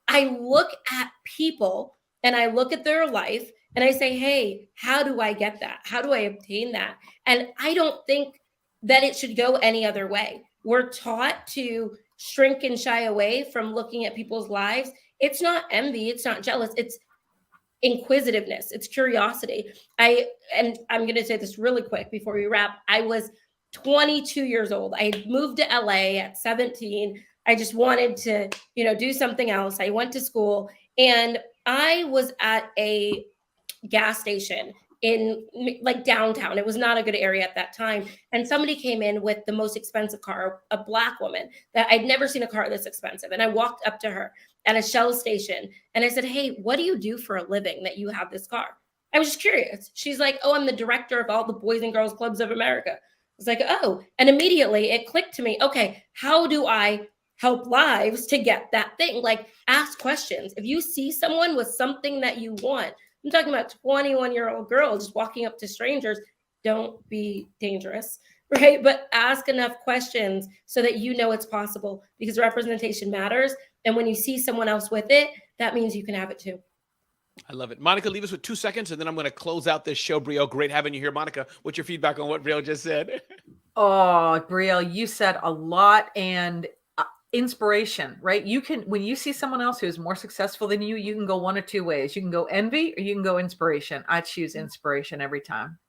I look at people and I look at their life and I say, hey, how do I get that? How do I obtain that? And I don't think that it should go any other way. We're taught to shrink and shy away from looking at people's lives. It's not envy. It's not jealous. It's inquisitiveness. It's curiosity. And I'm going to say this really quick before we wrap. I was 22 years old. I had moved to LA at 17. I just wanted to, do something else. I went to school and I was at a gas station in like downtown. It was not a good area at that time. And somebody came in with the most expensive car, a Black woman that I'd never seen a car this expensive. And I walked up to her at a Shell station and I said, hey, what do you do for a living that you have this car? I was just curious. She's like, oh, I'm the director of all the Boys and Girls Clubs of America. I was like, oh, and immediately it clicked to me. Okay, how do I help lives to get that thing? Like, ask questions. If you see someone with something that you want, I'm talking about 21-year-old girls just walking up to strangers, don't be dangerous, right? But ask enough questions so that you know it's possible, because representation matters. And when you see someone else with it, that means you can have it too. I love it. Monica, leave us with 2 seconds, and then I'm going to close out this show. Brielle, great having you here. Monica, what's your feedback on what Brielle just said? Oh, Brielle, you said a lot, and inspiration, right? You can, when you see someone else who is more successful than you, you can go one of two ways. You can go envy or you can go inspiration. I choose inspiration every time.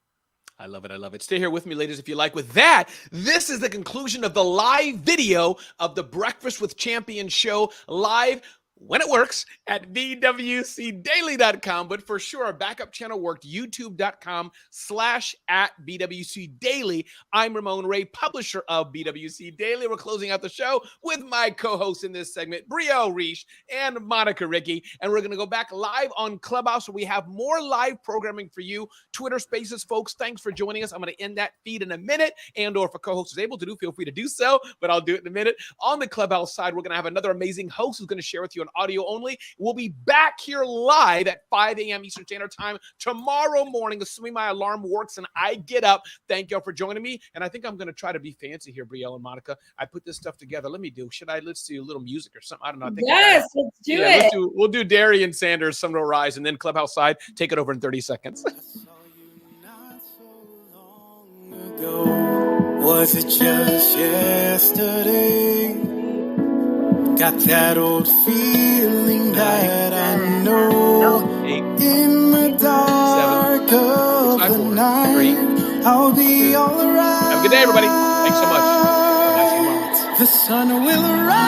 I love it. I love it. Stay here with me, ladies, if you like. With that, this is the conclusion of the live video of the Breakfast with Champions show, live when it works at bwcdaily.com. But for sure, our backup channel worked, youtube.com/@BWCDaily. I'm Ramon Ray, publisher of BWC Daily. We're closing out the show with my co-hosts in this segment, Brielle Riche and Monica Ricci. And we're going to go back live on Clubhouse, where we have more live programming for you. Twitter Spaces, folks, thanks for joining us. I'm going to end that feed in a minute, and or if a co-host is able to do, feel free to do so, but I'll do it in a minute. On the Clubhouse side, we're going to have another amazing host who's going to share with you an audio only. We'll be back here live at 5 a.m. Eastern Standard Time tomorrow morning, assuming my alarm works and I get up. Thank y'all for joining me. And I think I'm going to try to be fancy here, Brielle and Monica. I put this stuff together. Let's do a little music or something. I don't know. I think yes, let's do it. We'll do Darian Sanders, Sun Will Rise, and then Clubhouse side. Take it over in 30 seconds. Was it just yesterday? Got that old feeling that I know. In the dark of the night, I'll be all around. Have a good day, everybody. Thanks so much. The sun will arise.